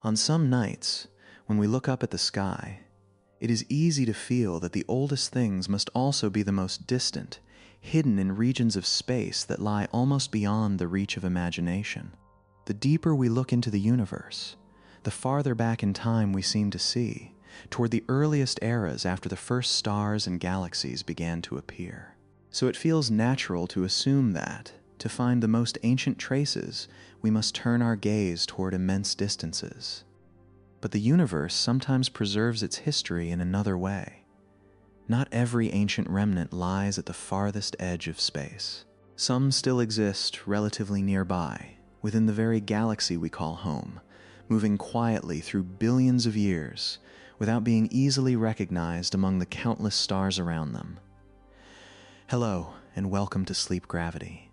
On some nights, when we look up at the sky, it is easy to feel that the oldest things must also be the most distant, hidden in regions of space that lie almost beyond the reach of imagination. The deeper we look into the universe, the farther back in time we seem to see, toward the earliest eras after the first stars and galaxies began to appear. So it feels natural to assume that, to find the most ancient traces, we must turn our gaze toward immense distances. But the universe sometimes preserves its history in another way. Not every ancient remnant lies at the farthest edge of space. Some still exist relatively nearby, within the very galaxy we call home, moving quietly through billions of years without being easily recognized among the countless stars around them. Hello, and welcome to Sleep Gravity.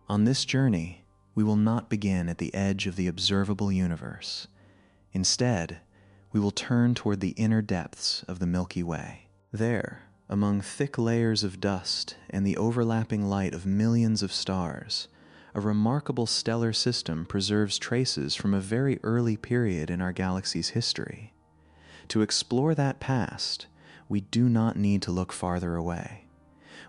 On this journey, we will not begin at the edge of the observable universe. Instead, we will turn toward the inner depths of the Milky Way. There, among thick layers of dust and the overlapping light of millions of stars, a remarkable stellar system preserves traces from a very early period in our galaxy's history. To explore that past, we do not need to look farther away.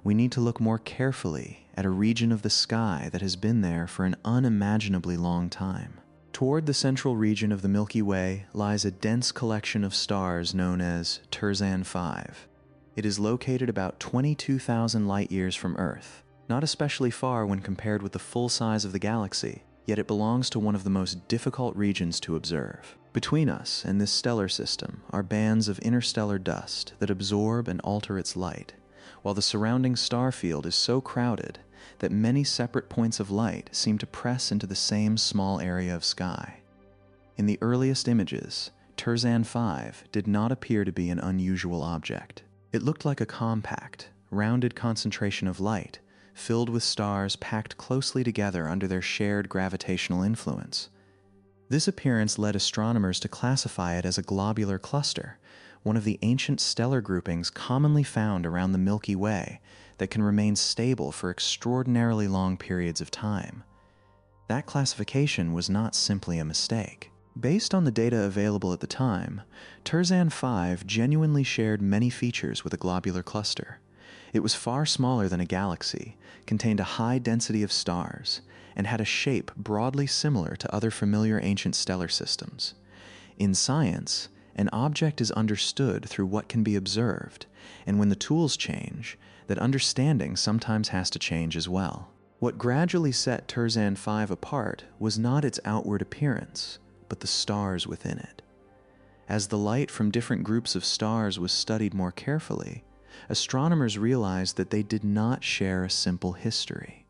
We need to look more carefully at a region of the sky that has been there for an unimaginably long time. Toward the central region of the Milky Way lies a dense collection of stars known as Terzan 5. It is located about 22,000 light-years from Earth, not especially far when compared with the full size of the galaxy, yet it belongs to one of the most difficult regions to observe. Between us and this stellar system are bands of interstellar dust that absorb and alter its light, while the surrounding star field is so crowded that many separate points of light seem to press into the same small area of sky. In the earliest images, Terzan 5 did not appear to be an unusual object. It looked like a compact, rounded concentration of light, filled with stars packed closely together under their shared gravitational influence. This appearance led astronomers to classify it as a globular cluster, one of the ancient stellar groupings commonly found around the Milky Way that can remain stable for extraordinarily long periods of time. That classification was not simply a mistake. Based on the data available at the time, Terzan 5 genuinely shared many features with a globular cluster. It was far smaller than a galaxy, contained a high density of stars, and had a shape broadly similar to other familiar ancient stellar systems. In science, an object is understood through what can be observed, and when the tools change, that understanding sometimes has to change as well. What gradually set Terzan 5 apart was not its outward appearance, but the stars within it. As the light from different groups of stars was studied more carefully, astronomers realized that they did not share a simple history.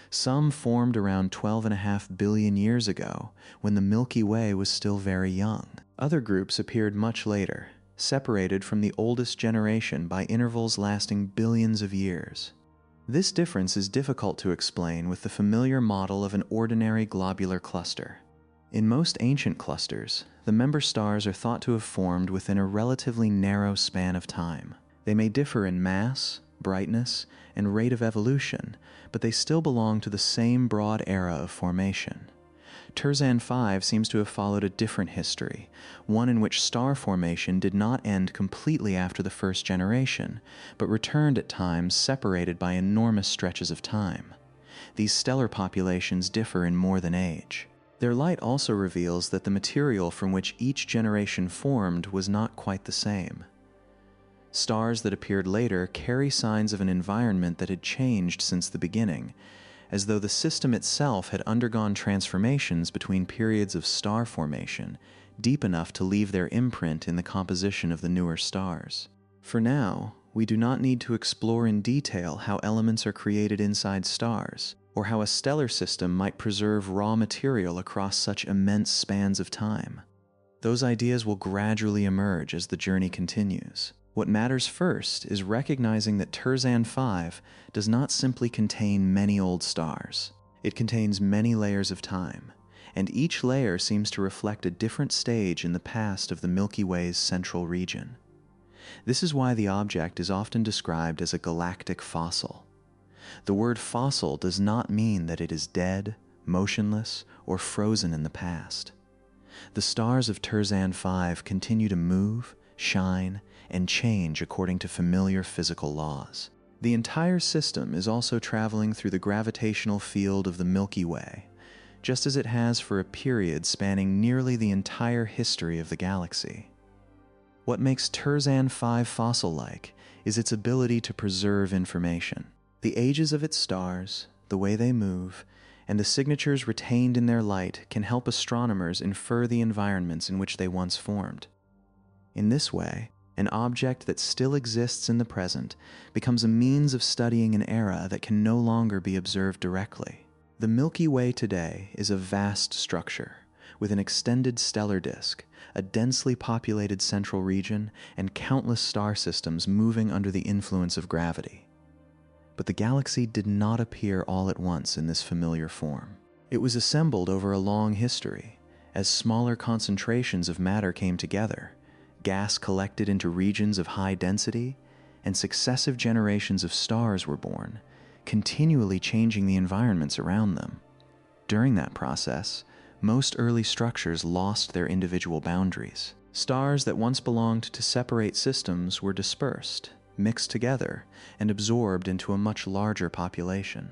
Some formed around 12.5 billion years ago, when the Milky Way was still very young. Other groups appeared much later, separated from the oldest generation by intervals lasting billions of years. This difference is difficult to explain with the familiar model of an ordinary globular cluster. In most ancient clusters, the member stars are thought to have formed within a relatively narrow span of time. They may differ in mass, brightness, and rate of evolution, but they still belong to the same broad era of formation. Terzan 5 seems to have followed a different history, one in which star formation did not end completely after the first generation, but returned at times separated by enormous stretches of time. These stellar populations differ in more than age. Their light also reveals that the material from which each generation formed was not quite the same. Stars that appeared later carry signs of an environment that had changed since the beginning, as though the system itself had undergone transformations between periods of star formation, deep enough to leave their imprint in the composition of the newer stars. For now, we do not need to explore in detail how elements are created inside stars, or how a stellar system might preserve raw material across such immense spans of time. Those ideas will gradually emerge as the journey continues. What matters first is recognizing that Terzan 5 does not simply contain many old stars. It contains many layers of time, and each layer seems to reflect a different stage in the past of the Milky Way's central region. This is why the object is often described as a galactic fossil. The word fossil does not mean that it is dead, motionless, or frozen in the past. The stars of Terzan 5 continue to move, shine, and change according to familiar physical laws. The entire system is also traveling through the gravitational field of the Milky Way, just as it has for a period spanning nearly the entire history of the galaxy. What makes Terzan 5 fossil-like is its ability to preserve information. The ages of its stars, the way they move, and the signatures retained in their light can help astronomers infer the environments in which they once formed. In this way, an object that still exists in the present becomes a means of studying an era that can no longer be observed directly. The Milky Way today is a vast structure, with an extended stellar disk, a densely populated central region, and countless star systems moving under the influence of gravity. But the galaxy did not appear all at once in this familiar form. It was assembled over a long history, as smaller concentrations of matter came together, gas collected into regions of high density, and successive generations of stars were born, continually changing the environments around them. During that process, most early structures lost their individual boundaries. Stars that once belonged to separate systems were dispersed, mixed together, and absorbed into a much larger population.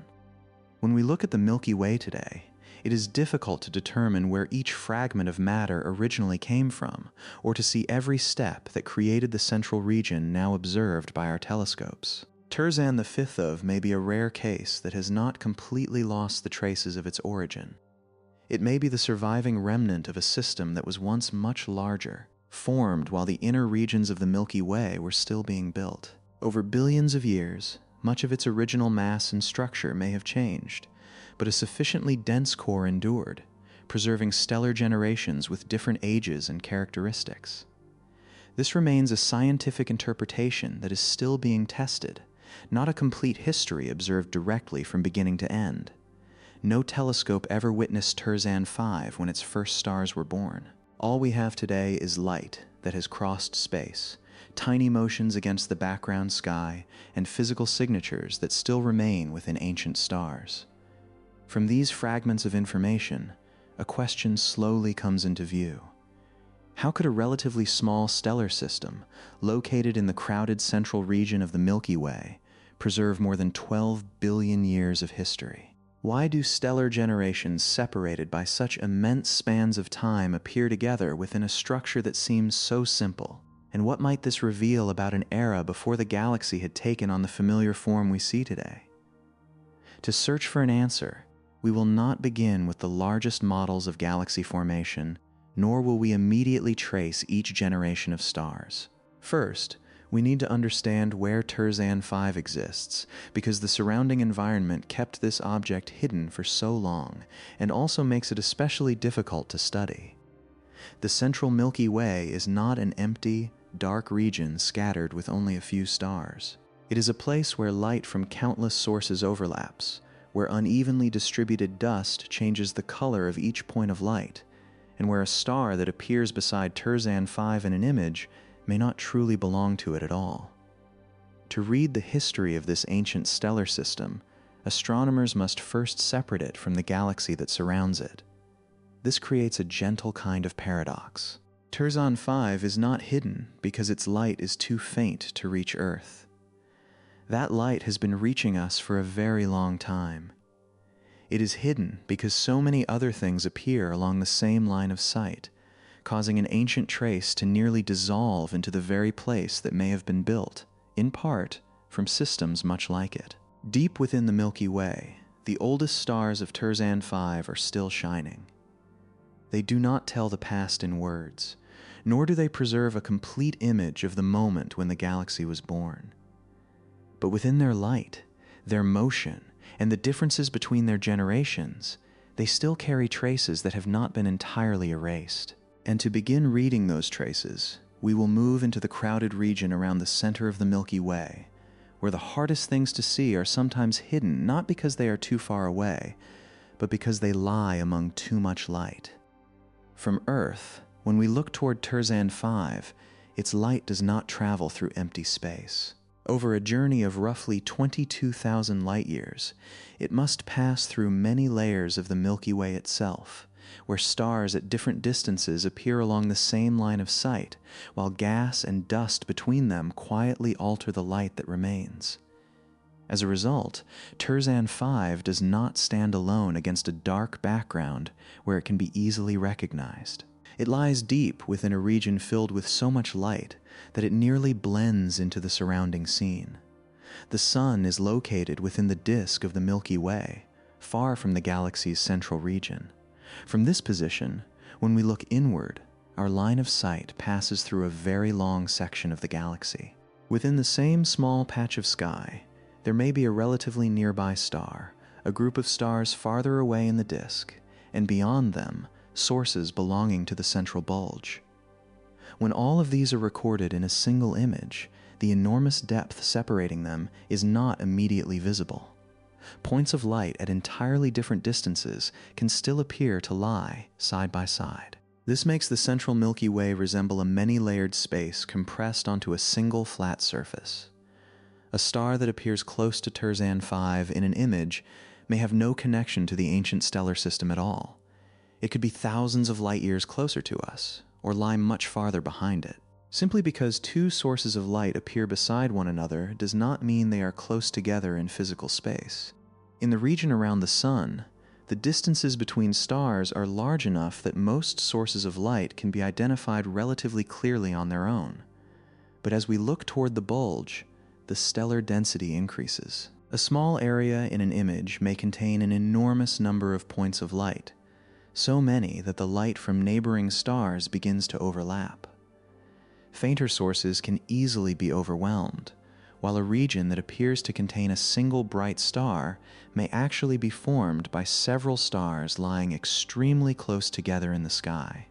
When we look at the Milky Way today, it is difficult to determine where each fragment of matter originally came from, or to see every step that created the central region now observed by our telescopes. Terzan V may be a rare case that has not completely lost the traces of its origin. It may be the surviving remnant of a system that was once much larger, formed while the inner regions of the Milky Way were still being built. Over billions of years, much of its original mass and structure may have changed, but a sufficiently dense core endured, preserving stellar generations with different ages and characteristics. This remains a scientific interpretation that is still being tested, not a complete history observed directly from beginning to end. No telescope ever witnessed Terzan 5 when its first stars were born. All we have today is light that has crossed space, tiny motions against the background sky, and physical signatures that still remain within ancient stars. From these fragments of information, a question slowly comes into view. How could a relatively small stellar system, located in the crowded central region of the Milky Way, preserve more than 12 billion years of history? Why do stellar generations separated by such immense spans of time appear together within a structure that seems so simple? And what might this reveal about an era before the galaxy had taken on the familiar form we see today? To search for an answer, we will not begin with the largest models of galaxy formation, nor will we immediately trace each generation of stars. First, we need to understand where Terzan 5 exists, because the surrounding environment kept this object hidden for so long, and also makes it especially difficult to study. The central Milky Way is not an empty, dark region scattered with only a few stars. It is a place where light from countless sources overlaps, where unevenly distributed dust changes the color of each point of light, and where a star that appears beside Terzan 5 in an image may not truly belong to it at all. To read the history of this ancient stellar system, astronomers must first separate it from the galaxy that surrounds it. This creates a gentle kind of paradox. Terzan 5 is not hidden because its light is too faint to reach Earth. That light has been reaching us for a very long time. It is hidden because so many other things appear along the same line of sight, causing an ancient trace to nearly dissolve into the very place that may have been built, in part, from systems much like it. Deep within the Milky Way, the oldest stars of Terzan 5 are still shining. They do not tell the past in words, nor do they preserve a complete image of the moment when the galaxy was born. But within their light, their motion, and the differences between their generations, they still carry traces that have not been entirely erased. And to begin reading those traces, we will move into the crowded region around the center of the Milky Way, where the hardest things to see are sometimes hidden not because they are too far away, but because they lie among too much light. From Earth, when we look toward Terzan 5, its light does not travel through empty space. Over a journey of roughly 22,000 light-years, it must pass through many layers of the Milky Way itself, where stars at different distances appear along the same line of sight, while gas and dust between them quietly alter the light that remains. As a result, Terzan 5 does not stand alone against a dark background where it can be easily recognized. It lies deep within a region filled with so much light that it nearly blends into the surrounding scene. The Sun is located within the disk of the Milky Way, far from the galaxy's central region. From this position, when we look inward, our line of sight passes through a very long section of the galaxy. Within the same small patch of sky, there may be a relatively nearby star, a group of stars farther away in the disk, and beyond them, sources belonging to the central bulge. When all of these are recorded in a single image, the enormous depth separating them is not immediately visible. Points of light at entirely different distances can still appear to lie side by side. This makes the central Milky Way resemble a many-layered space compressed onto a single flat surface. A star that appears close to Terzan 5 in an image may have no connection to the ancient stellar system at all. It could be thousands of light years closer to us, or lie much farther behind it. Simply because two sources of light appear beside one another does not mean they are close together in physical space. In the region around the Sun, the distances between stars are large enough that most sources of light can be identified relatively clearly on their own. But as we look toward the bulge, the stellar density increases. A small area in an image may contain an enormous number of points of light, so many that the light from neighboring stars begins to overlap. Fainter sources can easily be overwhelmed, while a region that appears to contain a single bright star may actually be formed by several stars lying extremely close together in the sky.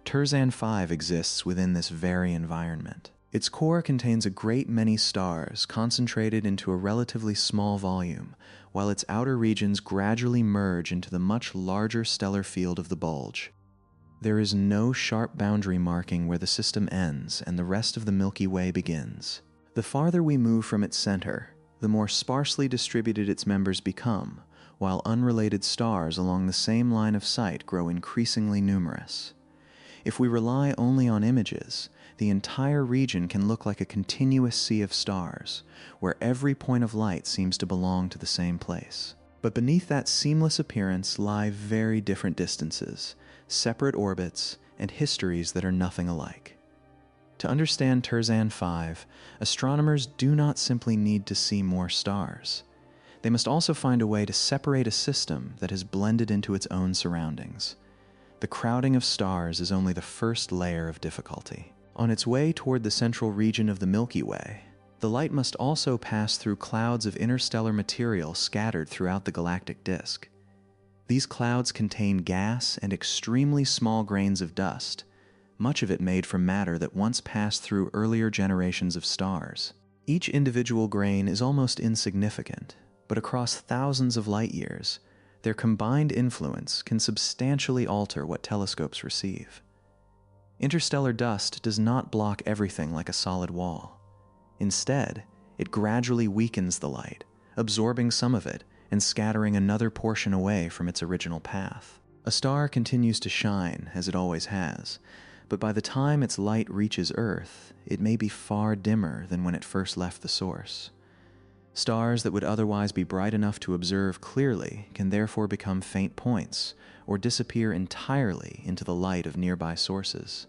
Terzan 5 exists within this very environment. Its core contains a great many stars concentrated into a relatively small volume, while its outer regions gradually merge into the much larger stellar field of the bulge. There is no sharp boundary marking where the system ends and the rest of the Milky Way begins. The farther we move from its center, the more sparsely distributed its members become, while unrelated stars along the same line of sight grow increasingly numerous. If we rely only on images, the entire region can look like a continuous sea of stars, where every point of light seems to belong to the same place. But beneath that seamless appearance lie very different distances, separate orbits, and histories that are nothing alike. To understand Terzan 5, astronomers do not simply need to see more stars. They must also find a way to separate a system that has blended into its own surroundings. The crowding of stars is only the first layer of difficulty. On its way toward the central region of the Milky Way, the light must also pass through clouds of interstellar material scattered throughout the galactic disk. These clouds contain gas and extremely small grains of dust, much of it made from matter that once passed through earlier generations of stars. Each individual grain is almost insignificant, but across thousands of light years, their combined influence can substantially alter what telescopes receive. Interstellar dust does not block everything like a solid wall. Instead, it gradually weakens the light, absorbing some of it and scattering another portion away from its original path. A star continues to shine, as it always has, but by the time its light reaches Earth, it may be far dimmer than when it first left the source. Stars that would otherwise be bright enough to observe clearly can therefore become faint points, or disappear entirely into the light of nearby sources.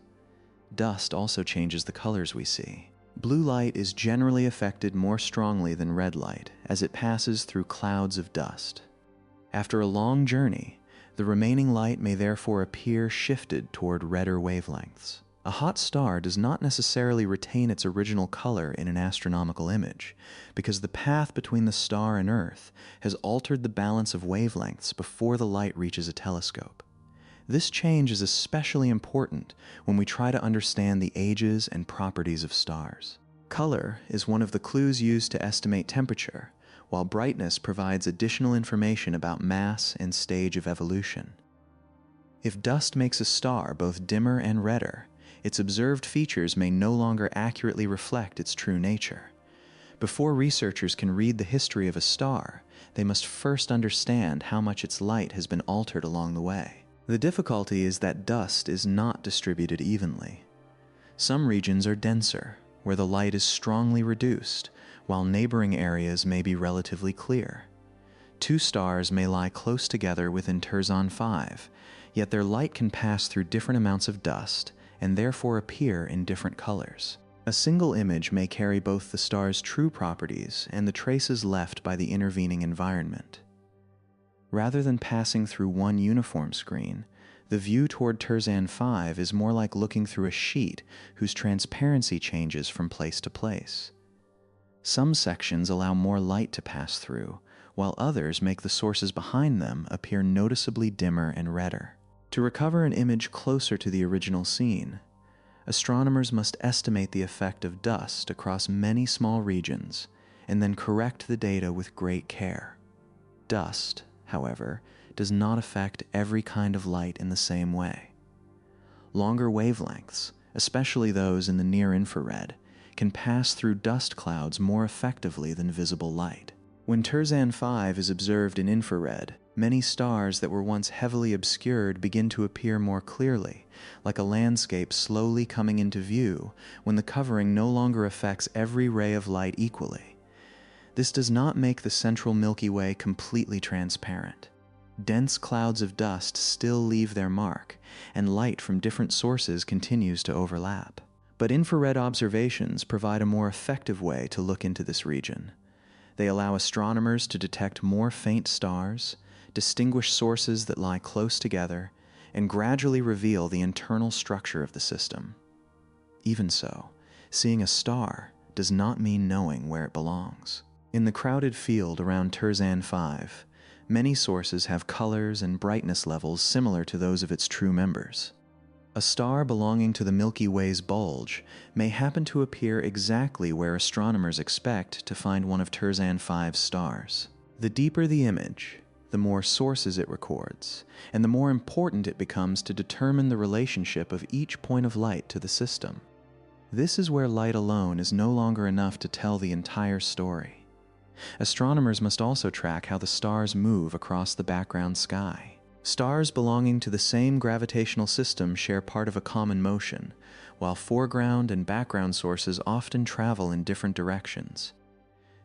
Dust also changes the colors we see. Blue light is generally affected more strongly than red light as it passes through clouds of dust. After a long journey, the remaining light may therefore appear shifted toward redder wavelengths. A hot star does not necessarily retain its original color in an astronomical image, because the path between the star and Earth has altered the balance of wavelengths before the light reaches a telescope. This change is especially important when we try to understand the ages and properties of stars. Color is one of the clues used to estimate temperature, while brightness provides additional information about mass and stage of evolution. If dust makes a star both dimmer and redder, its observed features may no longer accurately reflect its true nature. Before researchers can read the history of a star, they must first understand how much its light has been altered along the way. The difficulty is that dust is not distributed evenly. Some regions are denser, where the light is strongly reduced, while neighboring areas may be relatively clear. Two stars may lie close together within Terzan 5, yet their light can pass through different amounts of dust and therefore appear in different colors. A single image may carry both the star's true properties and the traces left by the intervening environment. Rather than passing through one uniform screen, the view toward Terzan 5 is more like looking through a sheet whose transparency changes from place to place. Some sections allow more light to pass through, while others make the sources behind them appear noticeably dimmer and redder. To recover an image closer to the original scene, astronomers must estimate the effect of dust across many small regions and then correct the data with great care. Dust, however, does not affect every kind of light in the same way. Longer wavelengths, especially those in the near-infrared, can pass through dust clouds more effectively than visible light. When Terzan 5 is observed in infrared, many stars that were once heavily obscured begin to appear more clearly, like a landscape slowly coming into view when the covering no longer affects every ray of light equally. This does not make the central Milky Way completely transparent. Dense clouds of dust still leave their mark, and light from different sources continues to overlap. But infrared observations provide a more effective way to look into this region. They allow astronomers to detect more faint stars, distinguish sources that lie close together, and gradually reveal the internal structure of the system. Even so, seeing a star does not mean knowing where it belongs. In the crowded field around Terzan 5, many sources have colors and brightness levels similar to those of its true members. A star belonging to the Milky Way's bulge may happen to appear exactly where astronomers expect to find one of Terzan 5's stars. The deeper the image, the more sources it records, and the more important it becomes to determine the relationship of each point of light to the system. This is where light alone is no longer enough to tell the entire story. Astronomers must also track how the stars move across the background sky. Stars belonging to the same gravitational system share part of a common motion, while foreground and background sources often travel in different directions.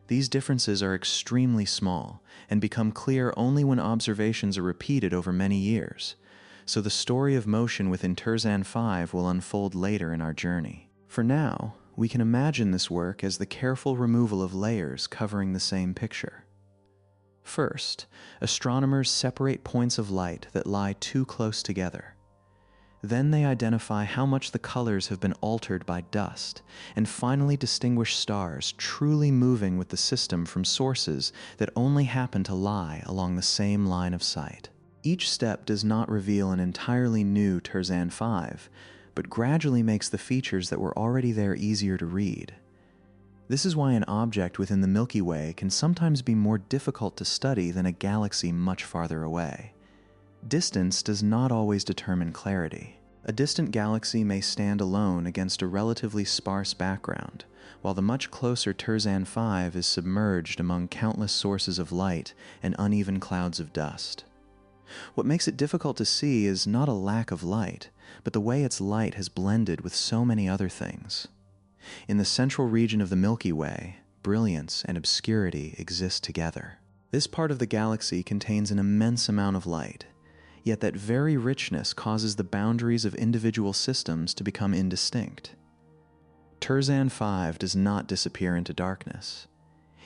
These differences are extremely small and become clear only when observations are repeated over many years, so the story of motion within Terzan 5 will unfold later in our journey. For now, we can imagine this work as the careful removal of layers covering the same picture. First, astronomers separate points of light that lie too close together. Then they identify how much the colors have been altered by dust, and finally distinguish stars truly moving with the system from sources that only happen to lie along the same line of sight. Each step does not reveal an entirely new Terzan 5, but gradually makes the features that were already there easier to read. This is why an object within the Milky Way can sometimes be more difficult to study than a galaxy much farther away. Distance does not always determine clarity. A distant galaxy may stand alone against a relatively sparse background, while the much closer Terzan 5 is submerged among countless sources of light and uneven clouds of dust. What makes it difficult to see is not a lack of light, but the way its light has blended with so many other things. In the central region of the Milky Way, brilliance and obscurity exist together. This part of the galaxy contains an immense amount of light, yet that very richness causes the boundaries of individual systems to become indistinct. Terzan 5 does not disappear into darkness.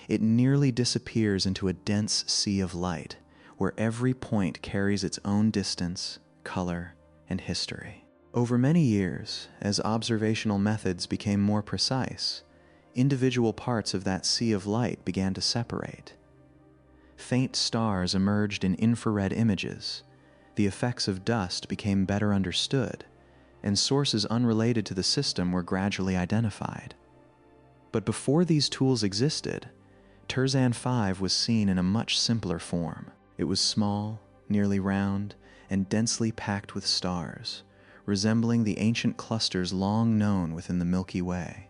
It nearly disappears into a dense sea of light, where every point carries its own distance, color, and history. Over many years, as observational methods became more precise, individual parts of that sea of light began to separate. Faint stars emerged in infrared images, the effects of dust became better understood, and sources unrelated to the system were gradually identified. But before these tools existed, Terzan 5 was seen in a much simpler form. It was small, nearly round, and densely packed with stars, resembling the ancient clusters long known within the Milky Way.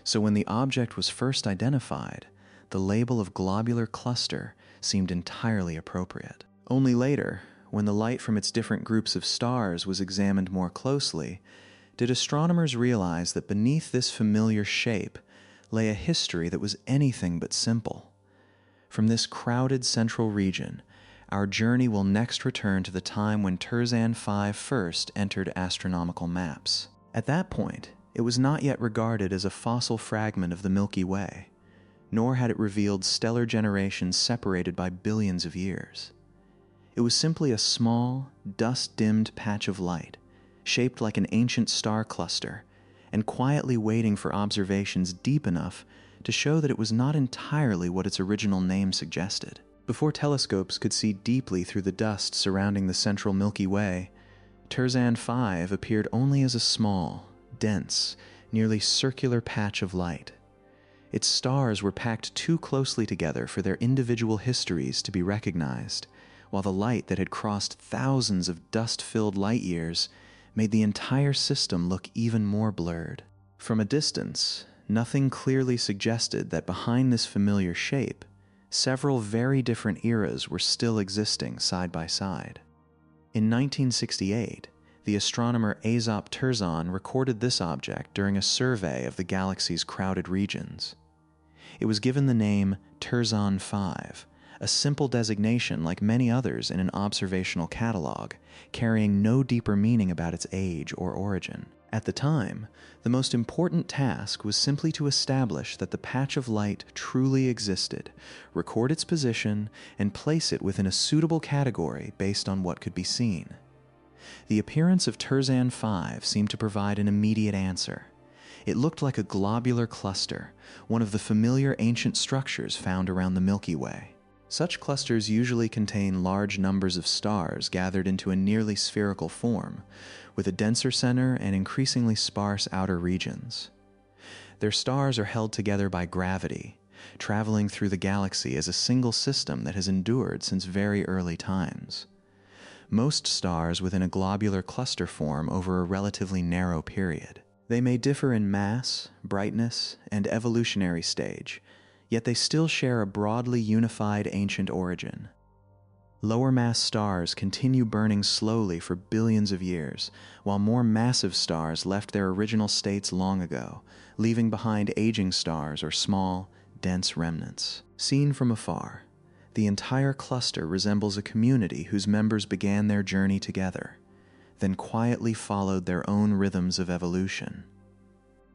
So when the object was first identified, the label of globular cluster seemed entirely appropriate. Only later, when the light from its different groups of stars was examined more closely, did astronomers realize that beneath this familiar shape lay a history that was anything but simple. From this crowded central region, our journey will next return to the time when Terzan 5 first entered astronomical maps. At that point, it was not yet regarded as a fossil fragment of the Milky Way, nor had it revealed stellar generations separated by billions of years. It was simply a small, dust-dimmed patch of light, shaped like an ancient star cluster, and quietly waiting for observations deep enough to show that it was not entirely what its original name suggested. Before telescopes could see deeply through the dust surrounding the central Milky Way, Terzan 5 appeared only as a small, dense, nearly circular patch of light. Its stars were packed too closely together for their individual histories to be recognized, while the light that had crossed thousands of dust-filled light years made the entire system look even more blurred. From a distance, nothing clearly suggested that behind this familiar shape, several very different eras were still existing side by side. In 1968, the astronomer Azop Terzan recorded this object during a survey of the galaxy's crowded regions. It was given the name Terzan 5, a simple designation like many others in an observational catalog, carrying no deeper meaning about its age or origin. At the time, the most important task was simply to establish that the patch of light truly existed, record its position, and place it within a suitable category based on what could be seen. The appearance of Terzan 5 seemed to provide an immediate answer. It looked like a globular cluster, one of the familiar ancient structures found around the Milky Way. Such clusters usually contain large numbers of stars gathered into a nearly spherical form, with a denser center and increasingly sparse outer regions. Their stars are held together by gravity, traveling through the galaxy as a single system that has endured since very early times. Most stars within a globular cluster form over a relatively narrow period. They may differ in mass, brightness, and evolutionary stage, yet they still share a broadly unified ancient origin. Lower mass stars continue burning slowly for billions of years, while more massive stars left their original states long ago, leaving behind aging stars or small, dense remnants. Seen from afar, the entire cluster resembles a community whose members began their journey together, then quietly followed their own rhythms of evolution.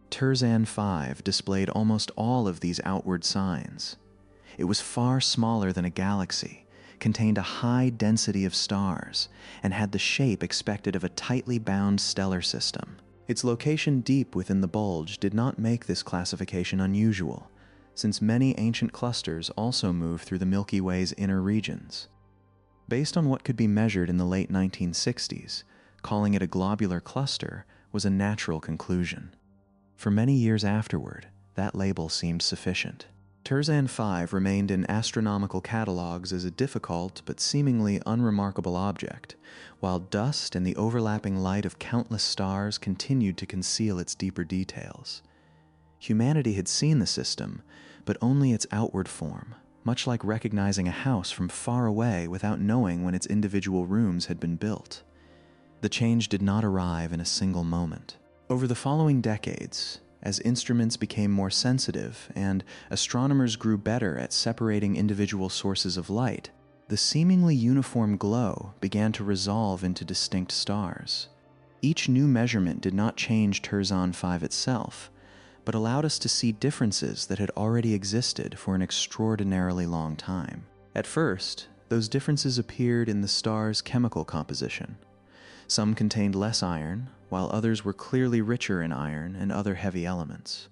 Terzan 5 displayed almost all of these outward signs. It was far smaller than a galaxy, contained a high density of stars, and had the shape expected of a tightly bound stellar system. Its location deep within the bulge did not make this classification unusual, since many ancient clusters also move through the Milky Way's inner regions. Based on what could be measured in the late 1960s, calling it a globular cluster was a natural conclusion. For many years afterward, that label seemed sufficient. Terzan 5 remained in astronomical catalogs as a difficult but seemingly unremarkable object, while dust and the overlapping light of countless stars continued to conceal its deeper details. Humanity had seen the system, but only its outward form, much like recognizing a house from far away without knowing when its individual rooms had been built. The change did not arrive in a single moment. Over the following decades, as instruments became more sensitive and astronomers grew better at separating individual sources of light, the seemingly uniform glow began to resolve into distinct stars. Each new measurement did not change Terzan 5 itself, but allowed us to see differences that had already existed for an extraordinarily long time. At first, those differences appeared in the star's chemical composition. Some contained less iron, while others were clearly richer in iron and other heavy elements.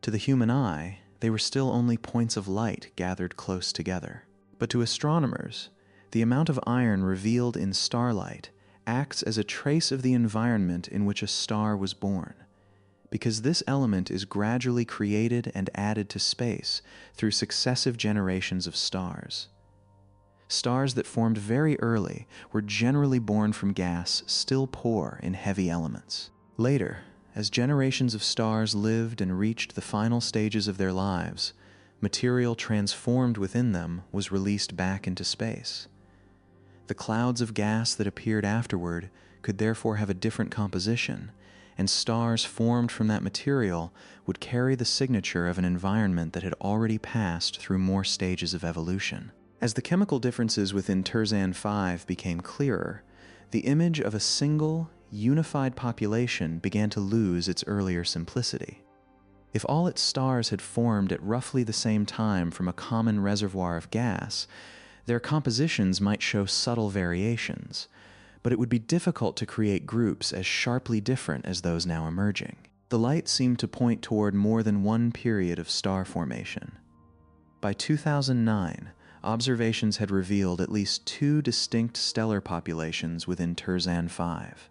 To the human eye, they were still only points of light gathered close together. But to astronomers, the amount of iron revealed in starlight acts as a trace of the environment in which a star was born, because this element is gradually created and added to space through successive generations of stars. Stars that formed very early were generally born from gas still poor in heavy elements. Later, as generations of stars lived and reached the final stages of their lives, material transformed within them was released back into space. The clouds of gas that appeared afterward could therefore have a different composition, and stars formed from that material would carry the signature of an environment that had already passed through more stages of evolution. As the chemical differences within Terzan 5 became clearer, the image of a single, unified population began to lose its earlier simplicity. If all its stars had formed at roughly the same time from a common reservoir of gas, their compositions might show subtle variations, but it would be difficult to create groups as sharply different as those now emerging. The light seemed to point toward more than one period of star formation. By 2009, observations had revealed at least two distinct stellar populations within Terzan 5.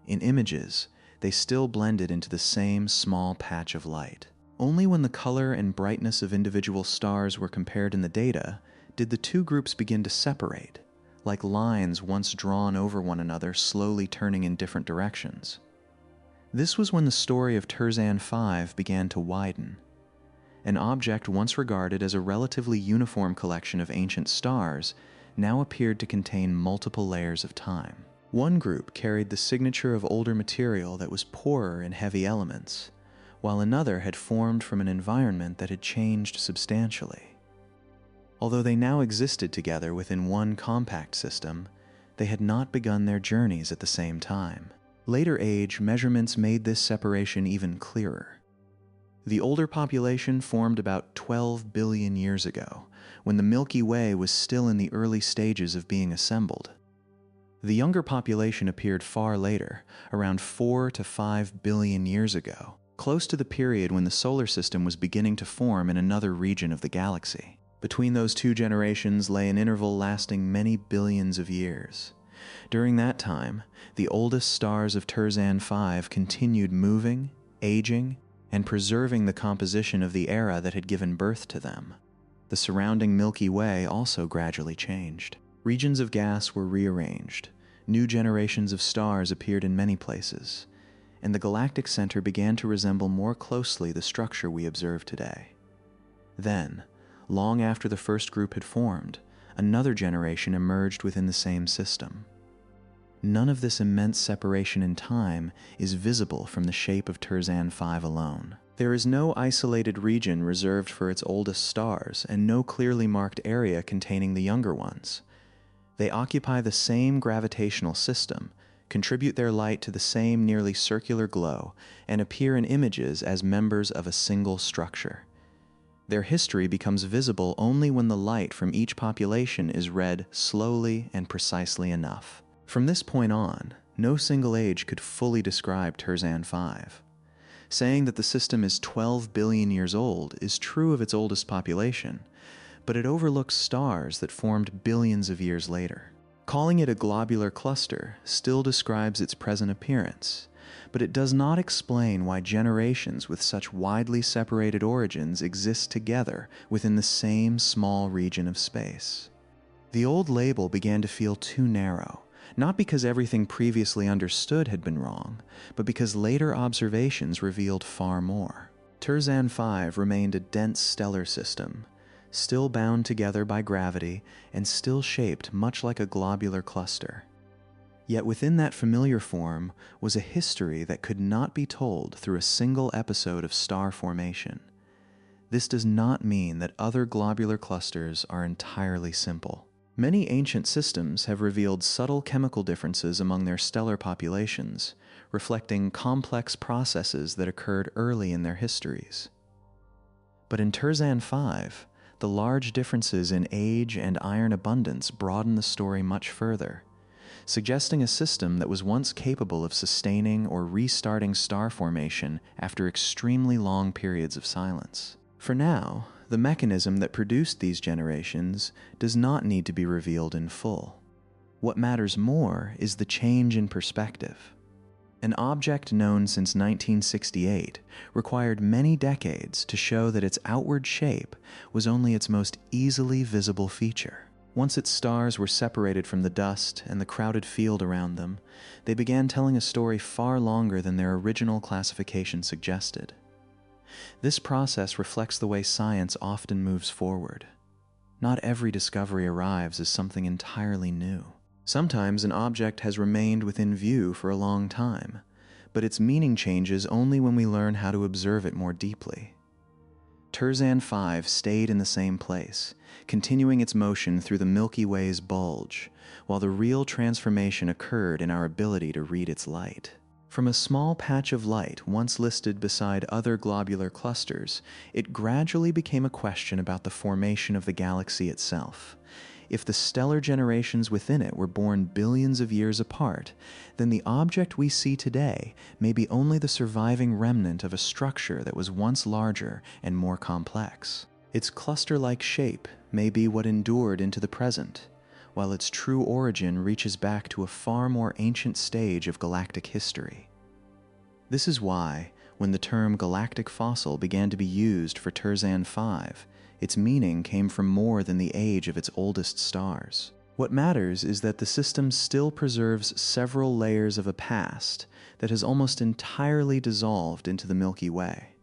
In images, they still blended into the same small patch of light. Only when the color and brightness of individual stars were compared in the data did the two groups begin to separate, like lines once drawn over one another slowly turning in different directions. This was when the story of Terzan 5 began to widen. An object once regarded as a relatively uniform collection of ancient stars now appeared to contain multiple layers of time. One group carried the signature of older material that was poorer in heavy elements, while another had formed from an environment that had changed substantially. Although they now existed together within one compact system, they had not begun their journeys at the same time. Later age measurements made this separation even clearer. The older population formed about 12 billion years ago, when the Milky Way was still in the early stages of being assembled. The younger population appeared far later, around 4 to 5 billion years ago, close to the period when the solar system was beginning to form in another region of the galaxy. Between those two generations lay an interval lasting many billions of years. During that time, the oldest stars of Terzan 5 continued moving, aging, and preserving the composition of the era that had given birth to them. The surrounding Milky Way also gradually changed. Regions of gas were rearranged, new generations of stars appeared in many places, and the galactic center began to resemble more closely the structure we observe today. Then, long after the first group had formed, another generation emerged within the same system. None of this immense separation in time is visible from the shape of Terzan 5 alone. There is no isolated region reserved for its oldest stars, and no clearly marked area containing the younger ones. They occupy the same gravitational system, contribute their light to the same nearly circular glow, and appear in images as members of a single structure. Their history becomes visible only when the light from each population is read slowly and precisely enough. From this point on, no single age could fully describe Terzan 5. Saying that the system is 12 billion years old is true of its oldest population, but it overlooks stars that formed billions of years later. Calling it a globular cluster still describes its present appearance, but it does not explain why generations with such widely separated origins exist together within the same small region of space. The old label began to feel too narrow, not because everything previously understood had been wrong, but because later observations revealed far more. Terzan 5 remained a dense stellar system, still bound together by gravity and still shaped much like a globular cluster. Yet within that familiar form was a history that could not be told through a single episode of star formation. This does not mean that other globular clusters are entirely simple. Many ancient systems have revealed subtle chemical differences among their stellar populations, reflecting complex processes that occurred early in their histories. But in Terzan 5, the large differences in age and iron abundance broaden the story much further, suggesting a system that was once capable of sustaining or restarting star formation after extremely long periods of silence. For now, the mechanism that produced these generations does not need to be revealed in full. What matters more is the change in perspective. An object known since 1968 required many decades to show that its outward shape was only its most easily visible feature. Once its stars were separated from the dust and the crowded field around them, they began telling a story far longer than their original classification suggested. This process reflects the way science often moves forward. Not every discovery arrives as something entirely new. Sometimes an object has remained within view for a long time, but its meaning changes only when we learn how to observe it more deeply. Terzan 5 stayed in the same place, continuing its motion through the Milky Way's bulge, while the real transformation occurred in our ability to read its light. From a small patch of light once listed beside other globular clusters, it gradually became a question about the formation of the galaxy itself. If the stellar generations within it were born billions of years apart, then the object we see today may be only the surviving remnant of a structure that was once larger and more complex. Its cluster-like shape may be what endured into the present, while its true origin reaches back to a far more ancient stage of galactic history. This is why, when the term galactic fossil began to be used for Terzan 5, its meaning came from more than the age of its oldest stars. What matters is that the system still preserves several layers of a past that has almost entirely dissolved into the Milky Way.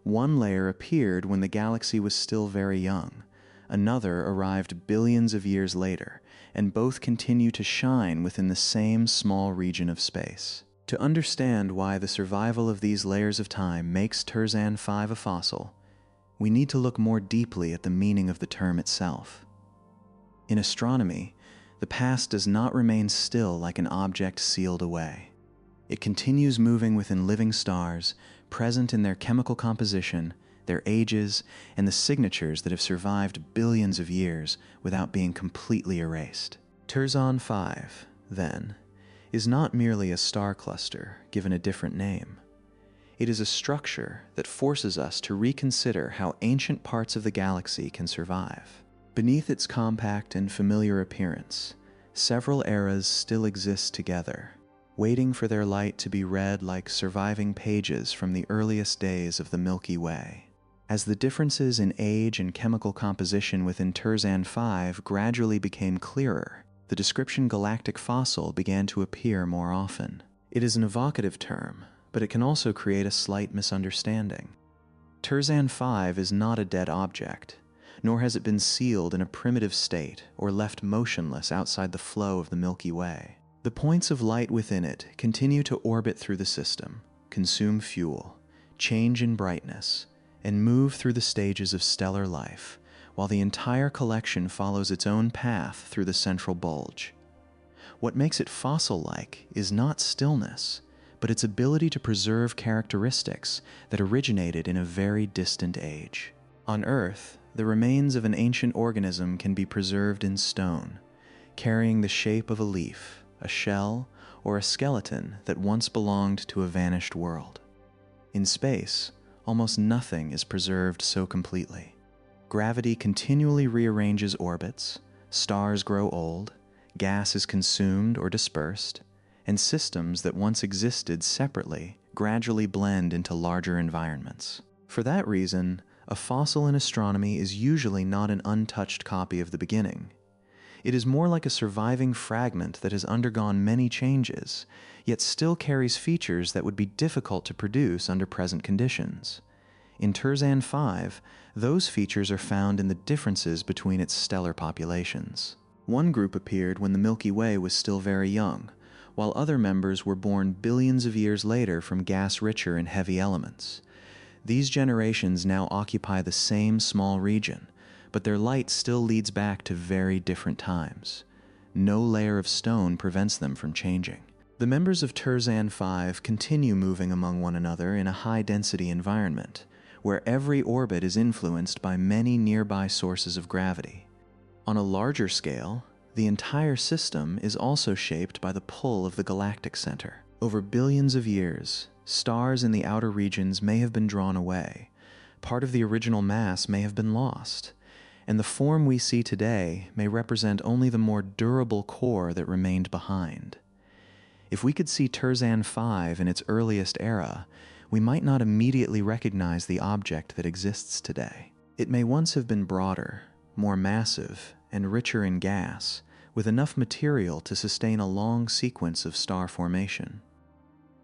One layer appeared when the galaxy was still very young, another arrived billions of years later, and both continue to shine within the same small region of space. To understand why the survival of these layers of time makes Terzan 5 a fossil, we need to look more deeply at the meaning of the term itself. In astronomy, the past does not remain still like an object sealed away. It continues moving within living stars, present in their chemical composition, their ages, and the signatures that have survived billions of years without being completely erased. Terzan 5, then, is not merely a star cluster given a different name. It is a structure that forces us to reconsider how ancient parts of the galaxy can survive. Beneath its compact and familiar appearance, several eras still exist together, waiting for their light to be read like surviving pages from the earliest days of the Milky Way. As the differences in age and chemical composition within Terzan 5 gradually became clearer, the description galactic fossil began to appear more often. It is an evocative term, but it can also create a slight misunderstanding. Terzan 5 is not a dead object, nor has it been sealed in a primitive state or left motionless outside the flow of the Milky Way. The points of light within it continue to orbit through the system, consume fuel, change in brightness, and move through the stages of stellar life, while the entire collection follows its own path through the central bulge. What makes it fossil-like is not stillness, but its ability to preserve characteristics that originated in a very distant age. On Earth, the remains of an ancient organism can be preserved in stone, carrying the shape of a leaf, a shell, or a skeleton that once belonged to a vanished world. In space, almost nothing is preserved so completely. Gravity continually rearranges orbits, stars grow old, gas is consumed or dispersed, and systems that once existed separately gradually blend into larger environments. For that reason, a fossil in astronomy is usually not an untouched copy of the beginning. It is more like a surviving fragment that has undergone many changes, yet still carries features that would be difficult to produce under present conditions. In Terzan 5, those features are found in the differences between its stellar populations. One group appeared when the Milky Way was still very young, while other members were born billions of years later from gas-richer and heavy elements. These generations now occupy the same small region, but their light still leads back to very different times. No layer of stone prevents them from changing. The members of Terzan 5 continue moving among one another in a high-density environment, where every orbit is influenced by many nearby sources of gravity. On a larger scale, the entire system is also shaped by the pull of the galactic center. Over billions of years, stars in the outer regions may have been drawn away, part of the original mass may have been lost, and the form we see today may represent only the more durable core that remained behind. If we could see Terzan 5 in its earliest era, we might not immediately recognize the object that exists today. It may once have been broader, more massive, and richer in gas, with enough material to sustain a long sequence of star formation.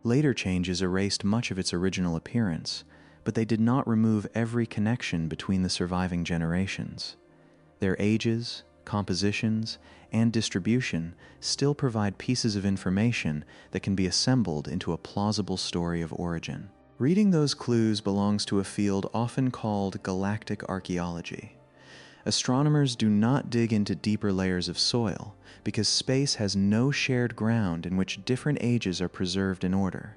Later changes erased much of its original appearance, but they did not remove every connection between the surviving generations. Their ages, compositions, and distribution still provide pieces of information that can be assembled into a plausible story of origin. Reading those clues belongs to a field often called galactic archaeology. Astronomers do not dig into deeper layers of soil because space has no shared ground in which different ages are preserved in order.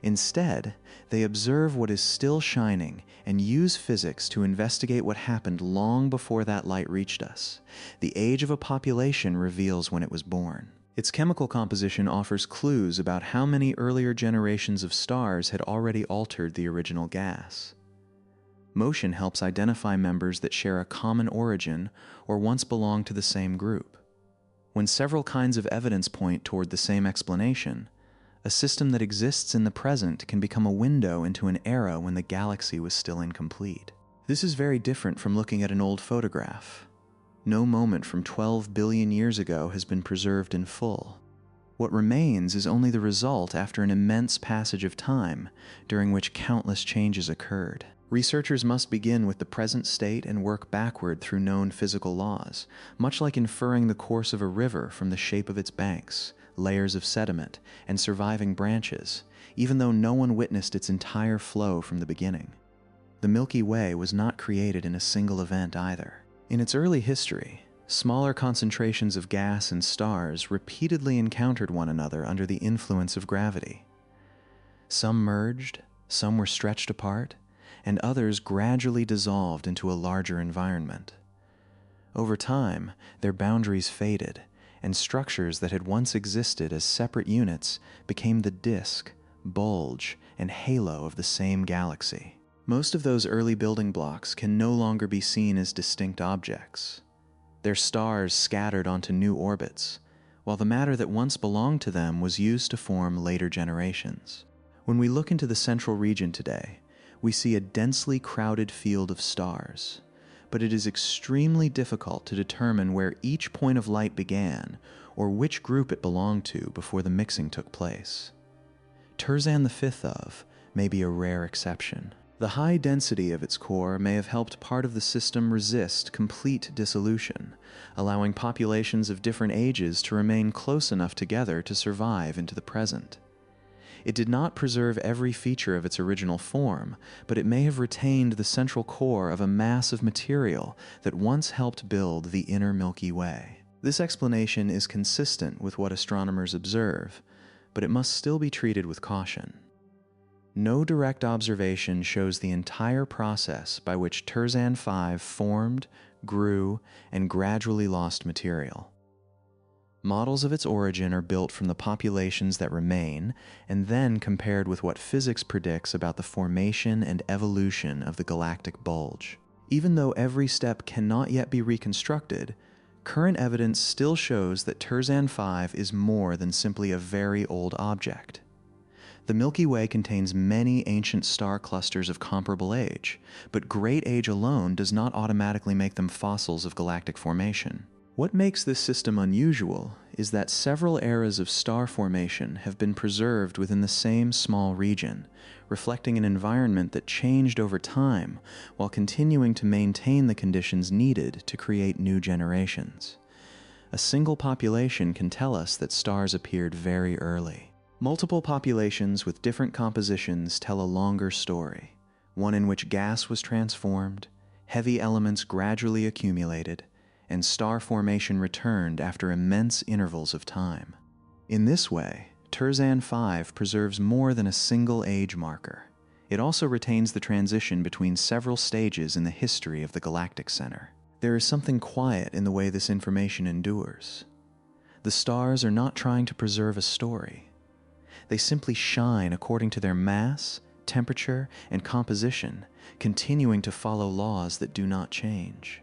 Instead, they observe what is still shining and use physics to investigate what happened long before that light reached us. The age of a population reveals when it was born. Its chemical composition offers clues about how many earlier generations of stars had already altered the original gas. Motion helps identify members that share a common origin or once belonged to the same group. When several kinds of evidence point toward the same explanation, a system that exists in the present can become a window into an era when the galaxy was still incomplete. This is very different from looking at an old photograph. No moment from 12 billion years ago has been preserved in full. What remains is only the result after an immense passage of time, during which countless changes occurred. Researchers must begin with the present state and work backward through known physical laws, much like inferring the course of a river from the shape of its banks, layers of sediment, and surviving branches, even though no one witnessed its entire flow from the beginning. The Milky Way was not created in a single event either. In its early history, smaller concentrations of gas and stars repeatedly encountered one another under the influence of gravity. Some merged, some were stretched apart, and others gradually dissolved into a larger environment. Over time, their boundaries faded, and structures that had once existed as separate units became the disk, bulge, and halo of the same galaxy. Most of those early building blocks can no longer be seen as distinct objects. Their stars scattered onto new orbits, while the matter that once belonged to them was used to form later generations. When we look into the central region today, we see a densely crowded field of stars, but it is extremely difficult to determine where each point of light began or which group it belonged to before the mixing took place. Terzan V may be a rare exception. The high density of its core may have helped part of the system resist complete dissolution, allowing populations of different ages to remain close enough together to survive into the present. It did not preserve every feature of its original form, but it may have retained the central core of a mass of material that once helped build the inner Milky Way. This explanation is consistent with what astronomers observe, but it must still be treated with caution. No direct observation shows the entire process by which Terzan V formed, grew, and gradually lost material. Models of its origin are built from the populations that remain and then compared with what physics predicts about the formation and evolution of the galactic bulge. Even though every step cannot yet be reconstructed, current evidence still shows that Terzan V is more than simply a very old object. The Milky Way contains many ancient star clusters of comparable age, but great age alone does not automatically make them fossils of galactic formation. What makes this system unusual is that several eras of star formation have been preserved within the same small region, reflecting an environment that changed over time while continuing to maintain the conditions needed to create new generations. A single population can tell us that stars appeared very early. Multiple populations with different compositions tell a longer story, one in which gas was transformed, heavy elements gradually accumulated, and star formation returned after immense intervals of time. In this way, Terzan V preserves more than a single age marker. It also retains the transition between several stages in the history of the galactic center. There is something quiet in the way this information endures. The stars are not trying to preserve a story. They simply shine according to their mass, temperature, and composition, continuing to follow laws that do not change.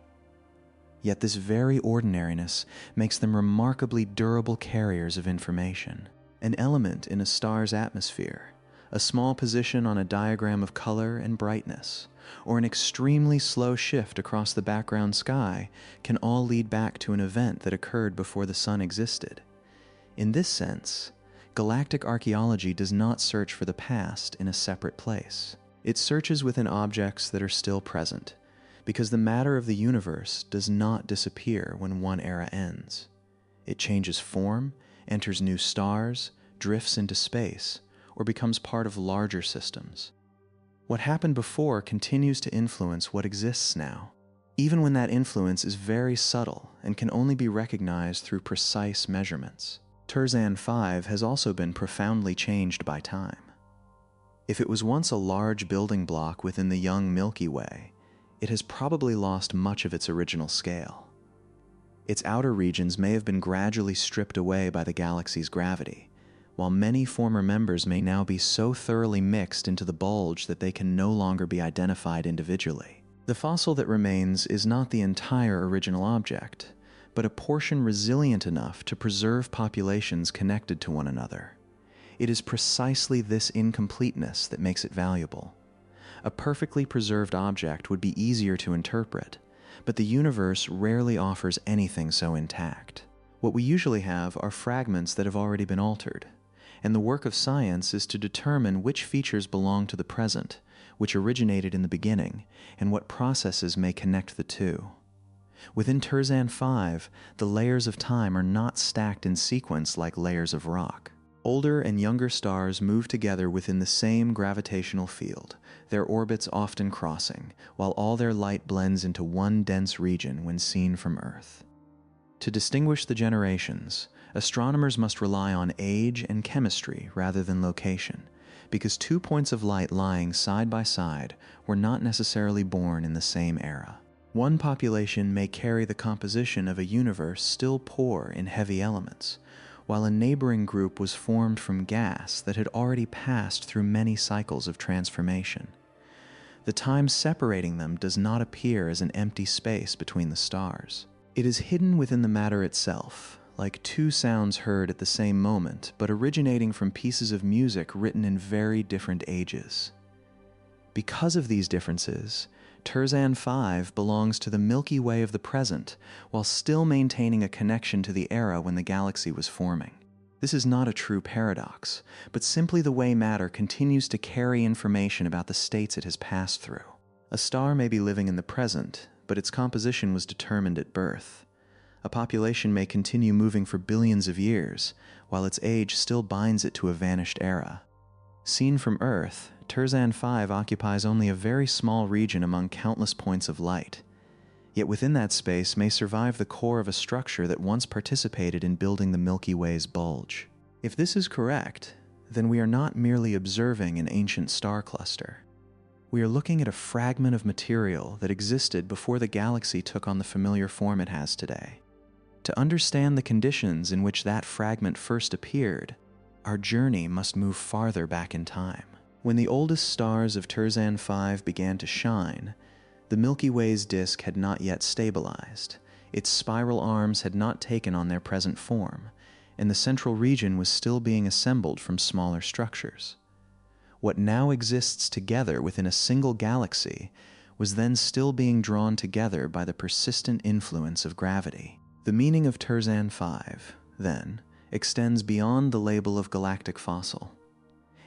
Yet this very ordinariness makes them remarkably durable carriers of information. An element in a star's atmosphere, a small position on a diagram of color and brightness, or an extremely slow shift across the background sky can all lead back to an event that occurred before the sun existed. In this sense, galactic archaeology does not search for the past in a separate place. It searches within objects that are still present, because the matter of the universe does not disappear when one era ends. It changes form, enters new stars, drifts into space, or becomes part of larger systems. What happened before continues to influence what exists now, even when that influence is very subtle and can only be recognized through precise measurements. Terzan 5 has also been profoundly changed by time. If it was once a large building block within the young Milky Way, it has probably lost much of its original scale. Its outer regions may have been gradually stripped away by the galaxy's gravity, while many former members may now be so thoroughly mixed into the bulge that they can no longer be identified individually. The fossil that remains is not the entire original object, but a portion resilient enough to preserve populations connected to one another. It is precisely this incompleteness that makes it valuable. A perfectly preserved object would be easier to interpret, but the universe rarely offers anything so intact. What we usually have are fragments that have already been altered, and the work of science is to determine which features belong to the present, which originated in the beginning, and what processes may connect the two. Within Terzan 5, the layers of time are not stacked in sequence like layers of rock. Older and younger stars move together within the same gravitational field, their orbits often crossing, while all their light blends into one dense region when seen from Earth. To distinguish the generations, astronomers must rely on age and chemistry rather than location, because 2 points of light lying side by side were not necessarily born in the same era. One population may carry the composition of a universe still poor in heavy elements, while a neighboring group was formed from gas that had already passed through many cycles of transformation. The time separating them does not appear as an empty space between the stars. It is hidden within the matter itself, like two sounds heard at the same moment, but originating from pieces of music written in very different ages. Because of these differences, Terzan 5 belongs to the Milky Way of the present, while still maintaining a connection to the era when the galaxy was forming. This is not a true paradox, but simply the way matter continues to carry information about the states it has passed through. A star may be living in the present, but its composition was determined at birth. A population may continue moving for billions of years, while its age still binds it to a vanished era. Seen from Earth, Terzan 5 occupies only a very small region among countless points of light. Yet within that space may survive the core of a structure that once participated in building the Milky Way's bulge. If this is correct, then we are not merely observing an ancient star cluster. We are looking at a fragment of material that existed before the galaxy took on the familiar form it has today. To understand the conditions in which that fragment first appeared, our journey must move farther back in time. When the oldest stars of Terzan 5 began to shine, the Milky Way's disk had not yet stabilized, its spiral arms had not taken on their present form, and the central region was still being assembled from smaller structures. What now exists together within a single galaxy was then still being drawn together by the persistent influence of gravity. The meaning of Terzan 5, then, extends beyond the label of galactic fossil.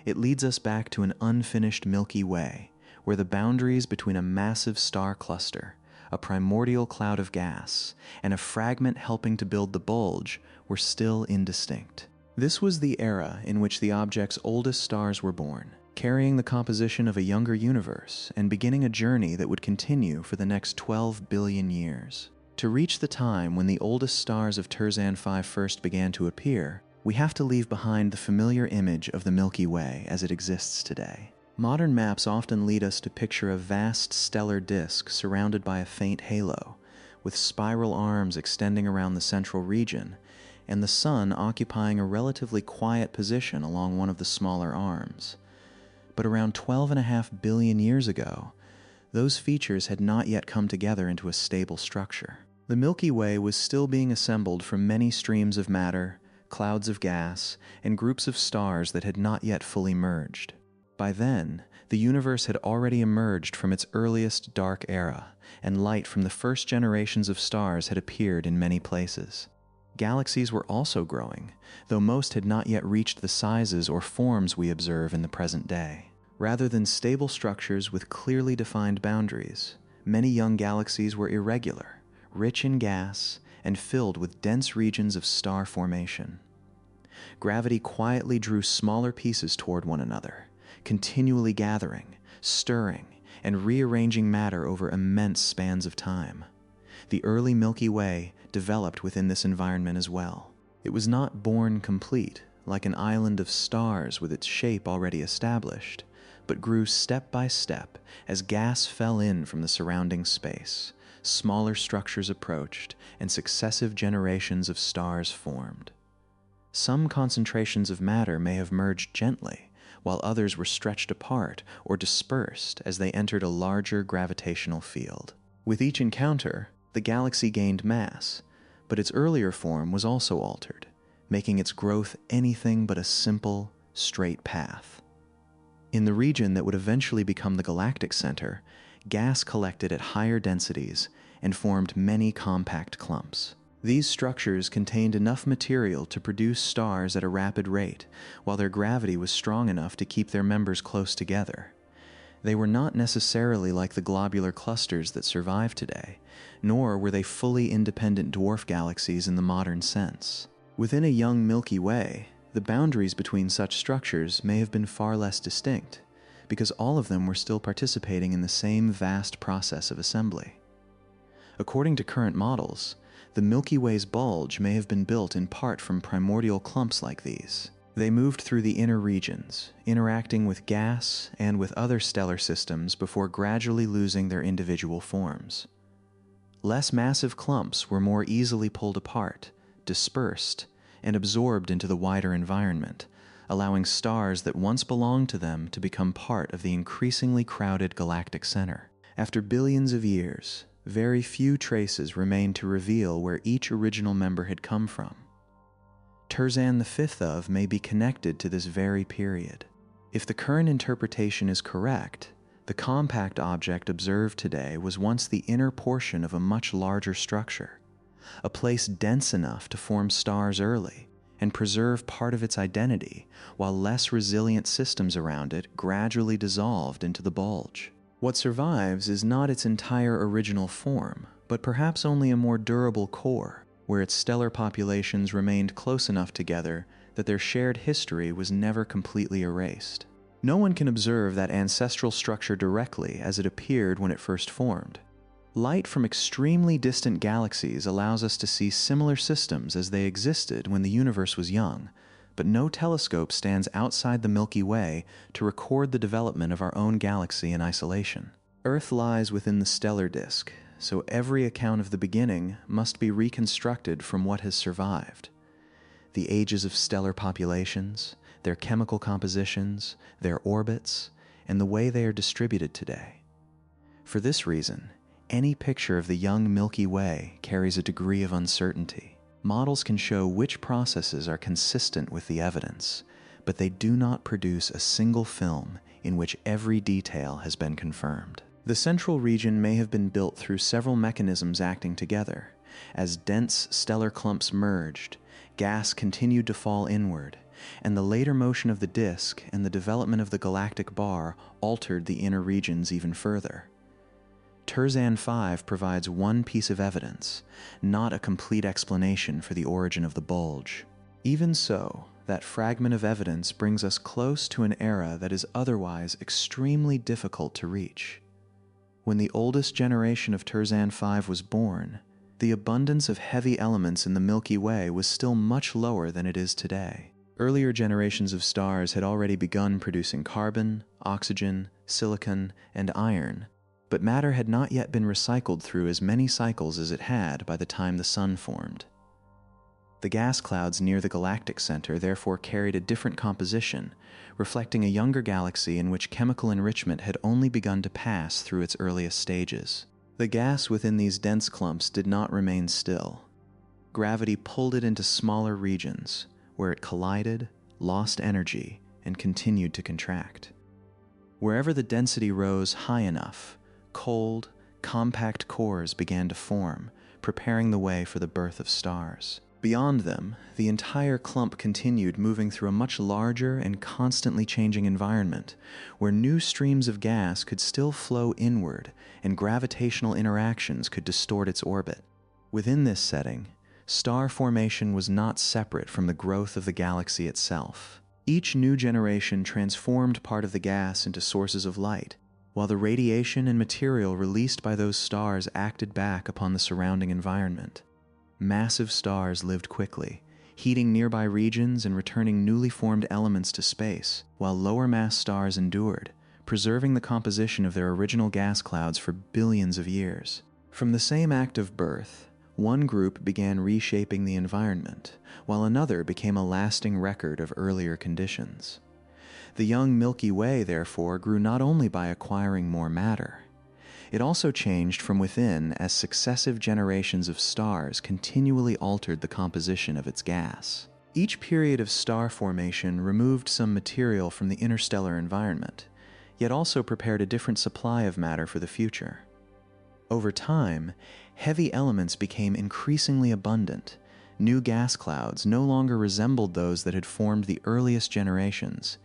It leads us back to an unfinished Milky Way, where the boundaries between a massive star cluster, a primordial cloud of gas, and a fragment helping to build the bulge were still indistinct. This was the era in which the object's oldest stars were born, carrying the composition of a younger universe and beginning a journey that would continue for the next 12 billion years. To reach the time when the oldest stars of Terzan 5 first began to appear, we have to leave behind the familiar image of the Milky Way as it exists today. Modern maps often lead us to picture a vast stellar disk surrounded by a faint halo, with spiral arms extending around the central region, and the sun occupying a relatively quiet position along one of the smaller arms. But around 12.5 billion years ago, those features had not yet come together into a stable structure. The Milky Way was still being assembled from many streams of matter, clouds of gas, and groups of stars that had not yet fully merged. By then, the universe had already emerged from its earliest dark era, and light from the first generations of stars had appeared in many places. Galaxies were also growing, though most had not yet reached the sizes or forms we observe in the present day. Rather than stable structures with clearly defined boundaries, Many young galaxies were irregular, rich in gas, and filled with dense regions of star formation. Gravity quietly drew smaller pieces toward one another, continually gathering, stirring, and rearranging matter over immense spans of time. The early Milky Way developed within this environment as well. It was not born complete, like an island of stars with its shape already established, but grew step by step as gas fell in from the surrounding space, smaller structures approached, and successive generations of stars formed. Some concentrations of matter may have merged gently, while others were stretched apart or dispersed as they entered a larger gravitational field. With each encounter, the galaxy gained mass, but its earlier form was also altered, making its growth anything but a simple, straight path. In the region that would eventually become the galactic center, gas collected at higher densities and formed many compact clumps. These structures contained enough material to produce stars at a rapid rate, while their gravity was strong enough to keep their members close together. They were not necessarily like the globular clusters that survive today, nor were they fully independent dwarf galaxies in the modern sense. Within a young Milky Way, the boundaries between such structures may have been far less distinct, because all of them were still participating in the same vast process of assembly. According to current models, the Milky Way's bulge may have been built in part from primordial clumps like these. They moved through the inner regions, interacting with gas and with other stellar systems before gradually losing their individual forms. Less massive clumps were more easily pulled apart, dispersed, and absorbed into the wider environment, allowing stars that once belonged to them to become part of the increasingly crowded galactic center. After billions of years, very few traces remain to reveal where each original member had come from. Terzan V may be connected to this very period. If the current interpretation is correct, the compact object observed today was once the inner portion of a much larger structure, a place dense enough to form stars early and preserve part of its identity, while less resilient systems around it gradually dissolved into the bulge. What survives is not its entire original form, but perhaps only a more durable core, where its stellar populations remained close enough together that their shared history was never completely erased. No one can observe that ancestral structure directly as it appeared when it first formed. Light from extremely distant galaxies allows us to see similar systems as they existed when the universe was young, but no telescope stands outside the Milky Way to record the development of our own galaxy in isolation. Earth lies within the stellar disk, so every account of the beginning must be reconstructed from what has survived. The ages of stellar populations, their chemical compositions, their orbits, and the way they are distributed today. For this reason, any picture of the young Milky Way carries a degree of uncertainty. Models can show which processes are consistent with the evidence, but they do not produce a single film in which every detail has been confirmed. The central region may have been built through several mechanisms acting together. As dense stellar clumps merged, gas continued to fall inward, and the later motion of the disk and the development of the galactic bar altered the inner regions even further. Terzan V provides one piece of evidence, not a complete explanation for the origin of the bulge. Even so, that fragment of evidence brings us close to an era that is otherwise extremely difficult to reach. When the oldest generation of Terzan V was born, the abundance of heavy elements in the Milky Way was still much lower than it is today. Earlier generations of stars had already begun producing carbon, oxygen, silicon, and iron, but matter had not yet been recycled through as many cycles as it had by the time the Sun formed. The gas clouds near the galactic center therefore carried a different composition, reflecting a younger galaxy in which chemical enrichment had only begun to pass through its earliest stages. The gas within these dense clumps did not remain still. Gravity pulled it into smaller regions, where it collided, lost energy, and continued to contract. Wherever the density rose high enough, cold, compact cores began to form, preparing the way for the birth of stars. Beyond them, the entire clump continued moving through a much larger and constantly changing environment, where new streams of gas could still flow inward and gravitational interactions could distort its orbit. Within this setting, star formation was not separate from the growth of the galaxy itself. Each new generation transformed part of the gas into sources of light, while the radiation and material released by those stars acted back upon the surrounding environment. Massive stars lived quickly, heating nearby regions and returning newly formed elements to space, while lower mass stars endured, preserving the composition of their original gas clouds for billions of years. From the same act of birth, one group began reshaping the environment, while another became a lasting record of earlier conditions. The young Milky Way, therefore, grew not only by acquiring more matter, it also changed from within as successive generations of stars continually altered the composition of its gas. Each period of star formation removed some material from the interstellar environment, yet also prepared a different supply of matter for the future. Over time, heavy elements became increasingly abundant. New gas clouds no longer resembled those that had formed the earliest generations,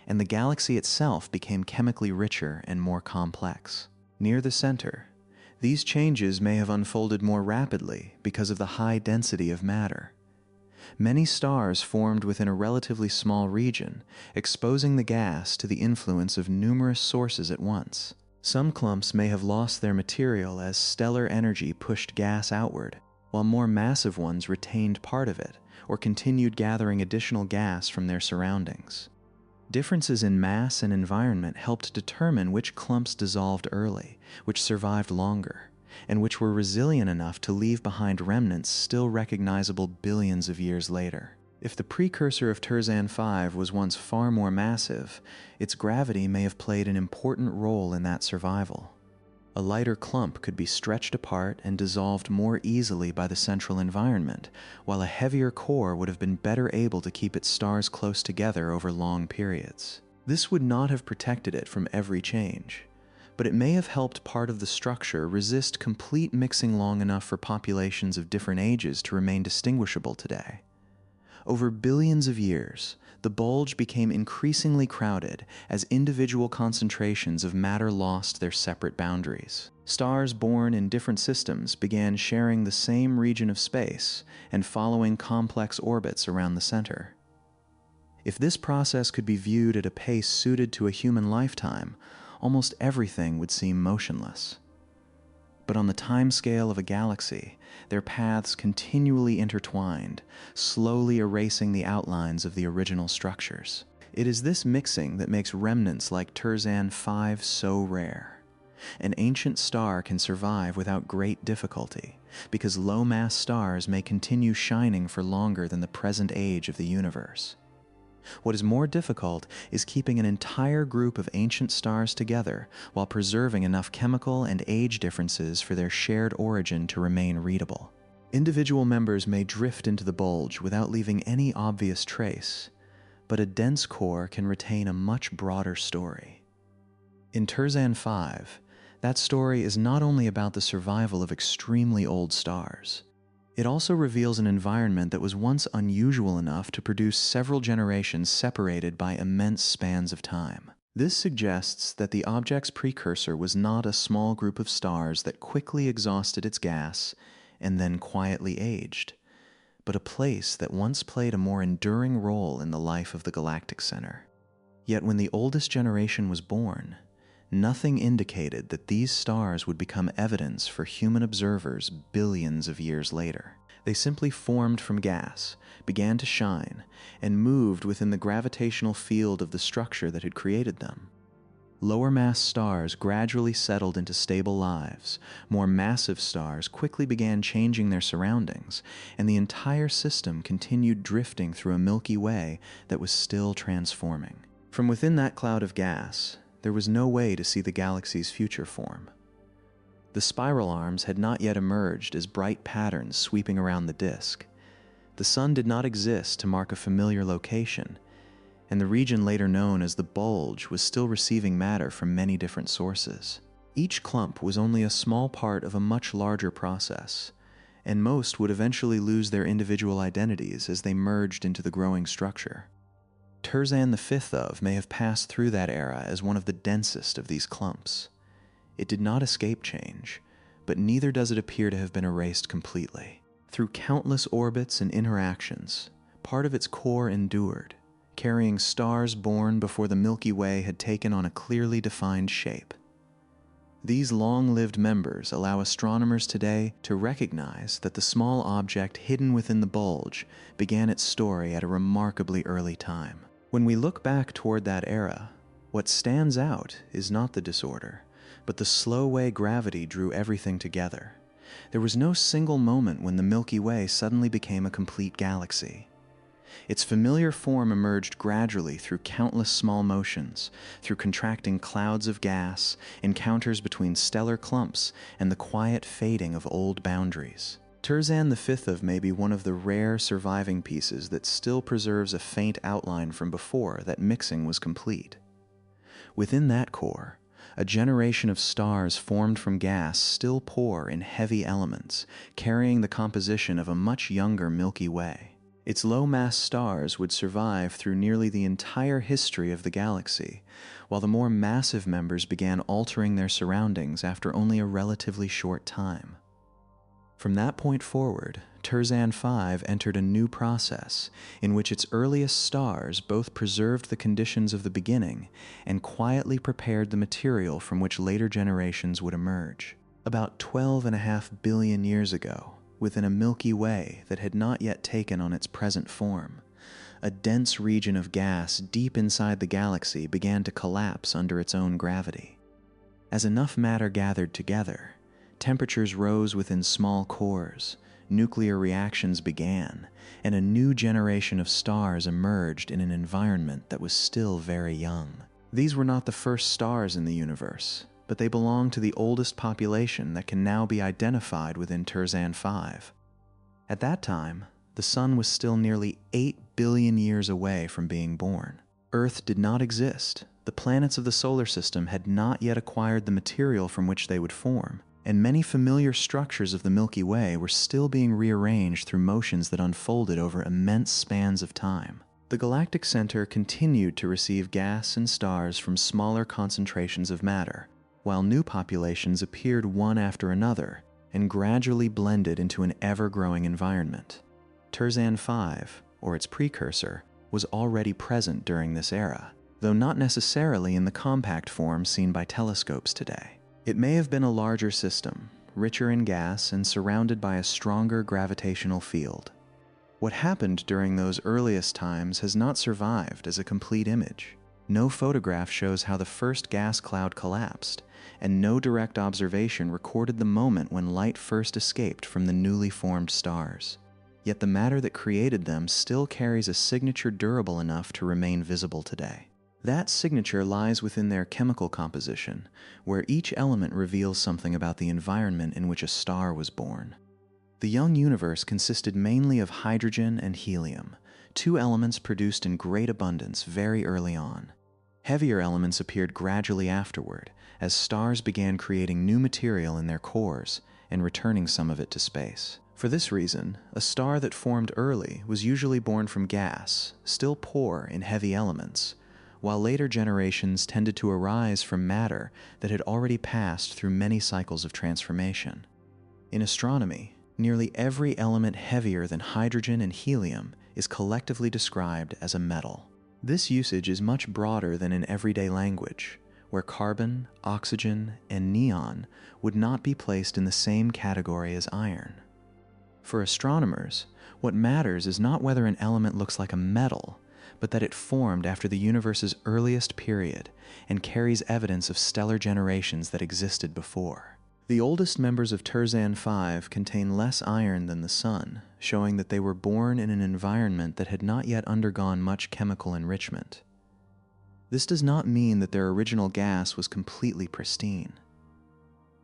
and the galaxy itself became chemically richer and more complex. Near the center, these changes may have unfolded more rapidly because of the high density of matter. Many stars formed within a relatively small region, exposing the gas to the influence of numerous sources at once. Some clumps may have lost their material as stellar energy pushed gas outward, while more massive ones retained part of it or continued gathering additional gas from their surroundings. Differences in mass and environment helped determine which clumps dissolved early, which survived longer, and which were resilient enough to leave behind remnants still recognizable billions of years later. If the precursor of Terzan 5 was once far more massive, its gravity may have played an important role in that survival. A lighter clump could be stretched apart and dissolved more easily by the central environment, while a heavier core would have been better able to keep its stars close together over long periods. This would not have protected it from every change, but it may have helped part of the structure resist complete mixing long enough for populations of different ages to remain distinguishable today. Over billions of years, the bulge became increasingly crowded as individual concentrations of matter lost their separate boundaries. Stars born in different systems began sharing the same region of space and following complex orbits around the center. If this process could be viewed at a pace suited to a human lifetime, almost everything would seem motionless. But on the timescale of a galaxy, their paths continually intertwined, slowly erasing the outlines of the original structures. It is this mixing that makes remnants like Terzan 5 so rare. An ancient star can survive without great difficulty, because low-mass stars may continue shining for longer than the present age of the universe. What is more difficult is keeping an entire group of ancient stars together while preserving enough chemical and age differences for their shared origin to remain readable. Individual members may drift into the bulge without leaving any obvious trace, but a dense core can retain a much broader story. In Terzan 5, that story is not only about the survival of extremely old stars. It also reveals an environment that was once unusual enough to produce several generations separated by immense spans of time. This suggests that the object's precursor was not a small group of stars that quickly exhausted its gas and then quietly aged, but a place that once played a more enduring role in the life of the galactic center. Yet when the oldest generation was born, nothing indicated that these stars would become evidence for human observers billions of years later. They simply formed from gas, began to shine, and moved within the gravitational field of the structure that had created them. Lower mass stars gradually settled into stable lives, more massive stars quickly began changing their surroundings, and the entire system continued drifting through a Milky Way that was still transforming. From within that cloud of gas, there was no way to see the galaxy's future form. The spiral arms had not yet emerged as bright patterns sweeping around the disk. The sun did not exist to mark a familiar location, and the region later known as the bulge was still receiving matter from many different sources. Each clump was only a small part of a much larger process, and most would eventually lose their individual identities as they merged into the growing structure. Terzan V may have passed through that era as one of the densest of these clumps. It did not escape change, but neither does it appear to have been erased completely. Through countless orbits and interactions, part of its core endured, carrying stars born before the Milky Way had taken on a clearly defined shape. These long-lived members allow astronomers today to recognize that the small object hidden within the bulge began its story at a remarkably early time. When we look back toward that era, what stands out is not the disorder, but the slow way gravity drew everything together. There was no single moment when the Milky Way suddenly became a complete galaxy. Its familiar form emerged gradually through countless small motions, through contracting clouds of gas, encounters between stellar clumps, and the quiet fading of old boundaries. Terzan V may be one of the rare surviving pieces that still preserves a faint outline from before that mixing was complete. Within that core, a generation of stars formed from gas still pour in heavy elements, carrying the composition of a much younger Milky Way. Its low-mass stars would survive through nearly the entire history of the galaxy, while the more massive members began altering their surroundings after only a relatively short time. From that point forward, Terzan V entered a new process in which its earliest stars both preserved the conditions of the beginning and quietly prepared the material from which later generations would emerge. About 12.5 billion years ago, within a Milky Way that had not yet taken on its present form, a dense region of gas deep inside the galaxy began to collapse under its own gravity. As enough matter gathered together, temperatures rose within small cores, nuclear reactions began, and a new generation of stars emerged in an environment that was still very young. These were not the first stars in the universe, but they belong to the oldest population that can now be identified within Terzan V. At that time, the Sun was still nearly 8 billion years away from being born. Earth did not exist, the planets of the solar system had not yet acquired the material from which they would form, and many familiar structures of the Milky Way were still being rearranged through motions that unfolded over immense spans of time. The galactic center continued to receive gas and stars from smaller concentrations of matter, while new populations appeared one after another and gradually blended into an ever-growing environment. Terzan V, or its precursor, was already present during this era, though not necessarily in the compact form seen by telescopes today. It may have been a larger system, richer in gas and surrounded by a stronger gravitational field. What happened during those earliest times has not survived as a complete image. No photograph shows how the first gas cloud collapsed, and no direct observation recorded the moment when light first escaped from the newly formed stars. Yet the matter that created them still carries a signature durable enough to remain visible today. That signature lies within their chemical composition, where each element reveals something about the environment in which a star was born. The young universe consisted mainly of hydrogen and helium, two elements produced in great abundance very early on. Heavier elements appeared gradually afterward, as stars began creating new material in their cores and returning some of it to space. For this reason, a star that formed early was usually born from gas, still poor in heavy elements, while later generations tended to arise from matter that had already passed through many cycles of transformation. In astronomy, nearly every element heavier than hydrogen and helium is collectively described as a metal. This usage is much broader than in everyday language, where carbon, oxygen, and neon would not be placed in the same category as iron. For astronomers, what matters is not whether an element looks like a metal, but that it formed after the universe's earliest period and carries evidence of stellar generations that existed before. The oldest members of Terzan V contain less iron than the Sun, showing that they were born in an environment that had not yet undergone much chemical enrichment. This does not mean that their original gas was completely pristine.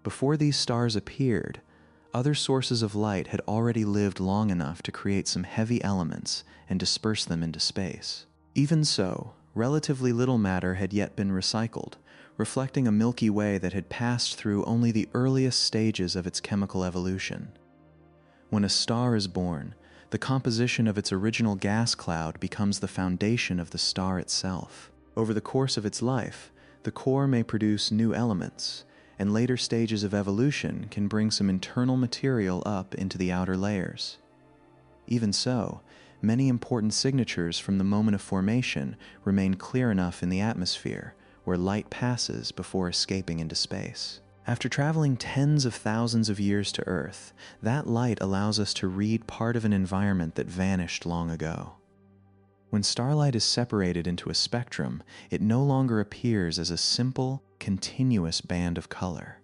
Before these stars appeared, other sources of light had already lived long enough to create some heavy elements and disperse them into space. Even so, relatively little matter had yet been recycled, reflecting a Milky Way that had passed through only the earliest stages of its chemical evolution. When a star is born, the composition of its original gas cloud becomes the foundation of the star itself. Over the course of its life, the core may produce new elements, and later stages of evolution can bring some internal material up into the outer layers. Even so, many important signatures from the moment of formation remain clear enough in the atmosphere, where light passes before escaping into space. After traveling tens of thousands of years to Earth, that light allows us to read part of an environment that vanished long ago. When starlight is separated into a spectrum, it no longer appears as a simple, continuous band of color.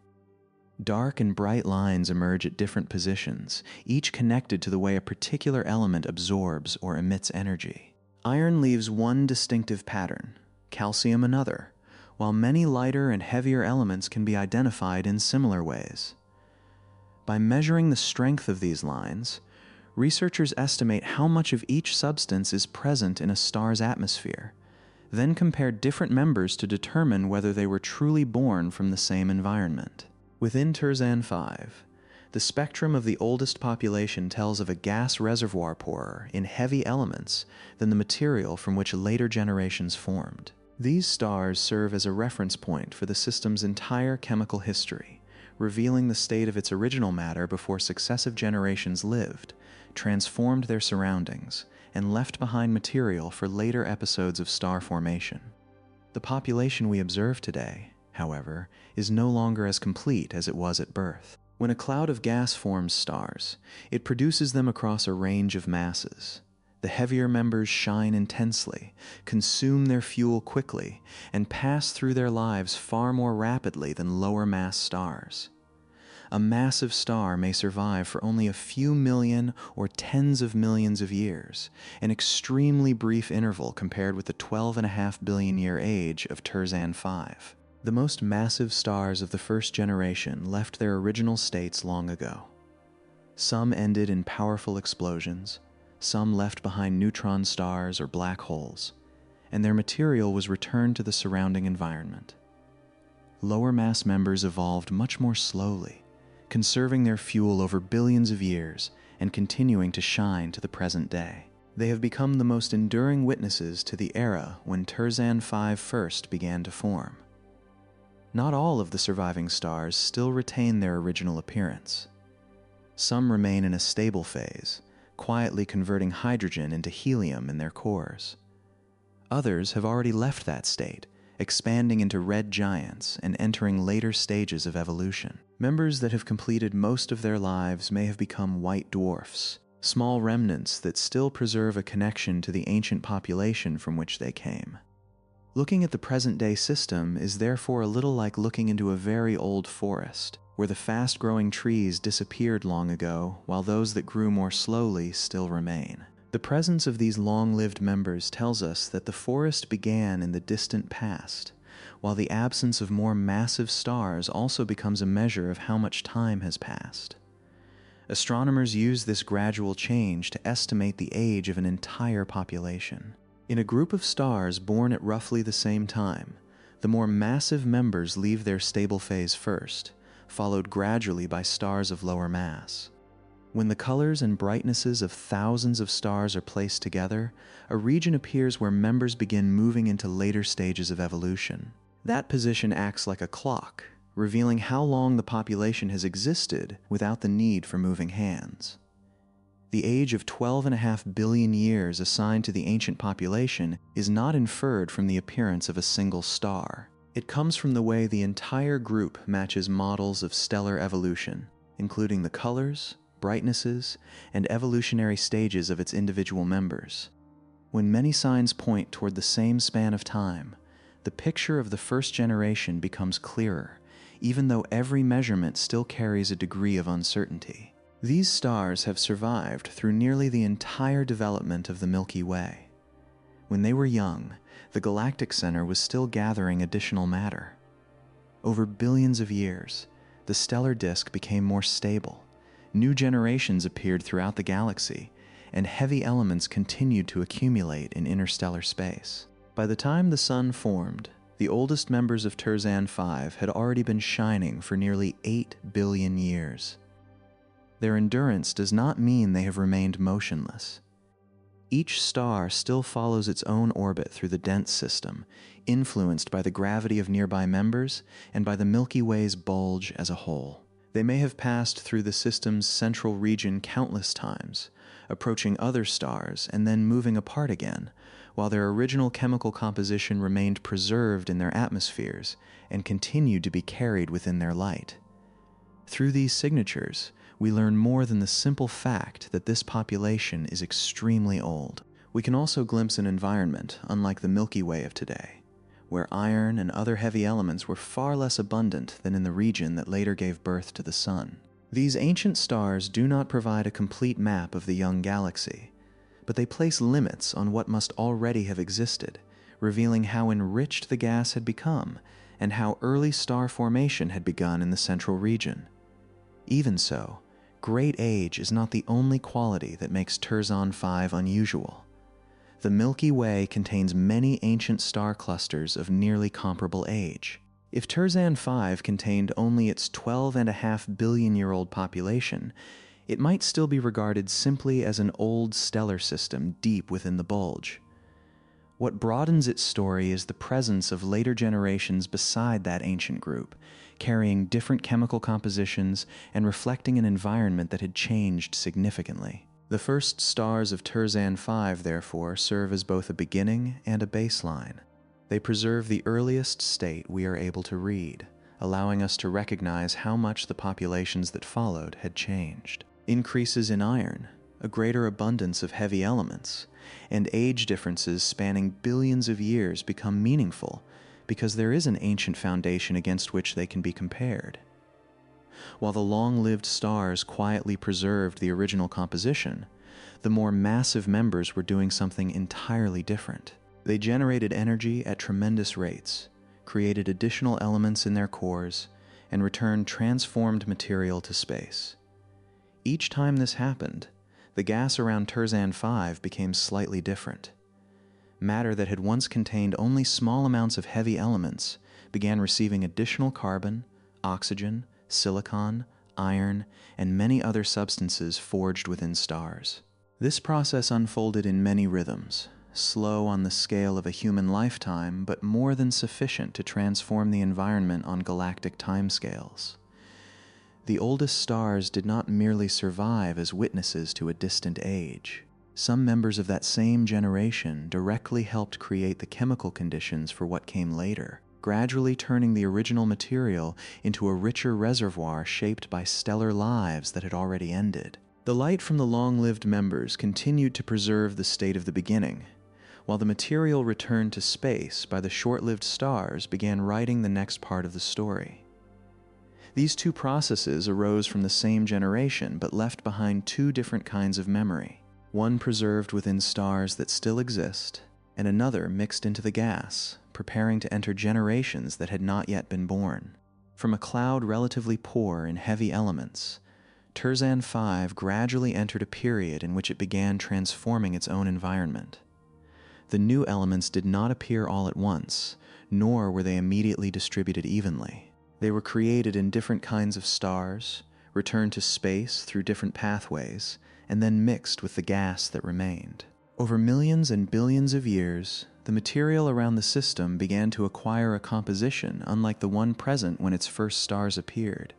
Dark and bright lines emerge at different positions, each connected to the way a particular element absorbs or emits energy. Iron leaves one distinctive pattern, calcium another, while many lighter and heavier elements can be identified in similar ways. By measuring the strength of these lines, researchers estimate how much of each substance is present in a star's atmosphere, then compare different members to determine whether they were truly born from the same environment. Within Terzan 5, the spectrum of the oldest population tells of a gas reservoir poorer in heavy elements than the material from which later generations formed. These stars serve as a reference point for the system's entire chemical history, revealing the state of its original matter before successive generations lived, transformed their surroundings, and left behind material for later episodes of star formation. The population we observe today, however, is no longer as complete as it was at birth. When a cloud of gas forms stars, it produces them across a range of masses. The heavier members shine intensely, consume their fuel quickly, and pass through their lives far more rapidly than lower mass stars. A massive star may survive for only a few million or tens of millions of years, an extremely brief interval compared with the 12.5-billion-year age of Terzan 5. The most massive stars of the first generation left their original states long ago. Some ended in powerful explosions, some left behind neutron stars or black holes, and their material was returned to the surrounding environment. Lower mass members evolved much more slowly, conserving their fuel over billions of years and continuing to shine to the present day. They have become the most enduring witnesses to the era when Terzan 5 first began to form. Not all of the surviving stars still retain their original appearance. Some remain in a stable phase, quietly converting hydrogen into helium in their cores. Others have already left that state, expanding into red giants and entering later stages of evolution. Members that have completed most of their lives may have become white dwarfs, small remnants that still preserve a connection to the ancient population from which they came. Looking at the present-day system is therefore a little like looking into a very old forest, where the fast-growing trees disappeared long ago while those that grew more slowly still remain. The presence of these long-lived members tells us that the forest began in the distant past, while the absence of more massive stars also becomes a measure of how much time has passed. Astronomers use this gradual change to estimate the age of an entire population. In a group of stars born at roughly the same time, the more massive members leave their stable phase first, followed gradually by stars of lower mass. When the colors and brightnesses of thousands of stars are placed together, a region appears where members begin moving into later stages of evolution. That position acts like a clock, revealing how long the population has existed without the need for moving hands. The age of 12.5 billion years assigned to the ancient population is not inferred from the appearance of a single star. It comes from the way the entire group matches models of stellar evolution, including the colors, brightnesses, and evolutionary stages of its individual members. When many signs point toward the same span of time, the picture of the first generation becomes clearer, even though every measurement still carries a degree of uncertainty. These stars have survived through nearly the entire development of the Milky Way. When they were young, the galactic center was still gathering additional matter. Over billions of years, the stellar disk became more stable. New generations appeared throughout the galaxy, and heavy elements continued to accumulate in interstellar space. By the time the Sun formed, the oldest members of Terzan 5 had already been shining for nearly 8 billion years. Their endurance does not mean they have remained motionless. Each star still follows its own orbit through the dense system, influenced by the gravity of nearby members and by the Milky Way's bulge as a whole. They may have passed through the system's central region countless times, approaching other stars and then moving apart again, while their original chemical composition remained preserved in their atmospheres and continued to be carried within their light. Through these signatures, we learn more than the simple fact that this population is extremely old. We can also glimpse an environment unlike the Milky Way of today, where iron and other heavy elements were far less abundant than in the region that later gave birth to the Sun. These ancient stars do not provide a complete map of the young galaxy, but they place limits on what must already have existed, revealing how enriched the gas had become and how early star formation had begun in the central region. Even so, great age is not the only quality that makes Terzan 5 unusual. The Milky Way contains many ancient star clusters of nearly comparable age. If Terzan 5 contained only its 12.5-billion-year-old population, it might still be regarded simply as an old stellar system deep within the bulge. What broadens its story is the presence of later generations beside that ancient group, carrying different chemical compositions and reflecting an environment that had changed significantly. The first stars of Terzan 5, therefore, serve as both a beginning and a baseline. They preserve the earliest state we are able to read, allowing us to recognize how much the populations that followed had changed. Increases in iron, a greater abundance of heavy elements, and age differences spanning billions of years become meaningful because there is an ancient foundation against which they can be compared. While the long-lived stars quietly preserved the original composition, the more massive members were doing something entirely different. They generated energy at tremendous rates, created additional elements in their cores, and returned transformed material to space. Each time this happened, the gas around Terzan 5 became slightly different. Matter that had once contained only small amounts of heavy elements began receiving additional carbon, oxygen, silicon, iron, and many other substances forged within stars. This process unfolded in many rhythms, slow on the scale of a human lifetime, but more than sufficient to transform the environment on galactic timescales. The oldest stars did not merely survive as witnesses to a distant age. Some members of that same generation directly helped create the chemical conditions for what came later, gradually turning the original material into a richer reservoir shaped by stellar lives that had already ended. The light from the long-lived members continued to preserve the state of the beginning, while the material returned to space by the short-lived stars began writing the next part of the story. These two processes arose from the same generation but left behind two different kinds of memory, one preserved within stars that still exist, and another mixed into the gas, preparing to enter generations that had not yet been born. From a cloud relatively poor in heavy elements, Terzan 5 gradually entered a period in which it began transforming its own environment. The new elements did not appear all at once, nor were they immediately distributed evenly. They were created in different kinds of stars, returned to space through different pathways, and then mixed with the gas that remained. Over millions and billions of years, the material around the system began to acquire a composition unlike the one present when its first stars appeared.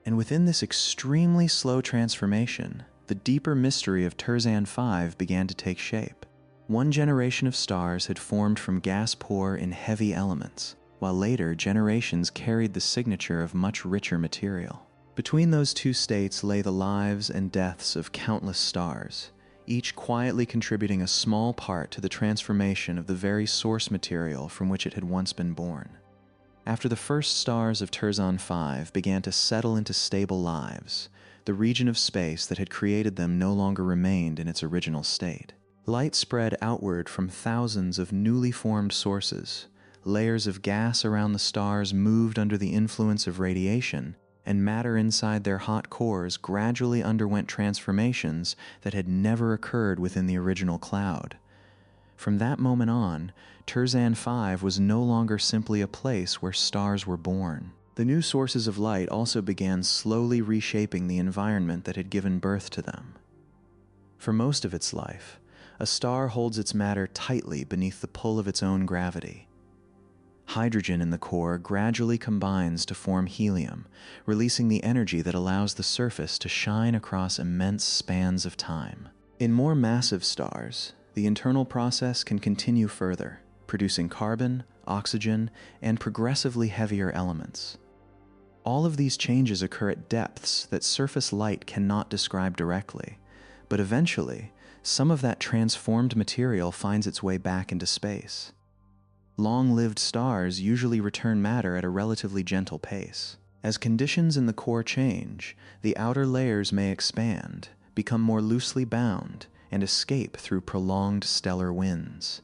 And within this extremely slow transformation, the deeper mystery of Terzan 5 began to take shape. One generation of stars had formed from gas poor in heavy elements, while later generations carried the signature of much richer material. Between those two states lay the lives and deaths of countless stars, each quietly contributing a small part to the transformation of the very source material from which it had once been born. After the first stars of Terzan 5 began to settle into stable lives, the region of space that had created them no longer remained in its original state. Light spread outward from thousands of newly formed sources. Layers of gas around the stars moved under the influence of radiation, and matter inside their hot cores gradually underwent transformations that had never occurred within the original cloud. From that moment on, Terzan 5 was no longer simply a place where stars were born. The new sources of light also began slowly reshaping the environment that had given birth to them. For most of its life, a star holds its matter tightly beneath the pull of its own gravity. Hydrogen in the core gradually combines to form helium, releasing the energy that allows the surface to shine across immense spans of time. In more massive stars, the internal process can continue further, producing carbon, oxygen, and progressively heavier elements. All of these changes occur at depths that surface light cannot describe directly, but eventually, some of that transformed material finds its way back into space. Long-lived stars usually return matter at a relatively gentle pace. As conditions in the core change, the outer layers may expand, become more loosely bound, and escape through prolonged stellar winds.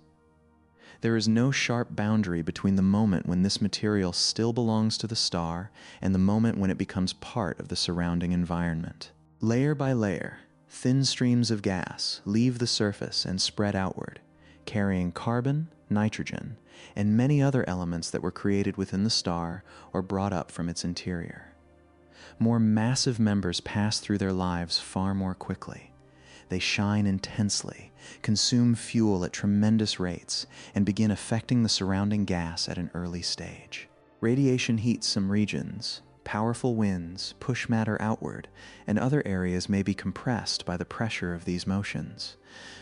There is no sharp boundary between the moment when this material still belongs to the star and the moment when it becomes part of the surrounding environment. Layer by layer, thin streams of gas leave the surface and spread outward, carrying carbon, nitrogen, and many other elements that were created within the star or brought up from its interior. More massive members pass through their lives far more quickly. They shine intensely, consume fuel at tremendous rates, and begin affecting the surrounding gas at an early stage. Radiation heats some regions, powerful winds push matter outward, and other areas may be compressed by the pressure of these motions.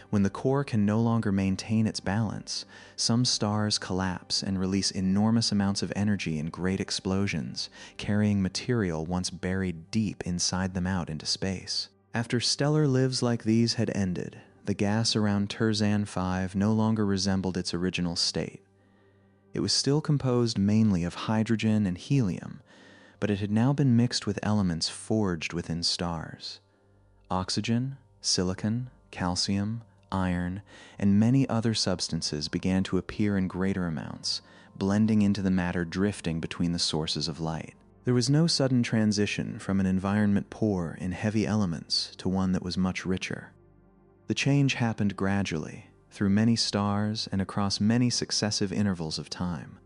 When the core can no longer maintain its balance, some stars collapse and release enormous amounts of energy in great explosions, carrying material once buried deep inside them out into space. After stellar lives like these had ended, the gas around Terzan 5 no longer resembled its original state. It was still composed mainly of hydrogen and helium, but it had now been mixed with elements forged within stars. Oxygen, silicon, calcium, iron, and many other substances began to appear in greater amounts, blending into the matter drifting between the sources of light. There was no sudden transition from an environment poor in heavy elements to one that was much richer. The change happened gradually, through many stars and across many successive intervals of time.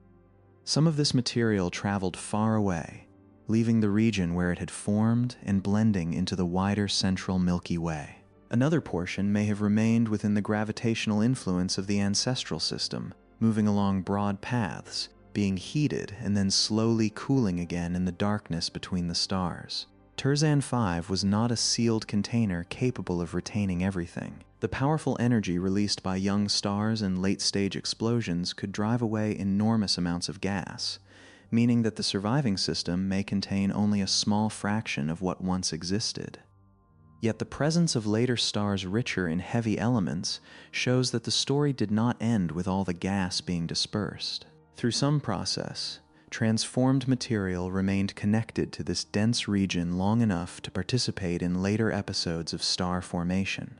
Some of this material traveled far away, leaving the region where it had formed and blending into the wider central Milky Way. Another portion may have remained within the gravitational influence of the ancestral system, moving along broad paths, being heated and then slowly cooling again in the darkness between the stars. Terzan 5 was not a sealed container capable of retaining everything. The powerful energy released by young stars and late-stage explosions could drive away enormous amounts of gas, meaning that the surviving system may contain only a small fraction of what once existed. Yet the presence of later stars richer in heavy elements shows that the story did not end with all the gas being dispersed. Through some process, transformed material remained connected to this dense region long enough to participate in later episodes of star formation.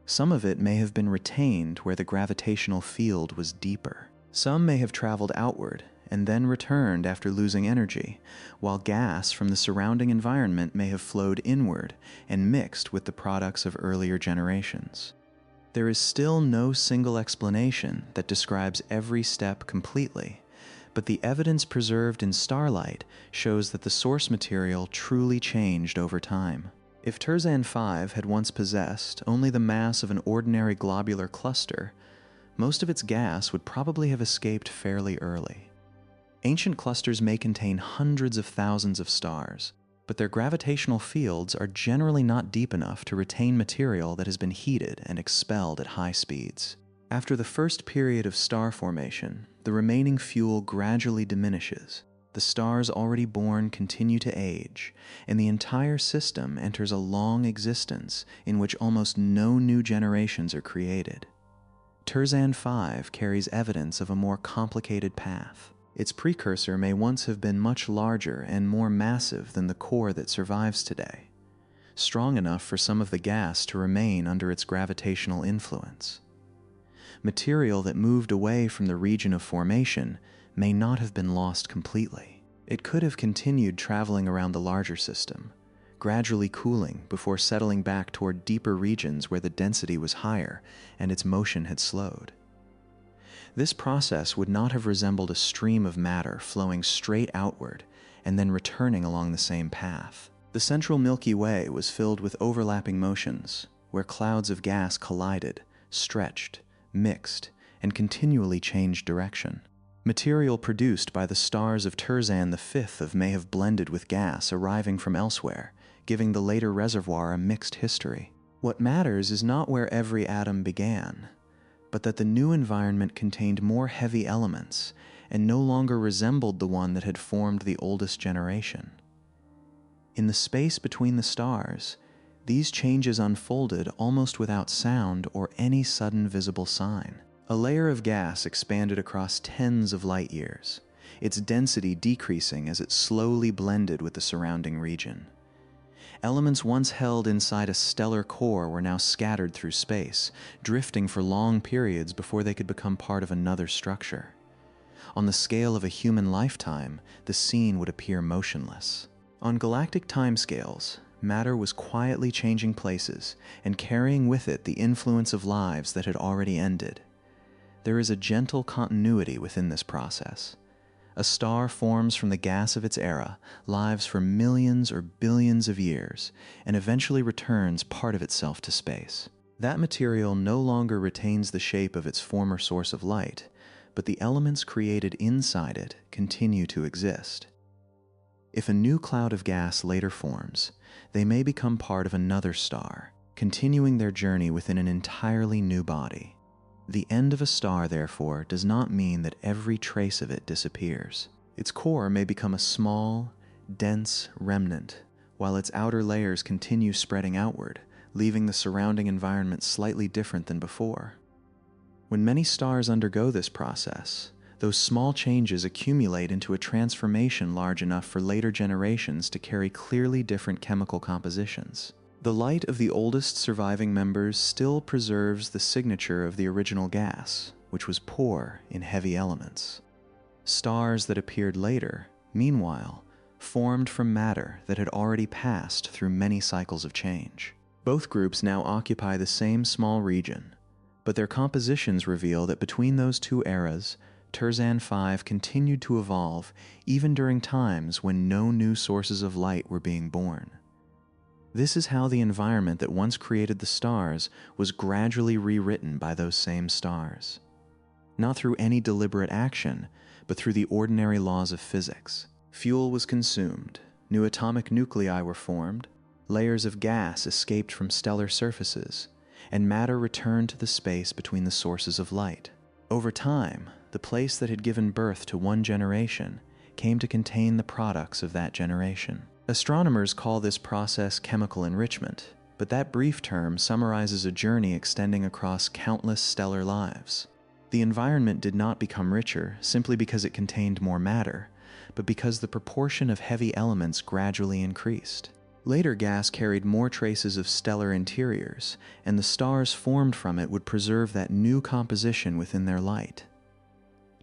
Some of it may have been retained where the gravitational field was deeper. Some may have traveled outward and then returned after losing energy, while gas from the surrounding environment may have flowed inward and mixed with the products of earlier generations. There is still no single explanation that describes every step completely, but the evidence preserved in starlight shows that the source material truly changed over time. If Terzan 5 had once possessed only the mass of an ordinary globular cluster, most of its gas would probably have escaped fairly early. Ancient clusters may contain hundreds of thousands of stars, but their gravitational fields are generally not deep enough to retain material that has been heated and expelled at high speeds. After the first period of star formation, the remaining fuel gradually diminishes. The stars already born continue to age, and the entire system enters a long existence in which almost no new generations are created. Terzan 5 carries evidence of a more complicated path. Its precursor may once have been much larger and more massive than the core that survives today, strong enough for some of the gas to remain under its gravitational influence. Material that moved away from the region of formation may not have been lost completely. It could have continued traveling around the larger system, gradually cooling before settling back toward deeper regions where the density was higher and its motion had slowed. This process would not have resembled a stream of matter flowing straight outward, and then returning along the same path. The central Milky Way was filled with overlapping motions, where clouds of gas collided, stretched, mixed, and continually changed direction. Material produced by the stars of Terzan V may have blended with gas arriving from elsewhere, giving the later reservoir a mixed history. What matters is not where every atom began, but that the new environment contained more heavy elements and no longer resembled the one that had formed the oldest generation. In the space between the stars, these changes unfolded almost without sound or any sudden visible sign. A layer of gas expanded across tens of light years, its density decreasing as it slowly blended with the surrounding region. Elements once held inside a stellar core were now scattered through space, drifting for long periods before they could become part of another structure. On the scale of a human lifetime, the scene would appear motionless. On galactic timescales, matter was quietly changing places and carrying with it the influence of lives that had already ended. There is a gentle continuity within this process. A star forms from the gas of its era, lives for millions or billions of years, and eventually returns part of itself to space. That material no longer retains the shape of its former source of light, but the elements created inside it continue to exist. If a new cloud of gas later forms, they may become part of another star, continuing their journey within an entirely new body. The end of a star, therefore, does not mean that every trace of it disappears. Its core may become a small, dense remnant, while its outer layers continue spreading outward, leaving the surrounding environment slightly different than before. When many stars undergo this process, those small changes accumulate into a transformation large enough for later generations to carry clearly different chemical compositions. The light of the oldest surviving members still preserves the signature of the original gas, which was poor in heavy elements. Stars that appeared later, meanwhile, formed from matter that had already passed through many cycles of change. Both groups now occupy the same small region, but their compositions reveal that between those two eras, Terzan V continued to evolve even during times when no new sources of light were being born. This is how the environment that once created the stars was gradually rewritten by those same stars. Not through any deliberate action, but through the ordinary laws of physics. Fuel was consumed, new atomic nuclei were formed, layers of gas escaped from stellar surfaces, and matter returned to the space between the sources of light. Over time, the place that had given birth to one generation came to contain the products of that generation. Astronomers call this process chemical enrichment, but that brief term summarizes a journey extending across countless stellar lives. The environment did not become richer simply because it contained more matter, but because the proportion of heavy elements gradually increased. Later gas carried more traces of stellar interiors, and the stars formed from it would preserve that new composition within their light.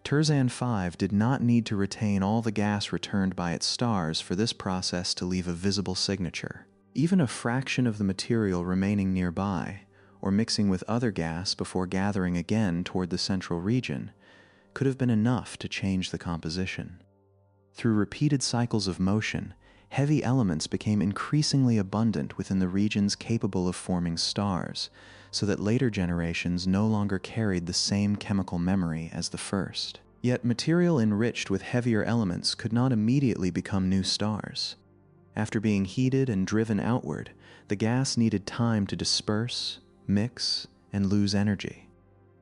Terzan V did not need to retain all the gas returned by its stars for this process to leave a visible signature. Even a fraction of the material remaining nearby, or mixing with other gas before gathering again toward the central region, could have been enough to change the composition. Through repeated cycles of motion, heavy elements became increasingly abundant within the regions capable of forming stars, so that later generations no longer carried the same chemical memory as the first. Yet material enriched with heavier elements could not immediately become new stars. After being heated and driven outward, the gas needed time to disperse, mix, and lose energy.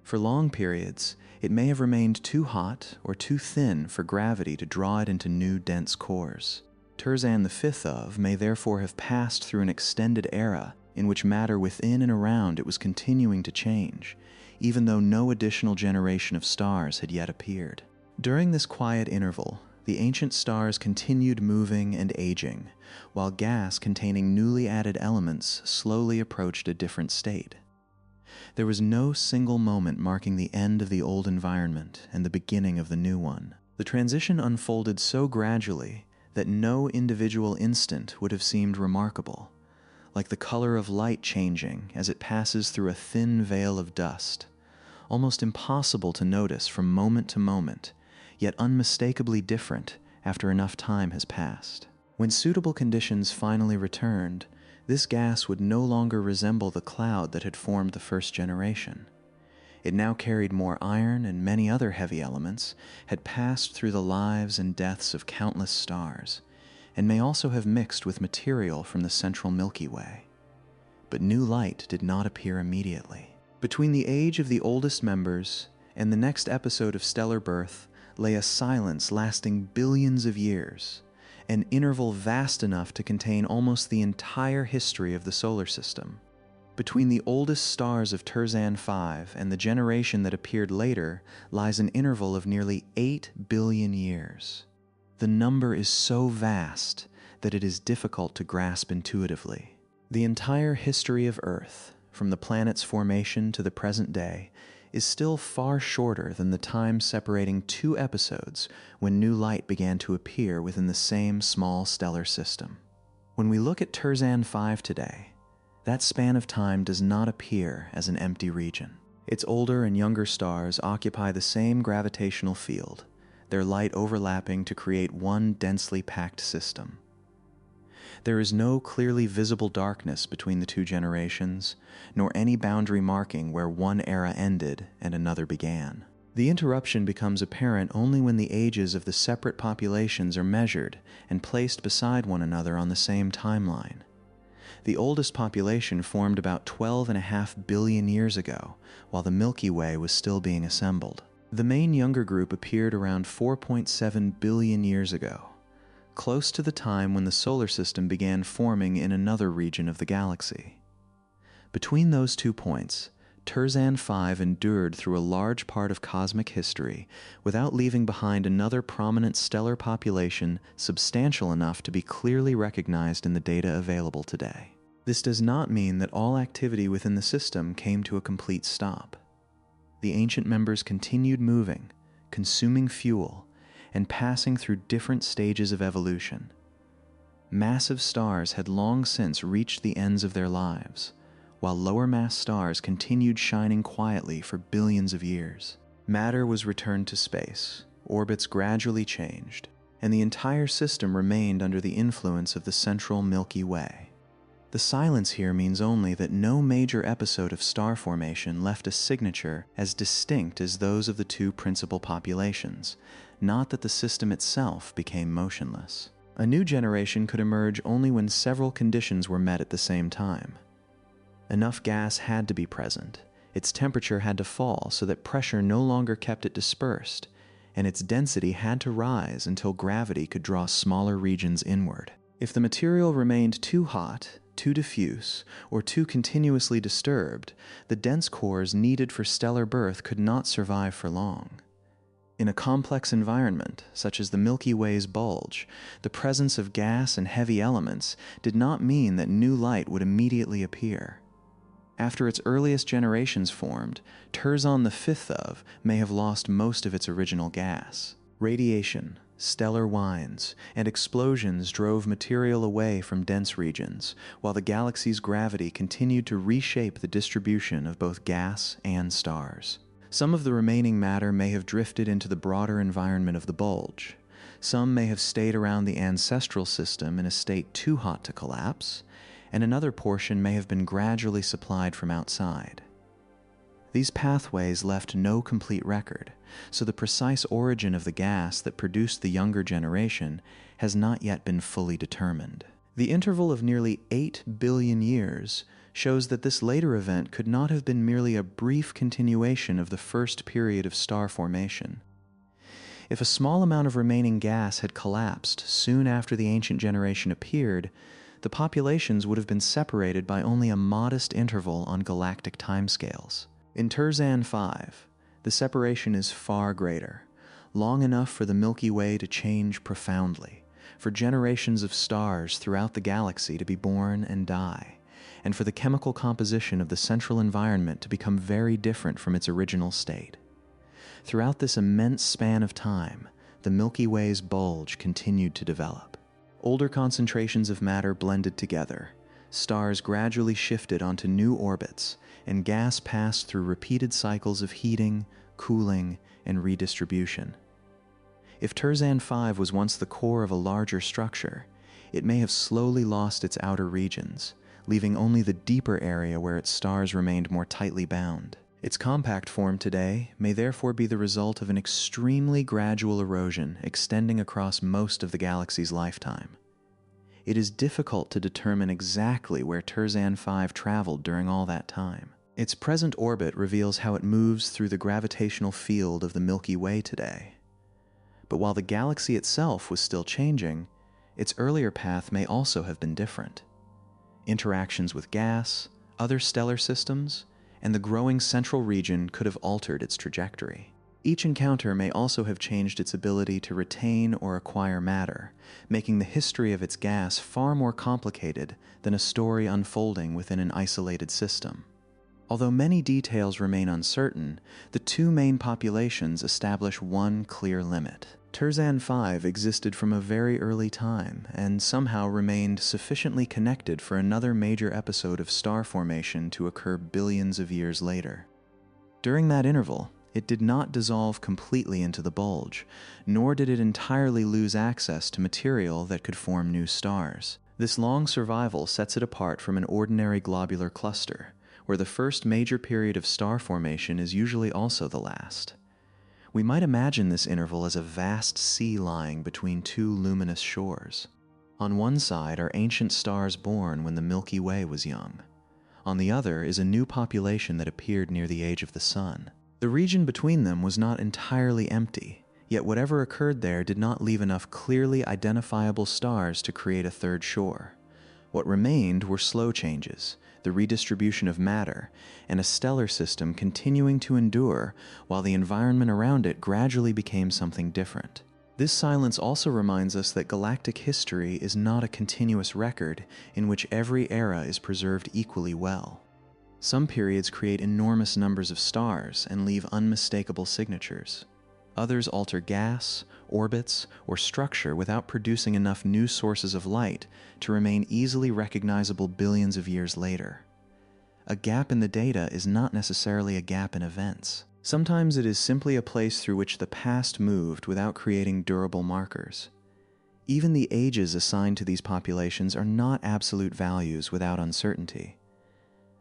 For long periods, it may have remained too hot or too thin for gravity to draw it into new dense cores. Terzan V may therefore have passed through an extended era in which matter within and around it was continuing to change, even though no additional generation of stars had yet appeared. During this quiet interval, the ancient stars continued moving and aging, while gas containing newly added elements slowly approached a different state. There was no single moment marking the end of the old environment and the beginning of the new one. The transition unfolded so gradually that no individual instant would have seemed remarkable, like the color of light changing as it passes through a thin veil of dust, almost impossible to notice from moment to moment, yet unmistakably different after enough time has passed. When suitable conditions finally returned, this gas would no longer resemble the cloud that had formed the first generation. It now carried more iron and many other heavy elements, had passed through the lives and deaths of countless stars, and may also have mixed with material from the central Milky Way. But new light did not appear immediately. Between the age of the oldest members and the next episode of stellar birth lay a silence lasting billions of years, an interval vast enough to contain almost the entire history of the solar system. Between the oldest stars of Terzan 5 and the generation that appeared later lies an interval of nearly 8 billion years. The number is so vast that it is difficult to grasp intuitively. The entire history of Earth, from the planet's formation to the present day, is still far shorter than the time separating two episodes when new light began to appear within the same small stellar system. When we look at Terzan 5 today, that span of time does not appear as an empty region. Its older and younger stars occupy the same gravitational field, their light overlapping to create one densely packed system. There is no clearly visible darkness between the two generations, nor any boundary marking where one era ended and another began. The interruption becomes apparent only when the ages of the separate populations are measured and placed beside one another on the same timeline. The oldest population formed about 12.5 billion years ago, while the Milky Way was still being assembled. The main younger group appeared around 4.7 billion years ago, close to the time when the solar system began forming in another region of the galaxy. Between those 2 points, Terzan 5 endured through a large part of cosmic history without leaving behind another prominent stellar population substantial enough to be clearly recognized in the data available today. This does not mean that all activity within the system came to a complete stop. The ancient members continued moving, consuming fuel, and passing through different stages of evolution. Massive stars had long since reached the ends of their lives, while lower mass stars continued shining quietly for billions of years. Matter was returned to space, orbits gradually changed, and the entire system remained under the influence of the central Milky Way. The silence here means only that no major episode of star formation left a signature as distinct as those of the two principal populations, not that the system itself became motionless. A new generation could emerge only when several conditions were met at the same time. Enough gas had to be present, its temperature had to fall so that pressure no longer kept it dispersed, and its density had to rise until gravity could draw smaller regions inward. If the material remained too hot, too diffuse, or too continuously disturbed, the dense cores needed for stellar birth could not survive for long. In a complex environment, such as the Milky Way's bulge, the presence of gas and heavy elements did not mean that new light would immediately appear. After its earliest generations formed, Terzan the fifth of may have lost most of its original gas. Radiation, stellar winds, and explosions drove material away from dense regions, while the galaxy's gravity continued to reshape the distribution of both gas and stars. Some of the remaining matter may have drifted into the broader environment of the bulge. Some may have stayed around the ancestral system in a state too hot to collapse, and another portion may have been gradually supplied from outside. These pathways left no complete record, so the precise origin of the gas that produced the younger generation has not yet been fully determined. The interval of nearly 8 billion years shows that this later event could not have been merely a brief continuation of the first period of star formation. If a small amount of remaining gas had collapsed soon after the ancient generation appeared, the populations would have been separated by only a modest interval on galactic timescales. In Terzan 5, the separation is far greater, long enough for the Milky Way to change profoundly, for generations of stars throughout the galaxy to be born and die, and for the chemical composition of the central environment to become very different from its original state. Throughout this immense span of time, the Milky Way's bulge continued to develop. Older concentrations of matter blended together, stars gradually shifted onto new orbits, and gas passed through repeated cycles of heating, cooling, and redistribution. If Terzan 5 was once the core of a larger structure, it may have slowly lost its outer regions, leaving only the deeper area where its stars remained more tightly bound. Its compact form today may therefore be the result of an extremely gradual erosion extending across most of the galaxy's lifetime. It is difficult to determine exactly where Terzan 5 traveled during all that time. Its present orbit reveals how it moves through the gravitational field of the Milky Way today. But while the galaxy itself was still changing, its earlier path may also have been different. Interactions with gas, other stellar systems, and the growing central region could have altered its trajectory. Each encounter may also have changed its ability to retain or acquire matter, making the history of its gas far more complicated than a story unfolding within an isolated system. Although many details remain uncertain, the two main populations establish one clear limit. Terzan 5 existed from a very early time and somehow remained sufficiently connected for another major episode of star formation to occur billions of years later. During that interval, it did not dissolve completely into the bulge, nor did it entirely lose access to material that could form new stars. This long survival sets it apart from an ordinary globular cluster, where the first major period of star formation is usually also the last. We might imagine this interval as a vast sea lying between two luminous shores. On one side are ancient stars born when the Milky Way was young. On the other is a new population that appeared near the age of the Sun. The region between them was not entirely empty, yet whatever occurred there did not leave enough clearly identifiable stars to create a third shore. What remained were slow changes, the redistribution of matter, and a stellar system continuing to endure while the environment around it gradually became something different. This silence also reminds us that galactic history is not a continuous record in which every era is preserved equally well. Some periods create enormous numbers of stars and leave unmistakable signatures. Others alter gas, orbits, or structure without producing enough new sources of light to remain easily recognizable billions of years later. A gap in the data is not necessarily a gap in events. Sometimes it is simply a place through which the past moved without creating durable markers. Even the ages assigned to these populations are not absolute values without uncertainty.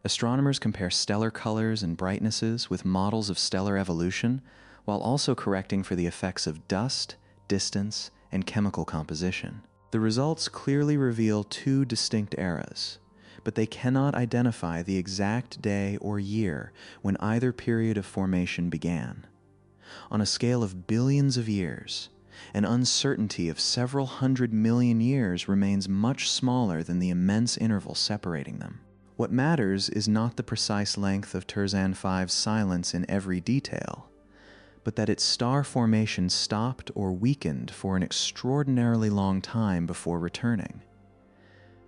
Astronomers compare stellar colors and brightnesses with models of stellar evolution, while also correcting for the effects of dust, distance, and chemical composition. The results clearly reveal two distinct eras, but they cannot identify the exact day or year when either period of formation began. On a scale of billions of years, an uncertainty of several 100 million years remains much smaller than the immense interval separating them. What matters is not the precise length of Terzan 5's silence in every detail, but that its star formation stopped or weakened for an extraordinarily long time before returning.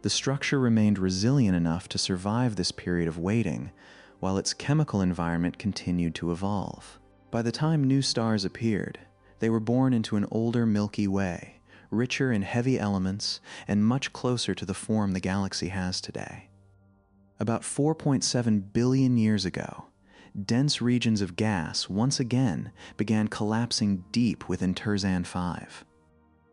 The structure remained resilient enough to survive this period of waiting, while its chemical environment continued to evolve. By the time new stars appeared, they were born into an older Milky Way, richer in heavy elements and much closer to the form the galaxy has today. About 4.7 billion years ago, dense regions of gas once again began collapsing deep within Terzan 5.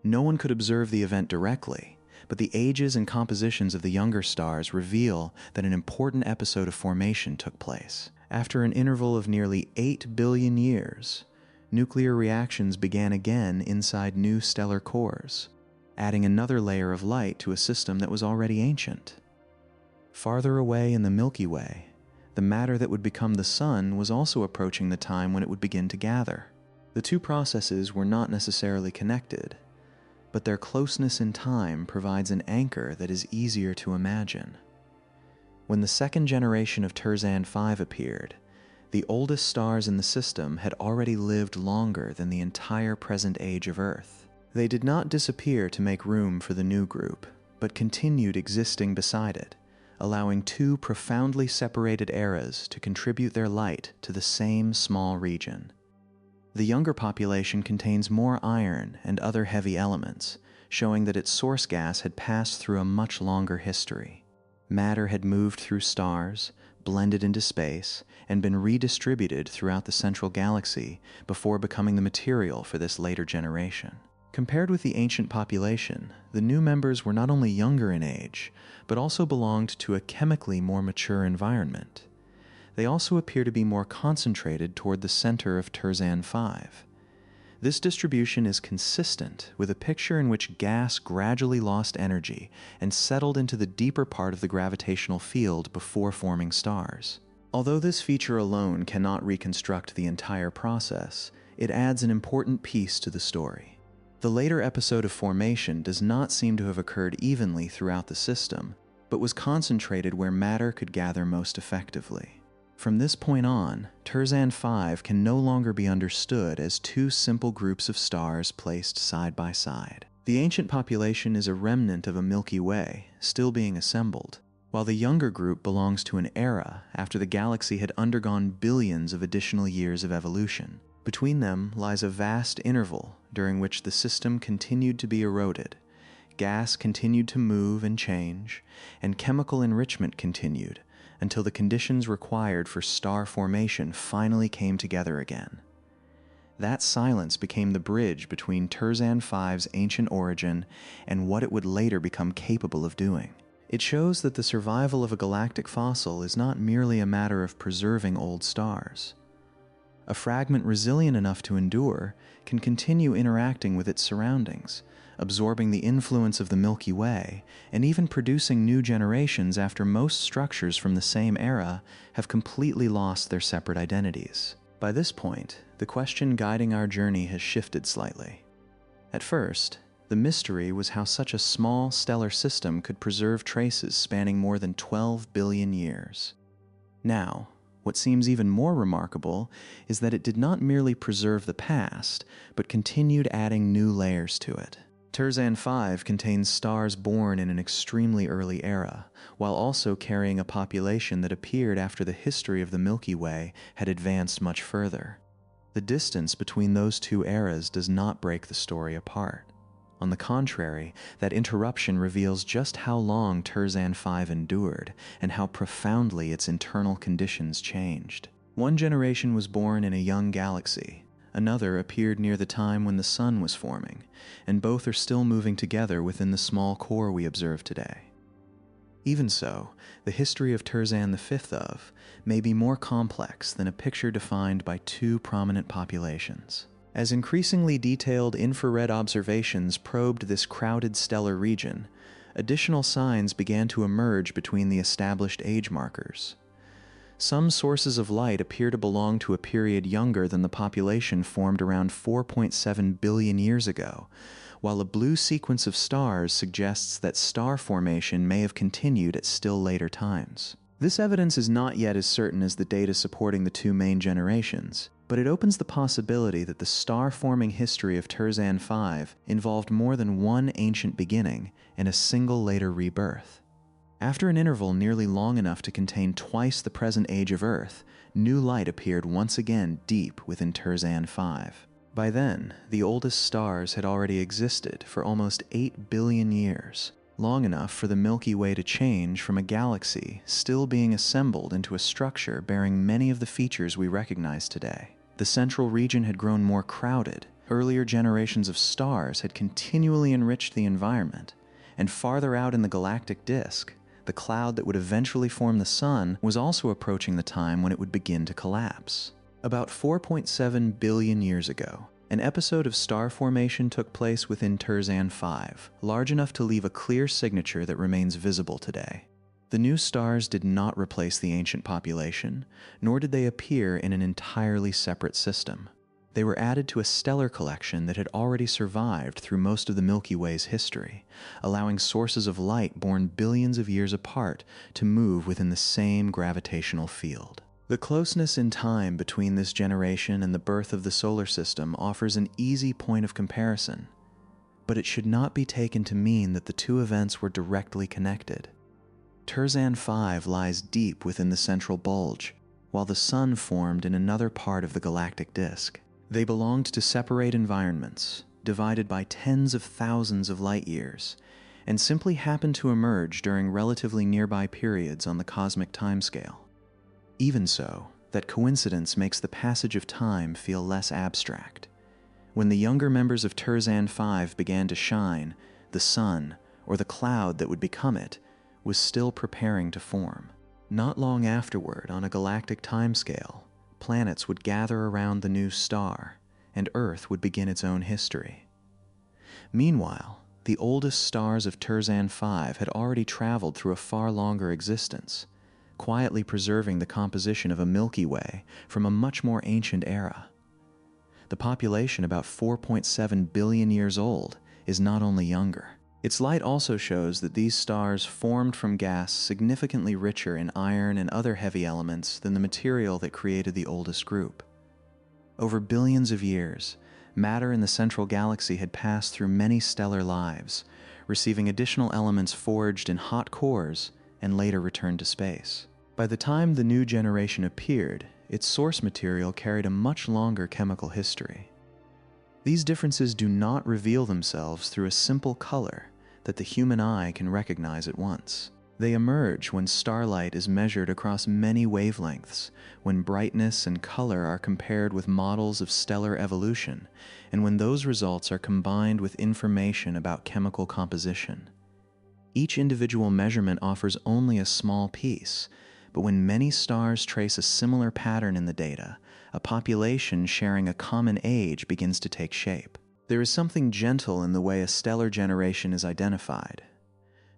No one could observe the event directly, but the ages and compositions of the younger stars reveal that an important episode of formation took place. After an interval of nearly 8 billion years, nuclear reactions began again inside new stellar cores, adding another layer of light to a system that was already ancient. Farther away in the Milky Way, the matter that would become the Sun was also approaching the time when it would begin to gather. The two processes were not necessarily connected, but their closeness in time provides an anchor that is easier to imagine. When the second generation of Terzan 5 appeared, the oldest stars in the system had already lived longer than the entire present age of Earth. They did not disappear to make room for the new group, but continued existing beside it, allowing two profoundly separated eras to contribute their light to the same small region. The younger population contains more iron and other heavy elements, showing that its source gas had passed through a much longer history. Matter had moved through stars, blended into space, and been redistributed throughout the central galaxy before becoming the material for this later generation. Compared with the ancient population, the new members were not only younger in age, but also belonged to a chemically more mature environment. They also appear to be more concentrated toward the center of Terzan 5. This distribution is consistent with a picture in which gas gradually lost energy and settled into the deeper part of the gravitational field before forming stars. Although this feature alone cannot reconstruct the entire process, it adds an important piece to the story. The later episode of formation does not seem to have occurred evenly throughout the system, but was concentrated where matter could gather most effectively. From this point on, Terzan 5 can no longer be understood as two simple groups of stars placed side by side. The ancient population is a remnant of a Milky Way, still being assembled, while the younger group belongs to an era after the galaxy had undergone billions of additional years of evolution. Between them lies a vast interval during which the system continued to be eroded, gas continued to move and change, and chemical enrichment continued, until the conditions required for star formation finally came together again. That silence became the bridge between Terzan 5's ancient origin and what it would later become capable of doing. It shows that the survival of a galactic fossil is not merely a matter of preserving old stars. A fragment resilient enough to endure can continue interacting with its surroundings, absorbing the influence of the Milky Way, and even producing new generations after most structures from the same era have completely lost their separate identities. By this point, the question guiding our journey has shifted slightly. At first, the mystery was how such a small stellar system could preserve traces spanning more than 12 billion years. Now, what seems even more remarkable is that it did not merely preserve the past, but continued adding new layers to it. Terzan 5 contains stars born in an extremely early era, while also carrying a population that appeared after the history of the Milky Way had advanced much further. The distance between those two eras does not break the story apart. On the contrary, that interruption reveals just how long Terzan 5 endured and how profoundly its internal conditions changed. One generation was born in a young galaxy. Another appeared near the time when the sun was forming, and both are still moving together within the small core we observe today. Even so, the history of Terzan V may be more complex than a picture defined by two prominent populations. As increasingly detailed infrared observations probed this crowded stellar region, additional signs began to emerge between the established age markers. Some sources of light appear to belong to a period younger than the population formed around 4.7 billion years ago, while a blue sequence of stars suggests that star formation may have continued at still later times. This evidence is not yet as certain as the data supporting the two main generations, but it opens the possibility that the star-forming history of Terzan 5 involved more than one ancient beginning and a single later rebirth. After an interval nearly long enough to contain twice the present age of Earth, new light appeared once again deep within Terzan 5. By then, the oldest stars had already existed for almost 8 billion years, long enough for the Milky Way to change from a galaxy still being assembled into a structure bearing many of the features we recognize today. The central region had grown more crowded, earlier generations of stars had continually enriched the environment, and farther out in the galactic disk, the cloud that would eventually form the sun was also approaching the time when it would begin to collapse. About 4.7 billion years ago, an episode of star formation took place within Terzan 5, large enough to leave a clear signature that remains visible today. The new stars did not replace the ancient population, nor did they appear in an entirely separate system. They were added to a stellar collection that had already survived through most of the Milky Way's history, allowing sources of light born billions of years apart to move within the same gravitational field. The closeness in time between this generation and the birth of the solar system offers an easy point of comparison, but it should not be taken to mean that the two events were directly connected. Terzan 5 lies deep within the central bulge, while the sun formed in another part of the galactic disk. They belonged to separate environments, divided by tens of thousands of light years, and simply happened to emerge during relatively nearby periods on the cosmic timescale. Even so, that coincidence makes the passage of time feel less abstract. When the younger members of Terzan 5 began to shine, the sun, or the cloud that would become it, was still preparing to form. Not long afterward, on a galactic timescale, planets would gather around the new star, and Earth would begin its own history. Meanwhile, the oldest stars of Terzan 5 had already traveled through a far longer existence, quietly preserving the composition of a Milky Way from a much more ancient era. The population, about 4.7 billion years old, is not only younger. Its light also shows that these stars formed from gas significantly richer in iron and other heavy elements than the material that created the oldest group. Over billions of years, matter in the central galaxy had passed through many stellar lives, receiving additional elements forged in hot cores and later returned to space. By the time the new generation appeared, its source material carried a much longer chemical history. These differences do not reveal themselves through a simple color that the human eye can recognize at once. They emerge when starlight is measured across many wavelengths, when brightness and color are compared with models of stellar evolution, and when those results are combined with information about chemical composition. Each individual measurement offers only a small piece, but when many stars trace a similar pattern in the data, a population sharing a common age begins to take shape. There is something gentle in the way a stellar generation is identified.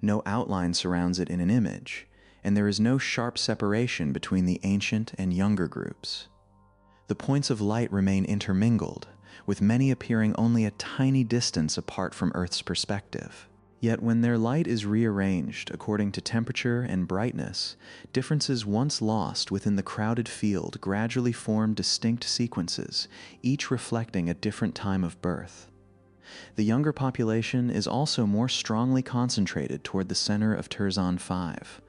No outline surrounds it in an image, and there is no sharp separation between the ancient and younger groups. The points of light remain intermingled, with many appearing only a tiny distance apart from Earth's perspective. Yet when their light is rearranged according to temperature and brightness, differences once lost within the crowded field gradually form distinct sequences, each reflecting a different time of birth. The younger population is also more strongly concentrated toward the center of Terzan 5.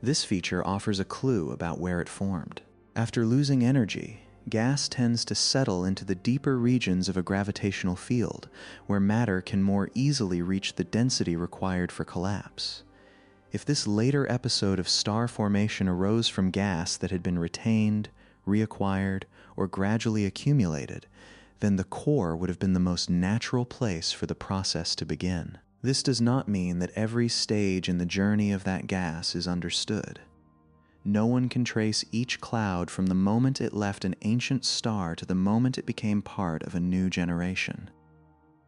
This feature offers a clue about where it formed. After losing energy, gas tends to settle into the deeper regions of a gravitational field, where matter can more easily reach the density required for collapse. If this later episode of star formation arose from gas that had been retained, reacquired, or gradually accumulated, then the core would have been the most natural place for the process to begin. This does not mean that every stage in the journey of that gas is understood. No one can trace each cloud from the moment it left an ancient star to the moment it became part of a new generation.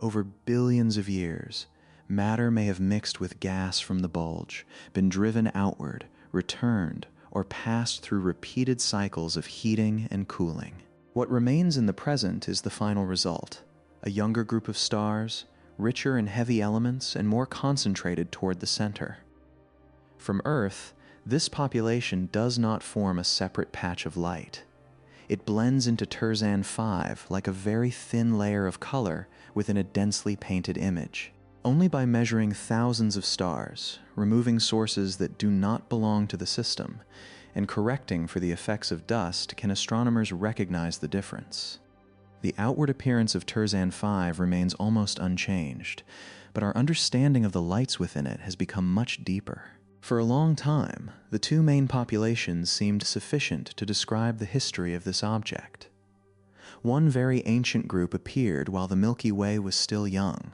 Over billions of years, matter may have mixed with gas from the bulge, been driven outward, returned, or passed through repeated cycles of heating and cooling. What remains in the present is the final result: a younger group of stars, richer in heavy elements and more concentrated toward the center. From Earth, this population does not form a separate patch of light. It blends into Terzan 5 like a very thin layer of color within a densely painted image. Only by measuring thousands of stars, removing sources that do not belong to the system, and correcting for the effects of dust can astronomers recognize the difference. The outward appearance of Terzan 5 remains almost unchanged, but our understanding of the lights within it has become much deeper. For a long time, the two main populations seemed sufficient to describe the history of this object. One very ancient group appeared while the Milky Way was still young,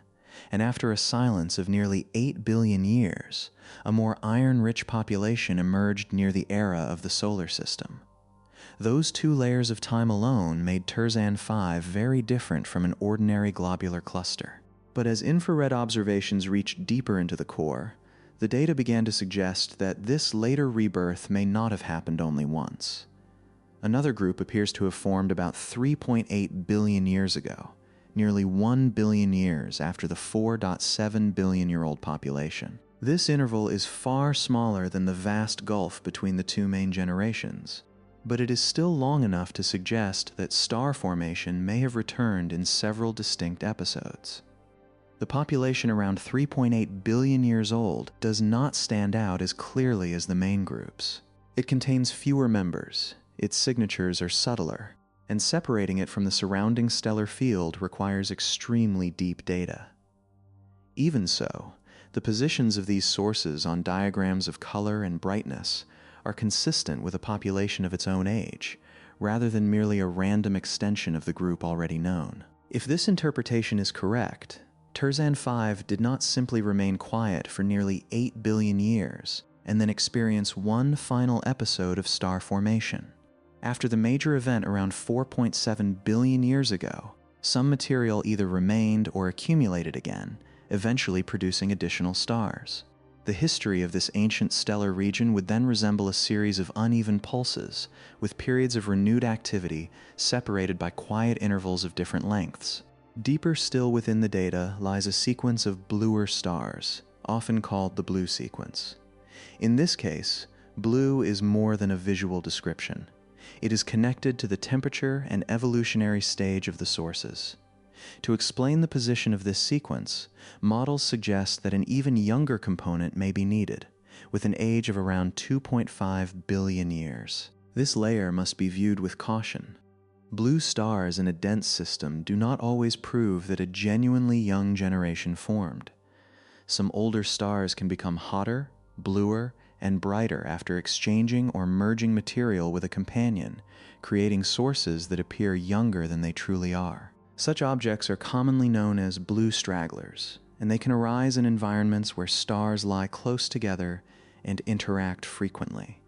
and after a silence of nearly 8 billion years, a more iron-rich population emerged near the era of the solar system. Those 2 layers of time alone made Terzan 5 very different from an ordinary globular cluster. But as infrared observations reached deeper into the core, the data began to suggest that this later rebirth may not have happened only once. Another group appears to have formed about 3.8 billion years ago, nearly 1 billion years after the 4.7-billion-year-old population. This interval is far smaller than the vast gulf between the 2 main generations, but it is still long enough to suggest that star formation may have returned in several distinct episodes. The population around 3.8 billion years old does not stand out as clearly as the main groups. It contains fewer members, its signatures are subtler, and separating it from the surrounding stellar field requires extremely deep data. Even so, the positions of these sources on diagrams of color and brightness are consistent with a population of its own age, rather than merely a random extension of the group already known. If this interpretation is correct, Terzan 5 did not simply remain quiet for nearly 8 billion years and then experience one final episode of star formation. After the major event around 4.7 billion years ago, some material either remained or accumulated again, eventually producing additional stars. The history of this ancient stellar region would then resemble a series of uneven pulses, with periods of renewed activity separated by quiet intervals of different lengths. Deeper still within the data lies a sequence of bluer stars, often called the blue sequence. In this case, blue is more than a visual description. It is connected to the temperature and evolutionary stage of the sources. To explain the position of this sequence, models suggest that an even younger component may be needed, with an age of around 2.5 billion years. This layer must be viewed with caution. Blue stars in a dense system do not always prove that a genuinely young generation formed. Some older stars can become hotter, bluer, and brighter after exchanging or merging material with a companion, creating sources that appear younger than they truly are. Such objects are commonly known as blue stragglers, and they can arise in environments where stars lie close together and interact frequently.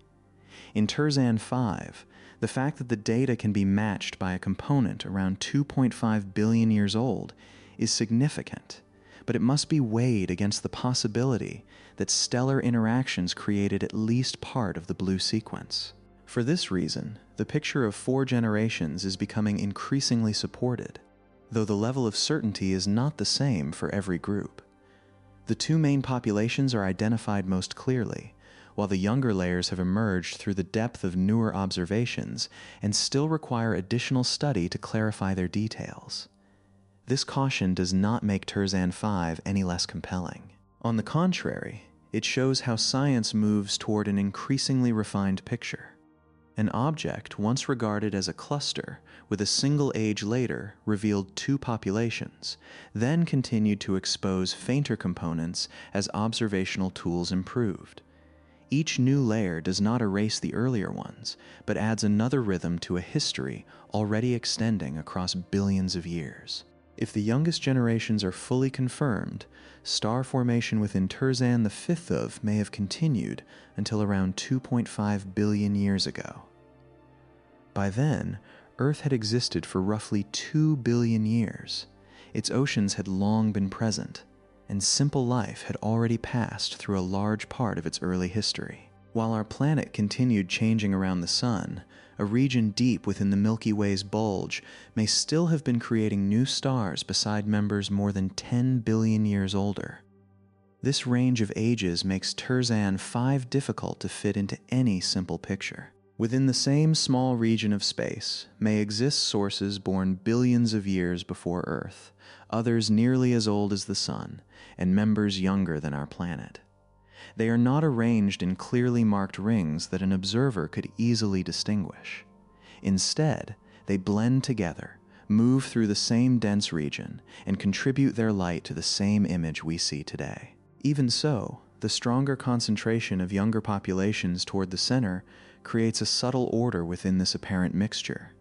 In Terzan 5, the fact that the data can be matched by a component around 2.5 billion years old is significant, but it must be weighed against the possibility that stellar interactions created at least part of the blue sequence. For this reason, the picture of 4 generations is becoming increasingly supported, though the level of certainty is not the same for every group. The 2 main populations are identified most clearly, while the younger layers have emerged through the depth of newer observations and still require additional study to clarify their details. This caution does not make Terzan 5 any less compelling. On the contrary, it shows how science moves toward an increasingly refined picture. An object once regarded as a cluster with a single age later revealed 2 populations, then continued to expose fainter components as observational tools improved. Each new layer does not erase the earlier ones, but adds another rhythm to a history already extending across billions of years. If the youngest generations are fully confirmed, star formation within Terzan the fifth of may have continued until around 2.5 billion years ago. By then, Earth had existed for roughly 2 billion years. Its oceans had long been present, and simple life had already passed through a large part of its early history. While our planet continued changing around the Sun, a region deep within the Milky Way's bulge may still have been creating new stars beside members more than 10 billion years older. This range of ages makes Terzan 5 difficult to fit into any simple picture. Within the same small region of space may exist sources born billions of years before Earth, others nearly as old as the Sun, and members younger than our planet. They are not arranged in clearly marked rings that an observer could easily distinguish. Instead, they blend together, move through the same dense region, and contribute their light to the same image we see today. Even so, the stronger concentration of younger populations toward the center creates a subtle order within this apparent mixture.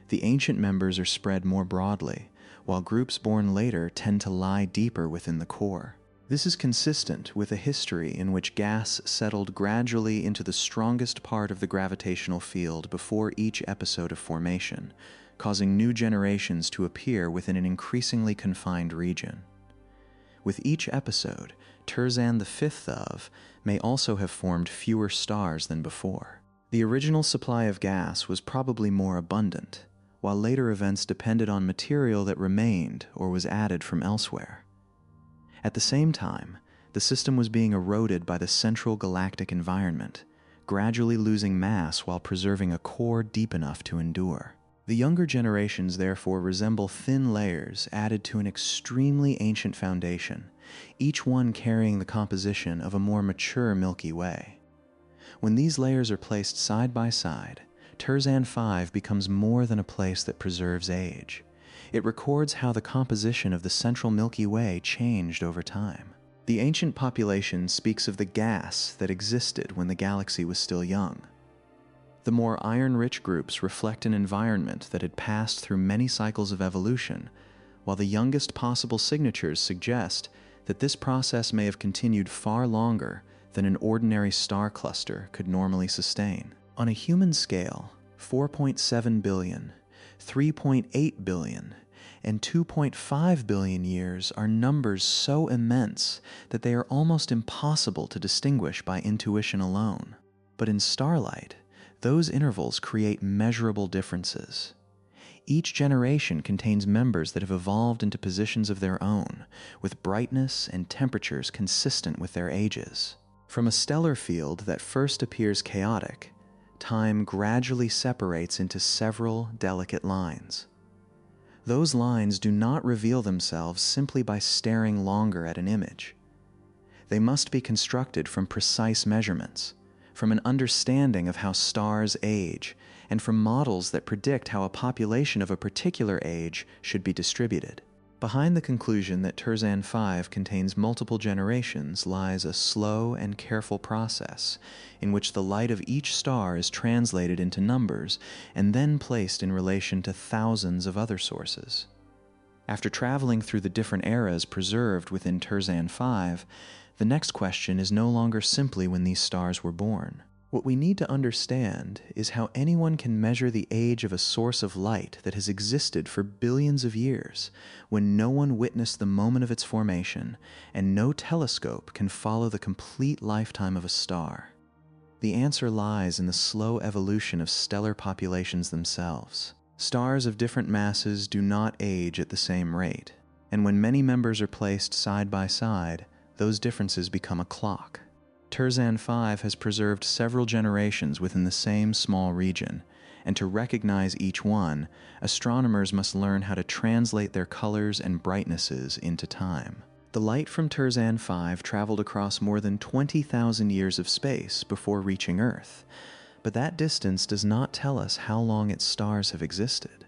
The ancient members are spread more broadly, while groups born later tend to lie deeper within the core. This is consistent with a history in which gas settled gradually into the strongest part of the gravitational field before each episode of formation, causing new generations to appear within an increasingly confined region. With each episode, Terzan the fifth of may also have formed fewer stars than before. The original supply of gas was probably more abundant, while later events depended on material that remained or was added from elsewhere. At the same time, the system was being eroded by the central galactic environment, gradually losing mass while preserving a core deep enough to endure. The younger generations therefore resemble thin layers added to an extremely ancient foundation, each one carrying the composition of a more mature Milky Way. When these layers are placed side by side, Terzan 5 becomes more than a place that preserves age. It records how the composition of the central Milky Way changed over time. The ancient population speaks of the gas that existed when the galaxy was still young. The more iron-rich groups reflect an environment that had passed through many cycles of evolution, while the youngest possible signatures suggest that this process may have continued far longer than an ordinary star cluster could normally sustain. On a human scale, 4.7 billion, 3.8 billion, and 2.5 billion years are numbers so immense that they are almost impossible to distinguish by intuition alone. But in starlight, those intervals create measurable differences. Each generation contains members that have evolved into positions of their own, with brightness and temperatures consistent with their ages. From a stellar field that first appears chaotic, time gradually separates into several delicate lines. Those lines do not reveal themselves simply by staring longer at an image. They must be constructed from precise measurements, from an understanding of how stars age, and from models that predict how a population of a particular age should be distributed. Behind the conclusion that Terzan 5 contains multiple generations lies a slow and careful process in which the light of each star is translated into numbers and then placed in relation to thousands of other sources. After traveling through the different eras preserved within Terzan 5, the next question is no longer simply when these stars were born. What we need to understand is how anyone can measure the age of a source of light that has existed for billions of years, when no one witnessed the moment of its formation, and no telescope can follow the complete lifetime of a star. The answer lies in the slow evolution of stellar populations themselves. Stars of different masses do not age at the same rate, and when many members are placed side by side, those differences become a clock. Terzan 5 has preserved several generations within the same small region, and to recognize each one, astronomers must learn how to translate their colors and brightnesses into time. The light from Terzan 5 traveled across more than 20,000 years of space before reaching Earth, but that distance does not tell us how long its stars have existed.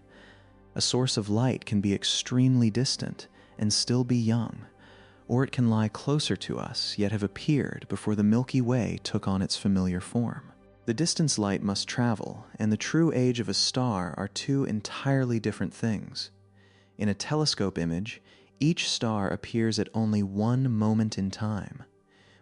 A source of light can be extremely distant and still be young, or it can lie closer to us yet have appeared before the Milky Way took on its familiar form. The distance light must travel and the true age of a star are two entirely different things. In a telescope image, each star appears at only one moment in time.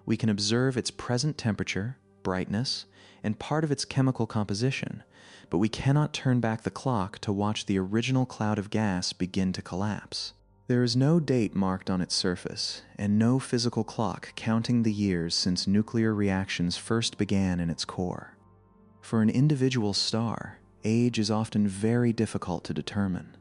We can observe its present temperature, brightness, and part of its chemical composition, but we cannot turn back the clock to watch the original cloud of gas begin to collapse. There is no date marked on its surface, and no physical clock counting the years since nuclear reactions first began in its core. For an individual star, age is often very difficult to determine.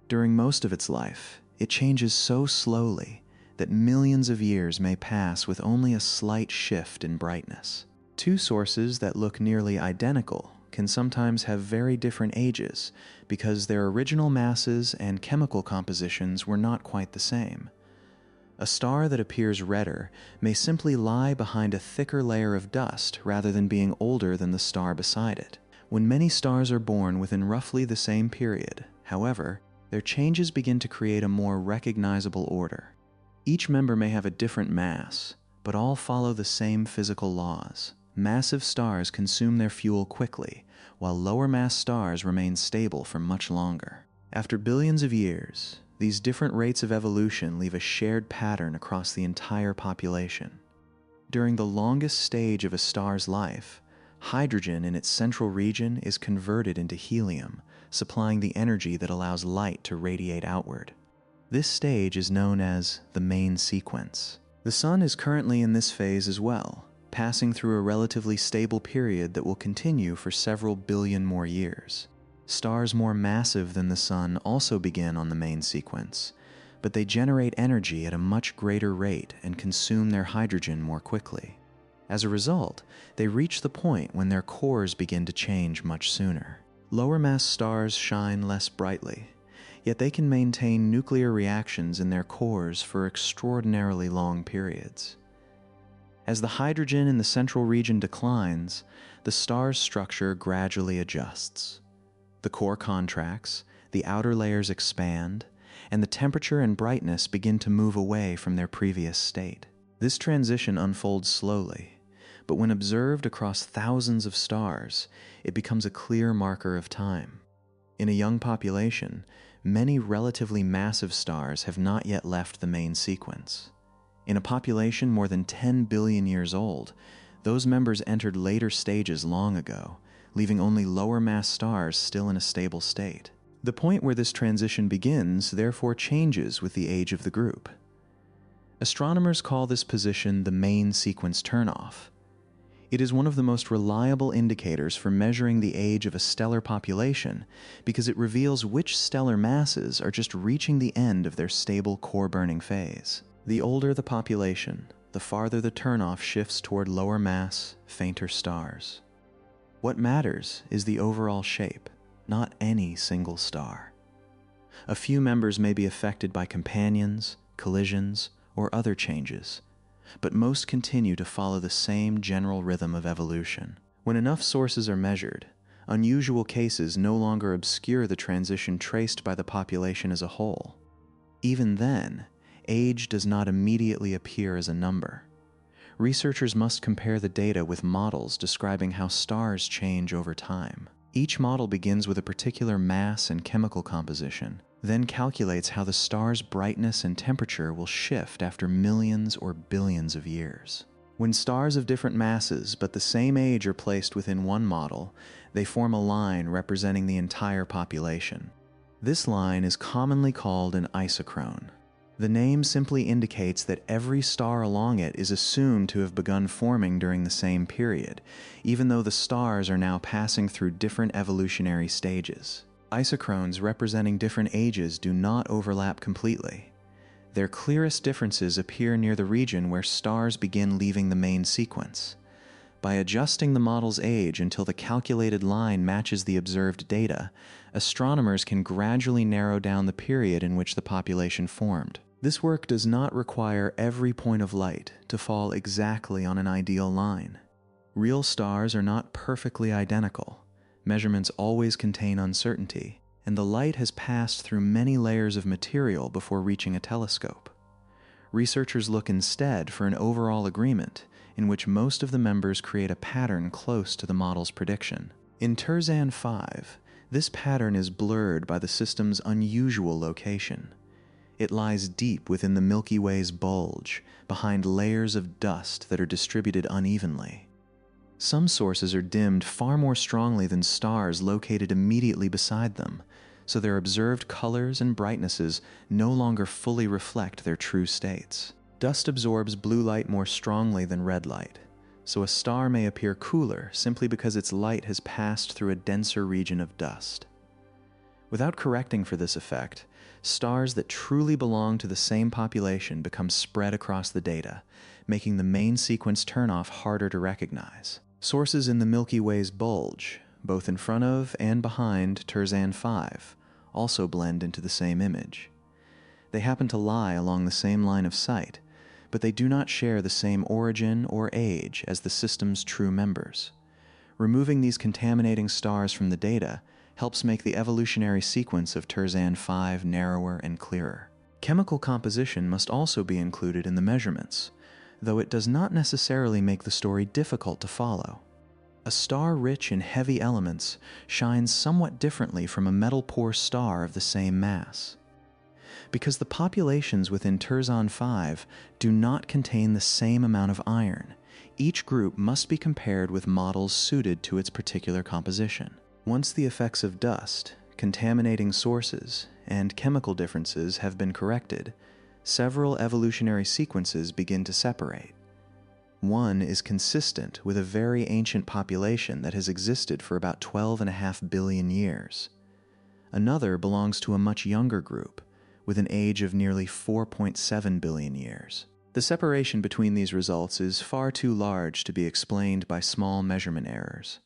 During most of its life, it changes so slowly that millions of years may pass with only a slight shift in brightness. Two sources that look nearly identical can sometimes have very different ages because their original masses and chemical compositions were not quite the same. A star that appears redder may simply lie behind a thicker layer of dust rather than being older than the star beside it. When many stars are born within roughly the same period, however, their changes begin to create a more recognizable order. Each member may have a different mass, but all follow the same physical laws. Massive stars consume their fuel quickly, while lower mass stars remain stable for much longer. After billions of years, these different rates of evolution leave a shared pattern across the entire population. During the longest stage of a star's life, hydrogen in its central region is converted into helium, supplying the energy that allows light to radiate outward. This stage is known as the main sequence. The Sun is currently in this phase as well, passing through a relatively stable period that will continue for several billion more years. Stars more massive than the Sun also begin on the main sequence, but they generate energy at a much greater rate and consume their hydrogen more quickly. As a result, they reach the point when their cores begin to change much sooner. Lower mass stars shine less brightly, yet they can maintain nuclear reactions in their cores for extraordinarily long periods. As the hydrogen in the central region declines, the star's structure gradually adjusts. The core contracts, the outer layers expand, and the temperature and brightness begin to move away from their previous state. This transition unfolds slowly, but when observed across thousands of stars, it becomes a clear marker of time. In a young population, many relatively massive stars have not yet left the main sequence. In a population more than 10 billion years old, those members entered later stages long ago, leaving only lower mass stars still in a stable state. The point where this transition begins therefore changes with the age of the group. Astronomers call this position the main sequence turnoff. It is one of the most reliable indicators for measuring the age of a stellar population because it reveals which stellar masses are just reaching the end of their stable core-burning phase. The older the population, the farther the turnoff shifts toward lower mass, fainter stars. What matters is the overall shape, not any single star. A few members may be affected by companions, collisions, or other changes, but most continue to follow the same general rhythm of evolution. When enough sources are measured, unusual cases no longer obscure the transition traced by the population as a whole. Even then, age does not immediately appear as a number. Researchers must compare the data with models describing how stars change over time. Each model begins with a particular mass and chemical composition, then calculates how the star's brightness and temperature will shift after millions or billions of years. When stars of different masses but the same age are placed within one model, they form a line representing the entire population. This line is commonly called an isochrone. The name simply indicates that every star along it is assumed to have begun forming during the same period, even though the stars are now passing through different evolutionary stages. Isochrones representing different ages do not overlap completely. Their clearest differences appear near the region where stars begin leaving the main sequence. By adjusting the model's age until the calculated line matches the observed data, astronomers can gradually narrow down the period in which the population formed. This work does not require every point of light to fall exactly on an ideal line. Real stars are not perfectly identical. Measurements always contain uncertainty, and the light has passed through many layers of material before reaching a telescope. Researchers look instead for an overall agreement in which most of the members create a pattern close to the model's prediction. In Terzan 5, this pattern is blurred by the system's unusual location. It lies deep within the Milky Way's bulge, behind layers of dust that are distributed unevenly. Some sources are dimmed far more strongly than stars located immediately beside them, so their observed colors and brightnesses no longer fully reflect their true states. Dust absorbs blue light more strongly than red light, so a star may appear cooler simply because its light has passed through a denser region of dust. Without correcting for this effect, stars that truly belong to the same population become spread across the data, making the main sequence turnoff harder to recognize. Sources in the Milky Way's bulge, both in front of and behind Terzan 5, also blend into the same image. They happen to lie along the same line of sight, but they do not share the same origin or age as the system's true members. Removing these contaminating stars from the data helps make the evolutionary sequence of Terzan 5 narrower and clearer. Chemical composition must also be included in the measurements, though it does not necessarily make the story difficult to follow. A star rich in heavy elements shines somewhat differently from a metal-poor star of the same mass. Because the populations within Terzan 5 do not contain the same amount of iron, each group must be compared with models suited to its particular composition. Once the effects of dust, contaminating sources, and chemical differences have been corrected, several evolutionary sequences begin to separate. One is consistent with a very ancient population that has existed for about 12.5 billion years. Another belongs to a much younger group, with an age of nearly 4.7 billion years. The separation between these results is far too large to be explained by small measurement errors.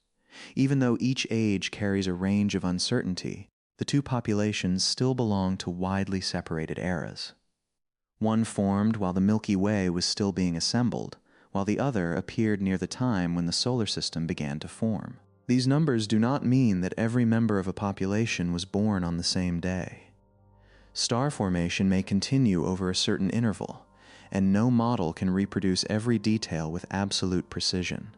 Even though each age carries a range of uncertainty, the two populations still belong to widely separated eras. One formed while the Milky Way was still being assembled, while the other appeared near the time when the solar system began to form. These numbers do not mean that every member of a population was born on the same day. Star formation may continue over a certain interval, and no model can reproduce every detail with absolute precision.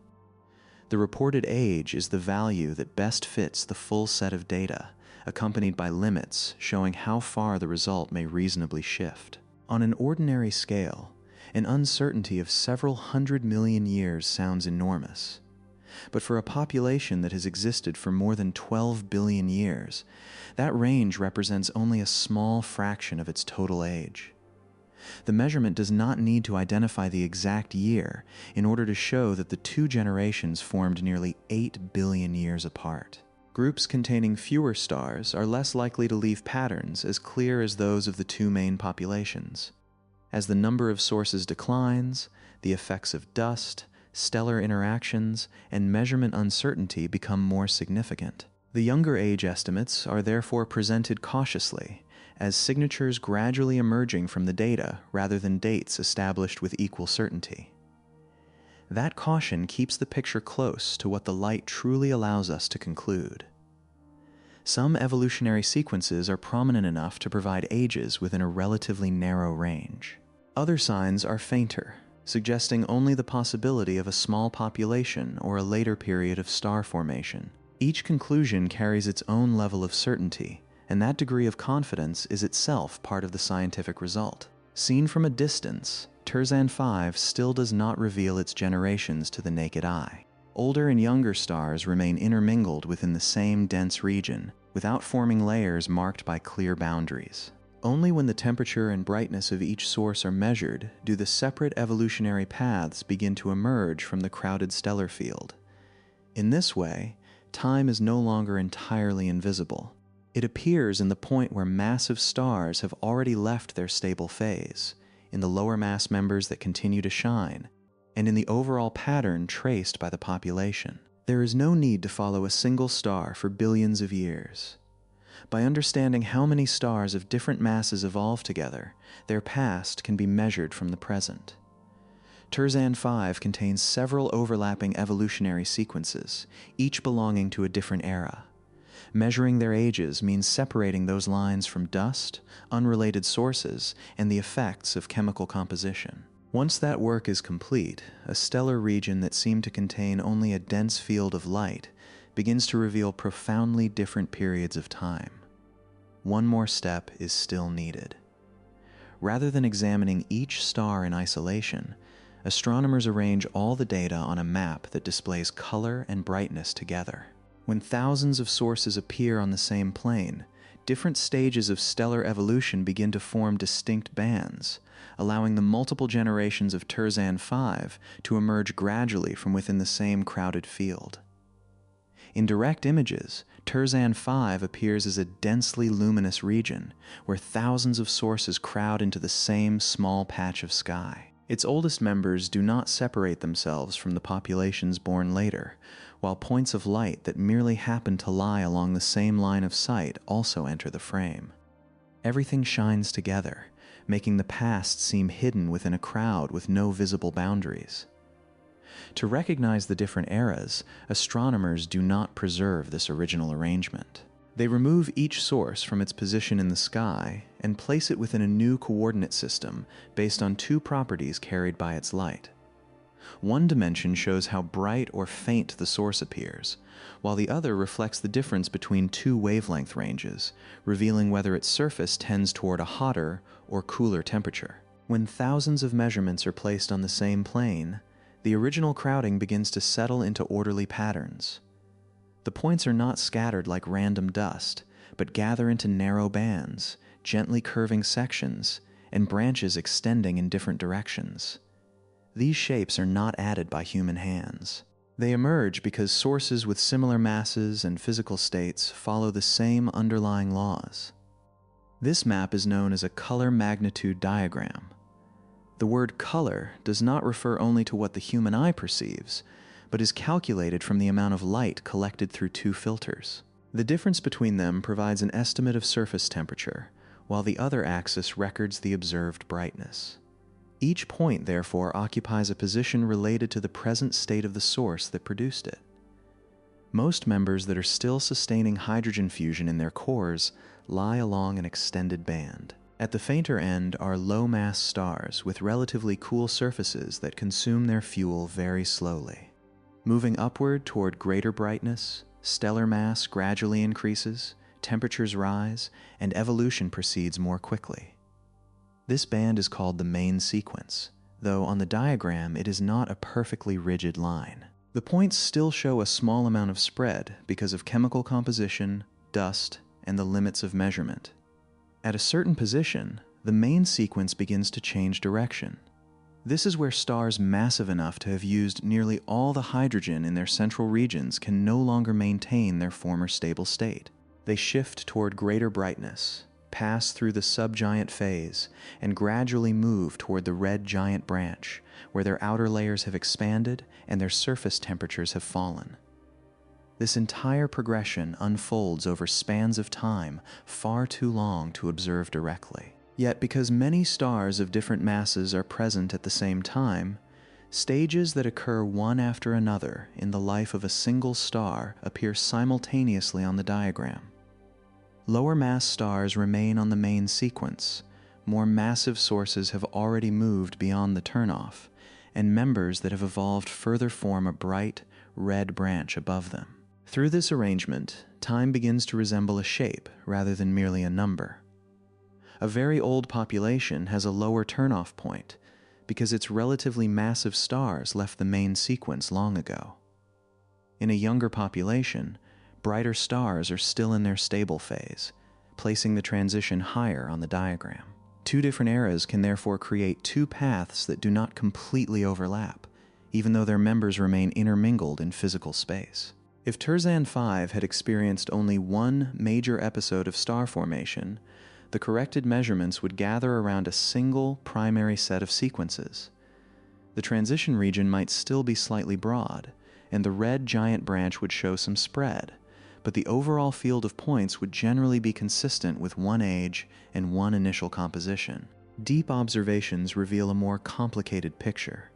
The reported age is the value that best fits the full set of data, accompanied by limits showing how far the result may reasonably shift. On an ordinary scale, an uncertainty of several 100 million years sounds enormous. But for a population that has existed for more than 12 billion years, that range represents only a small fraction of its total age. The measurement does not need to identify the exact year in order to show that the two generations formed nearly 8 billion years apart. Groups containing fewer stars are less likely to leave patterns as clear as those of the two main populations. As the number of sources declines, the effects of dust, stellar interactions, and measurement uncertainty become more significant. The younger age estimates are therefore presented cautiously, as signatures gradually emerging from the data rather than dates established with equal certainty. That caution keeps the picture close to what the light truly allows us to conclude. Some evolutionary sequences are prominent enough to provide ages within a relatively narrow range. Other signs are fainter, suggesting only the possibility of a small population or a later period of star formation. Each conclusion carries its own level of certainty, and that degree of confidence is itself part of the scientific result. Seen from a distance, Terzan 5 still does not reveal its generations to the naked eye. Older and younger stars remain intermingled within the same dense region, without forming layers marked by clear boundaries. Only when the temperature and brightness of each source are measured do the separate evolutionary paths begin to emerge from the crowded stellar field. In this way, time is no longer entirely invisible. It appears in the point where massive stars have already left their stable phase, in the lower mass members that continue to shine, and in the overall pattern traced by the population. There is no need to follow a single star for billions of years. By understanding how many stars of different masses evolve together, their past can be measured from the present. Terzan 5 contains several overlapping evolutionary sequences, each belonging to a different era. Measuring their ages means separating those lines from dust, unrelated sources, and the effects of chemical composition. Once that work is complete, a stellar region that seemed to contain only a dense field of light begins to reveal profoundly different periods of time. One more step is still needed. Rather than examining each star in isolation, astronomers arrange all the data on a map that displays color and brightness together. When thousands of sources appear on the same plane, different stages of stellar evolution begin to form distinct bands, allowing the multiple generations of Terzan 5 to emerge gradually from within the same crowded field. In direct images, Terzan 5 appears as a densely luminous region, where thousands of sources crowd into the same small patch of sky. Its oldest members do not separate themselves from the populations born later, while points of light that merely happen to lie along the same line of sight also enter the frame. Everything shines together, making the past seem hidden within a crowd with no visible boundaries. To recognize the different eras, astronomers do not preserve this original arrangement. They remove each source from its position in the sky and place it within a new coordinate system based on two properties carried by its light. One dimension shows how bright or faint the source appears, while the other reflects the difference between two wavelength ranges, revealing whether its surface tends toward a hotter or cooler temperature. When thousands of measurements are placed on the same plane, the original crowding begins to settle into orderly patterns. The points are not scattered like random dust, but gather into narrow bands, gently curving sections, and branches extending in different directions. These shapes are not added by human hands. They emerge because sources with similar masses and physical states follow the same underlying laws. This map is known as a color magnitude diagram. The word color does not refer only to what the human eye perceives, but is calculated from the amount of light collected through two filters. The difference between them provides an estimate of surface temperature, while the other axis records the observed brightness. Each point, therefore, occupies a position related to the present state of the source that produced it. Most members that are still sustaining hydrogen fusion in their cores lie along an extended band. At the fainter end are low-mass stars with relatively cool surfaces that consume their fuel very slowly. Moving upward toward greater brightness, stellar mass gradually increases, temperatures rise, and evolution proceeds more quickly. This band is called the main sequence, though on the diagram it is not a perfectly rigid line. The points still show a small amount of spread because of chemical composition, dust, and the limits of measurement. At a certain position, the main sequence begins to change direction. This is where stars massive enough to have used nearly all the hydrogen in their central regions can no longer maintain their former stable state. They shift toward greater brightness, pass through the subgiant phase, and gradually move toward the red giant branch, where their outer layers have expanded and their surface temperatures have fallen. This entire progression unfolds over spans of time far too long to observe directly. Yet, because many stars of different masses are present at the same time, stages that occur one after another in the life of a single star appear simultaneously on the diagram. Lower mass stars remain on the main sequence. More massive sources have already moved beyond the turnoff, and members that have evolved further form a bright, red branch above them. Through this arrangement, time begins to resemble a shape rather than merely a number. A very old population has a lower turnoff point because its relatively massive stars left the main sequence long ago. In a younger population, brighter stars are still in their stable phase, placing the transition higher on the diagram. Two different eras can therefore create two paths that do not completely overlap, even though their members remain intermingled in physical space. If Terzan 5 had experienced only one major episode of star formation, the corrected measurements would gather around a single primary set of sequences. The transition region might still be slightly broad, and the red giant branch would show some spread, but the overall field of points would generally be consistent with one age and one initial composition. Deep observations reveal a more complicated picture.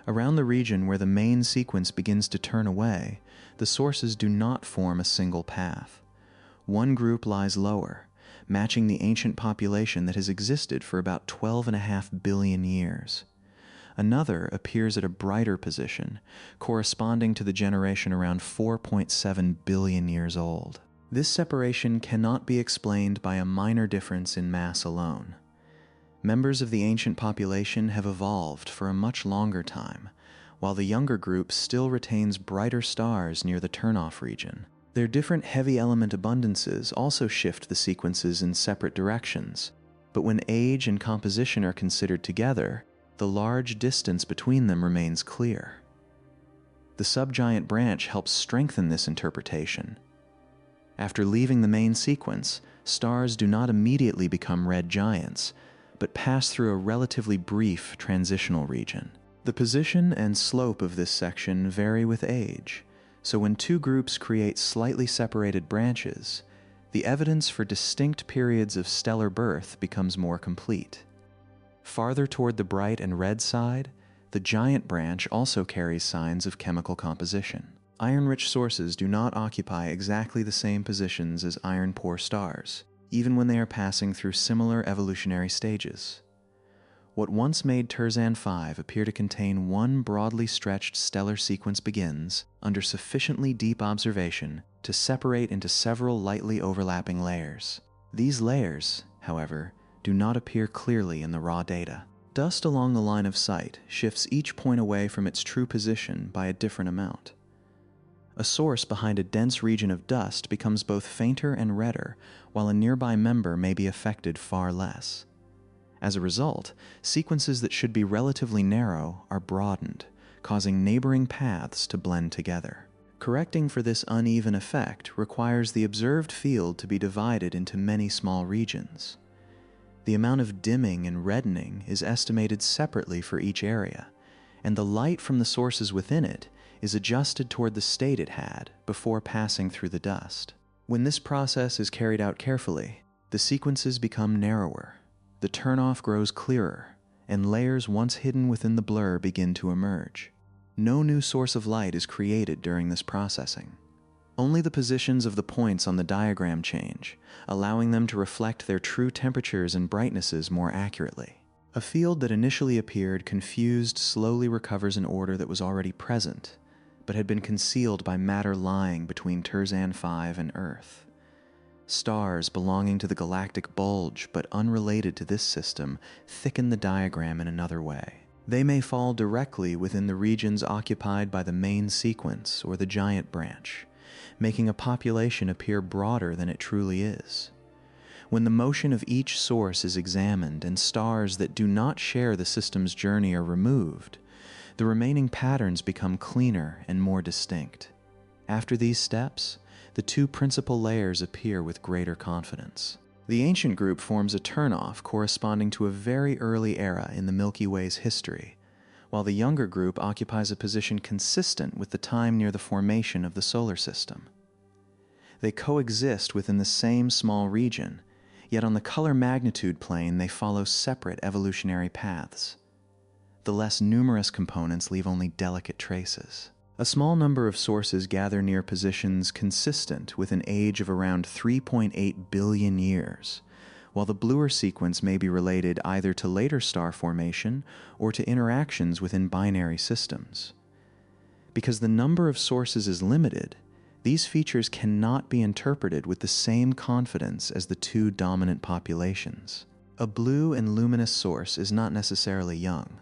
Around the region where the main sequence begins to turn away, the sources do not form a single path. One group lies lower, matching the ancient population that has existed for about 12.5 billion years. Another appears at a brighter position, corresponding to the generation around 4.7 billion years old. This separation cannot be explained by a minor difference in mass alone. Members of the ancient population have evolved for a much longer time, while the younger group still retains brighter stars near the turnoff region. Their different heavy element abundances also shift the sequences in separate directions, but when age and composition are considered together, the large distance between them remains clear. The subgiant branch helps strengthen this interpretation. After leaving the main sequence, stars do not immediately become red giants, but pass through a relatively brief transitional region. The position and slope of this section vary with age, so when two groups create slightly separated branches, the evidence for distinct periods of stellar birth becomes more complete. Farther toward the bright and red side, the giant branch also carries signs of chemical composition. Iron-rich sources do not occupy exactly the same positions as iron-poor stars, even when they are passing through similar evolutionary stages. What once made Terzan 5 appear to contain one broadly stretched stellar sequence begins, under sufficiently deep observation, to separate into several lightly overlapping layers. These layers, however, do not appear clearly in the raw data. Dust along the line of sight shifts each point away from its true position by a different amount. A source behind a dense region of dust becomes both fainter and redder, while a nearby member may be affected far less. As a result, sequences that should be relatively narrow are broadened, causing neighboring paths to blend together. Correcting for this uneven effect requires the observed field to be divided into many small regions. The amount of dimming and reddening is estimated separately for each area, and the light from the sources within it is adjusted toward the state it had before passing through the dust. When this process is carried out carefully, the sequences become narrower, the turnoff grows clearer, and layers once hidden within the blur begin to emerge. No new source of light is created during this processing. Only the positions of the points on the diagram change, allowing them to reflect their true temperatures and brightnesses more accurately. A field that initially appeared confused slowly recovers an order that was already present, but had been concealed by matter lying between Terzan 5 and Earth. Stars belonging to the galactic bulge, but unrelated to this system, thicken the diagram in another way. They may fall directly within the regions occupied by the main sequence or the giant branch, making a population appear broader than it truly is. When the motion of each source is examined and stars that do not share the system's journey are removed, the remaining patterns become cleaner and more distinct. After these steps, the two principal layers appear with greater confidence. The ancient group forms a turnoff corresponding to a very early era in the Milky Way's history, while the younger group occupies a position consistent with the time near the formation of the solar system. They coexist within the same small region, yet on the color magnitude plane they follow separate evolutionary paths. The less numerous components leave only delicate traces. A small number of sources gather near positions consistent with an age of around 3.8 billion years, while the bluer sequence may be related either to later star formation or to interactions within binary systems. Because the number of sources is limited, these features cannot be interpreted with the same confidence as the two dominant populations. A blue and luminous source is not necessarily young.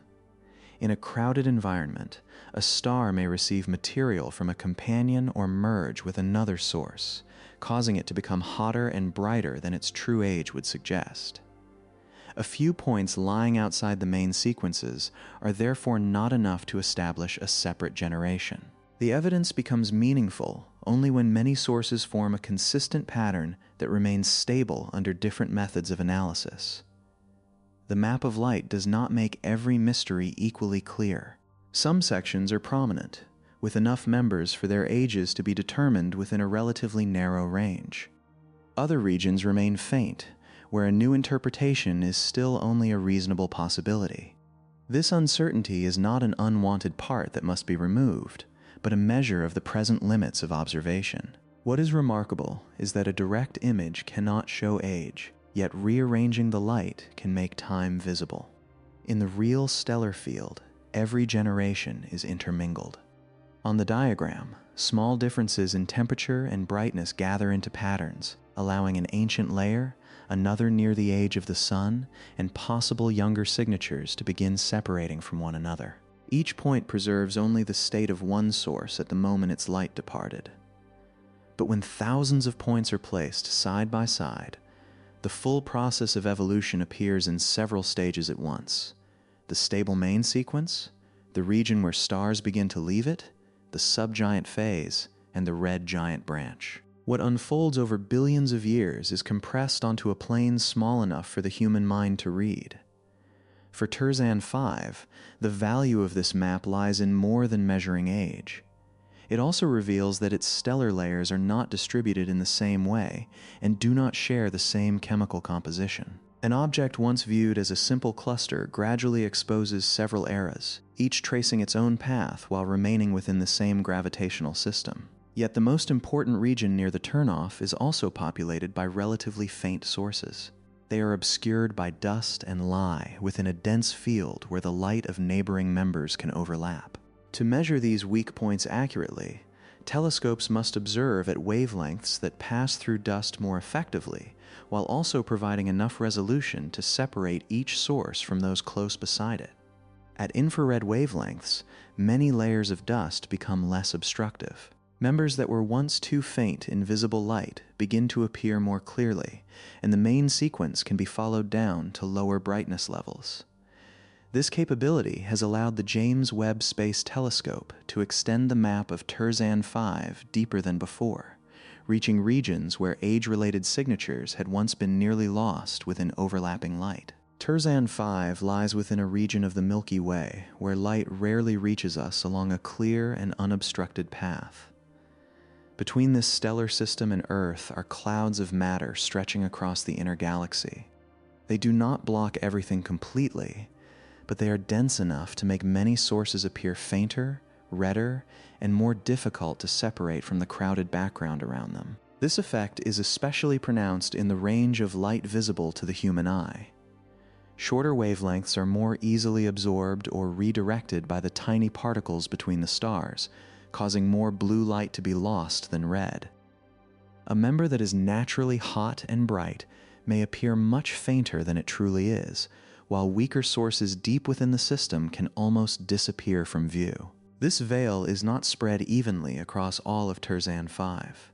In a crowded environment, a star may receive material from a companion or merge with another source, causing it to become hotter and brighter than its true age would suggest. A few points lying outside the main sequences are therefore not enough to establish a separate generation. The evidence becomes meaningful only when many sources form a consistent pattern that remains stable under different methods of analysis. The map of light does not make every mystery equally clear. Some sections are prominent, with enough members for their ages to be determined within a relatively narrow range. Other regions remain faint, where a new interpretation is still only a reasonable possibility. This uncertainty is not an unwanted part that must be removed, but a measure of the present limits of observation. What is remarkable is that a direct image cannot show age, yet rearranging the light can make time visible. In the real stellar field, every generation is intermingled. On the diagram, small differences in temperature and brightness gather into patterns, allowing an ancient layer, another near the age of the sun, and possible younger signatures to begin separating from one another. Each point preserves only the state of one source at the moment its light departed. But when thousands of points are placed side by side, the full process of evolution appears in several stages at once. The stable main sequence, the region where stars begin to leave it, the subgiant phase, and the red giant branch. What unfolds over billions of years is compressed onto a plane small enough for the human mind to read. For Terzan 5, the value of this map lies in more than measuring age. It also reveals that its stellar layers are not distributed in the same way and do not share the same chemical composition. An object once viewed as a simple cluster gradually exposes several eras, each tracing its own path while remaining within the same gravitational system. Yet the most important region near the turnoff is also populated by relatively faint sources. They are obscured by dust and lie within a dense field where the light of neighboring members can overlap. To measure these weak points accurately, telescopes must observe at wavelengths that pass through dust more effectively, while also providing enough resolution to separate each source from those close beside it. At infrared wavelengths, many layers of dust become less obstructive. Members that were once too faint in visible light begin to appear more clearly, and the main sequence can be followed down to lower brightness levels. This capability has allowed the James Webb Space Telescope to extend the map of Terzan 5 deeper than before, reaching regions where age-related signatures had once been nearly lost within overlapping light. Terzan 5 lies within a region of the Milky Way where light rarely reaches us along a clear and unobstructed path. Between this stellar system and Earth are clouds of matter stretching across the inner galaxy. They do not block everything completely, but they are dense enough to make many sources appear fainter, redder, and more difficult to separate from the crowded background around them. This effect is especially pronounced in the range of light visible to the human eye. Shorter wavelengths are more easily absorbed or redirected by the tiny particles between the stars, causing more blue light to be lost than red. A member that is naturally hot and bright may appear much fainter than it truly is, while weaker sources deep within the system can almost disappear from view. This veil is not spread evenly across all of Terzan 5.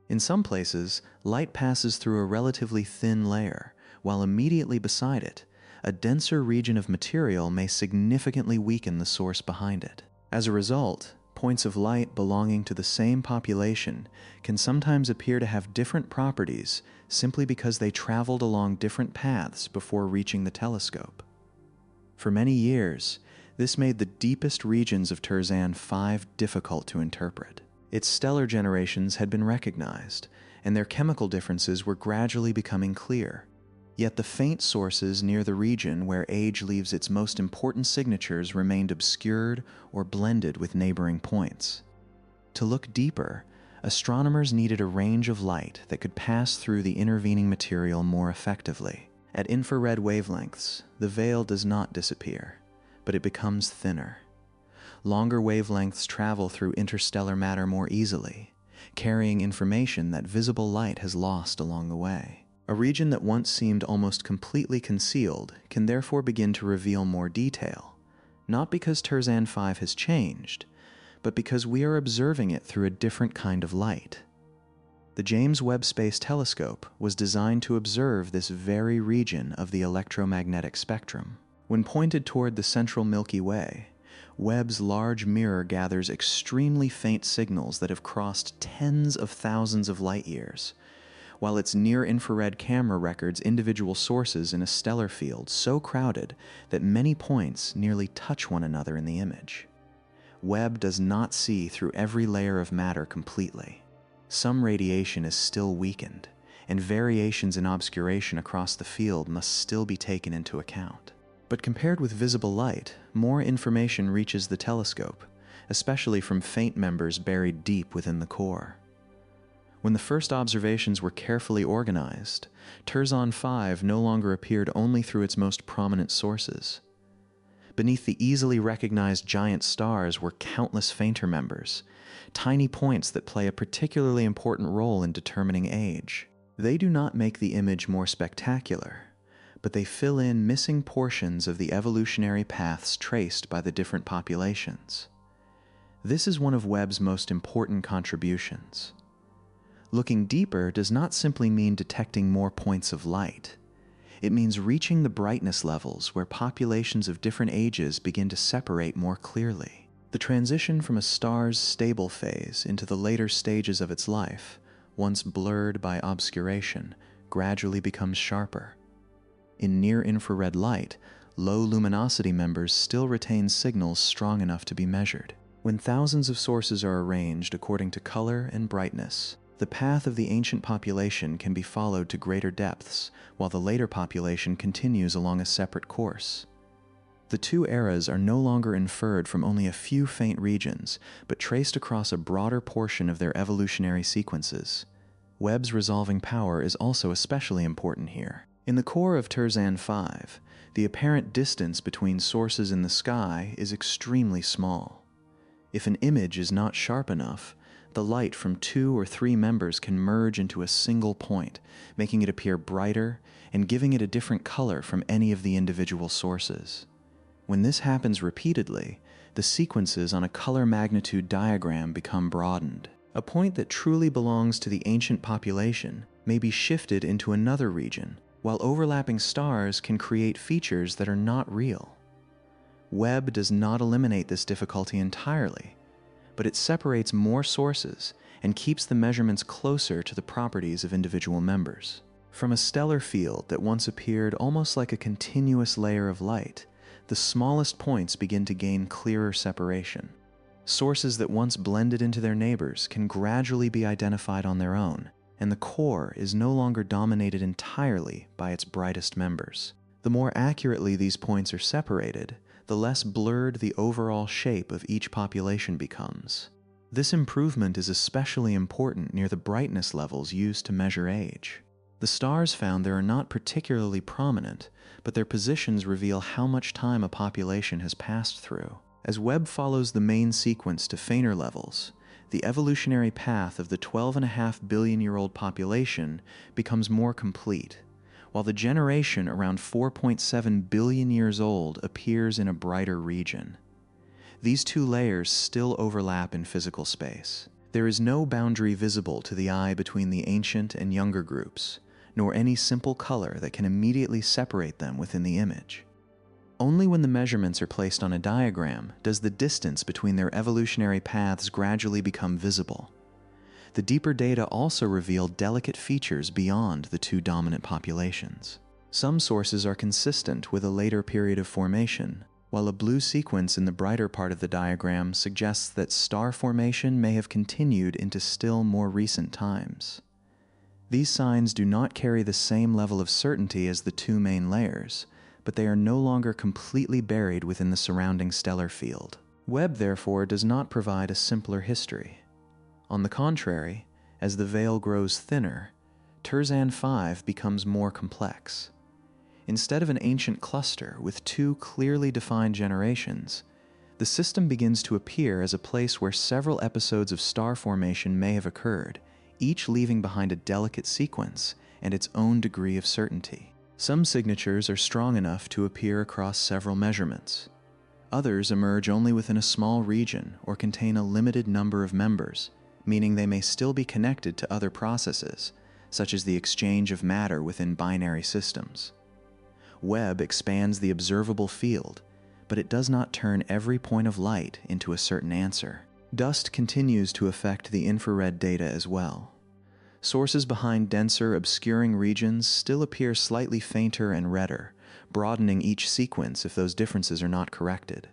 In some places, light passes through a relatively thin layer, while immediately beside it, a denser region of material may significantly weaken the source behind it. As a result, points of light belonging to the same population can sometimes appear to have different properties simply because they traveled along different paths before reaching the telescope. For many years, this made the deepest regions of Terzan 5 difficult to interpret. Its stellar generations had been recognized, and their chemical differences were gradually becoming clear. Yet the faint sources near the region where age leaves its most important signatures remained obscured or blended with neighboring points. To look deeper, astronomers needed a range of light that could pass through the intervening material more effectively. At infrared wavelengths, the veil does not disappear, but it becomes thinner. Longer wavelengths travel through interstellar matter more easily, carrying information that visible light has lost along the way. A region that once seemed almost completely concealed can therefore begin to reveal more detail, not because Terzan 5 has changed, but because we are observing it through a different kind of light. The James Webb Space Telescope was designed to observe this very region of the electromagnetic spectrum. When pointed toward the central Milky Way, Webb's large mirror gathers extremely faint signals that have crossed tens of thousands of light years, while its near-infrared camera records individual sources in a stellar field so crowded that many points nearly touch one another in the image. Webb does not see through every layer of matter completely. Some radiation is still weakened, and variations in obscuration across the field must still be taken into account. But compared with visible light, more information reaches the telescope, especially from faint members buried deep within the core. When the first observations were carefully organized, Terzan 5 no longer appeared only through its most prominent sources. Beneath the easily recognized giant stars were countless fainter members, tiny points that play a particularly important role in determining age. They do not make the image more spectacular, but they fill in missing portions of the evolutionary paths traced by the different populations. This is one of Webb's most important contributions. Looking deeper does not simply mean detecting more points of light. It means reaching the brightness levels where populations of different ages begin to separate more clearly. The transition from a star's stable phase into the later stages of its life, once blurred by obscuration, gradually becomes sharper. In near-infrared light, low luminosity members still retain signals strong enough to be measured. When thousands of sources are arranged according to color and brightness, the path of the ancient population can be followed to greater depths, while the later population continues along a separate course. The two eras are no longer inferred from only a few faint regions, but traced across a broader portion of their evolutionary sequences. Webb's resolving power is also especially important here. In the core of Terzan 5, the apparent distance between sources in the sky is extremely small. If an image is not sharp enough, the light from 2 or 3 members can merge into a single point, making it appear brighter and giving it a different color from any of the individual sources. When this happens repeatedly, the sequences on a color magnitude diagram become broadened. A point that truly belongs to the ancient population may be shifted into another region, while overlapping stars can create features that are not real. Webb does not eliminate this difficulty entirely, but it separates more sources and keeps the measurements closer to the properties of individual members. From a stellar field that once appeared almost like a continuous layer of light, the smallest points begin to gain clearer separation. Sources that once blended into their neighbors can gradually be identified on their own, and the core is no longer dominated entirely by its brightest members. The more accurately these points are separated, the less blurred the overall shape of each population becomes. This improvement is especially important near the brightness levels used to measure age. The stars found there are not particularly prominent, but their positions reveal how much time a population has passed through. As Webb follows the main sequence to fainter levels, the evolutionary path of the 12.5-billion-year-old population becomes more complete, while the generation around 4.7 billion years old appears in a brighter region. These two layers still overlap in physical space. There is no boundary visible to the eye between the ancient and younger groups, nor any simple color that can immediately separate them within the image. Only when the measurements are placed on a diagram does the distance between their evolutionary paths gradually become visible. The deeper data also reveal delicate features beyond the two dominant populations. Some sources are consistent with a later period of formation, while a blue sequence in the brighter part of the diagram suggests that star formation may have continued into still more recent times. These signs do not carry the same level of certainty as the two main layers, but they are no longer completely buried within the surrounding stellar field. Webb, therefore, does not provide a simpler history. On the contrary, as the veil grows thinner, Terzan 5 becomes more complex. Instead of an ancient cluster with two clearly defined generations, the system begins to appear as a place where several episodes of star formation may have occurred, each leaving behind a delicate sequence and its own degree of certainty. Some signatures are strong enough to appear across several measurements. Others emerge only within a small region or contain a limited number of members, meaning they may still be connected to other processes, such as the exchange of matter within binary systems. Webb expands the observable field, but it does not turn every point of light into a certain answer. Dust continues to affect the infrared data as well. Sources behind denser, obscuring regions still appear slightly fainter and redder, broadening each sequence if those differences are not corrected.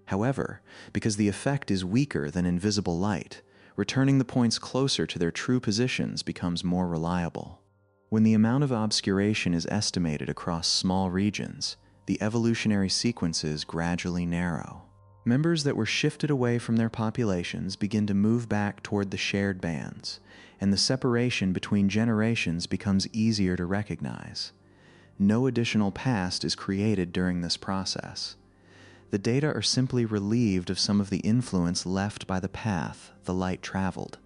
However, because the effect is weaker than invisible light, returning the points closer to their true positions becomes more reliable. When the amount of obscuration is estimated across small regions, the evolutionary sequences gradually narrow. Members that were shifted away from their populations begin to move back toward the shared bands, and the separation between generations becomes easier to recognize. No additional past is created during this process. The data are simply relieved of some of the influence left by the path the light traveled.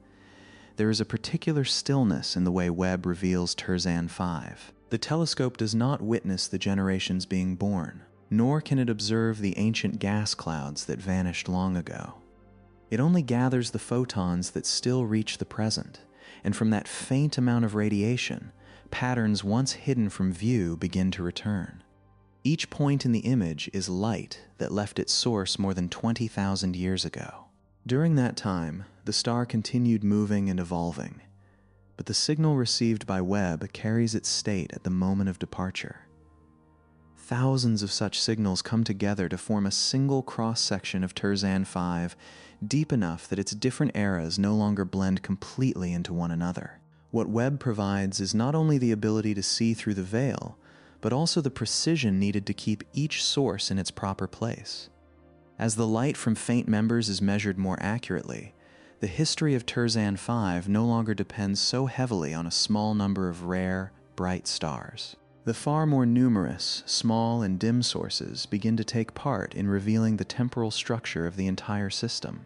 There is a particular stillness in the way Webb reveals Terzan 5. The telescope does not witness the generations being born, nor can it observe the ancient gas clouds that vanished long ago. It only gathers the photons that still reach the present, and from that faint amount of radiation, patterns once hidden from view begin to return. Each point in the image is light that left its source more than 20,000 years ago. During that time, the star continued moving and evolving, but the signal received by Webb carries its state at the moment of departure. Thousands of such signals come together to form a single cross-section of Terzan 5, deep enough that its different eras no longer blend completely into one another. What Webb provides is not only the ability to see through the veil, but also the precision needed to keep each source in its proper place. As the light from faint members is measured more accurately, the history of Terzan 5 no longer depends so heavily on a small number of rare, bright stars. The far more numerous, small and dim sources begin to take part in revealing the temporal structure of the entire system.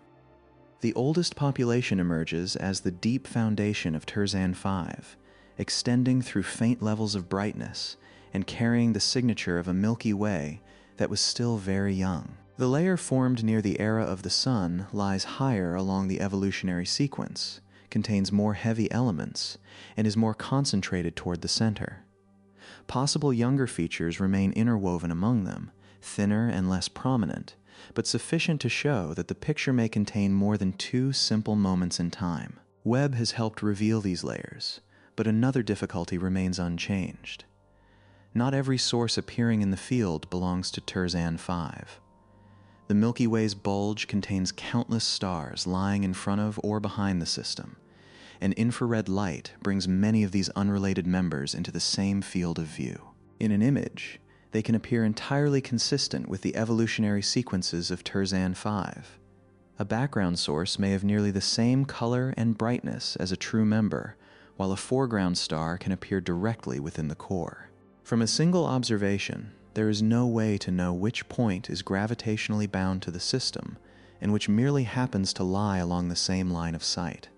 The oldest population emerges as the deep foundation of Terzan 5, extending through faint levels of brightness and carrying the signature of a Milky Way that was still very young. The layer formed near the era of the Sun lies higher along the evolutionary sequence, contains more heavy elements, and is more concentrated toward the center. Possible younger features remain interwoven among them, thinner and less prominent, but sufficient to show that the picture may contain more than two simple moments in time. Webb has helped reveal these layers, but another difficulty remains unchanged. Not every source appearing in the field belongs to Terzan 5. The Milky Way's bulge contains countless stars lying in front of or behind the system, and infrared light brings many of these unrelated members into the same field of view. In an image, they can appear entirely consistent with the evolutionary sequences of Terzan 5. A background source may have nearly the same color and brightness as a true member, while a foreground star can appear directly within the core. From a single observation, there is no way to know which point is gravitationally bound to the system and which merely happens to lie along the same line of sight.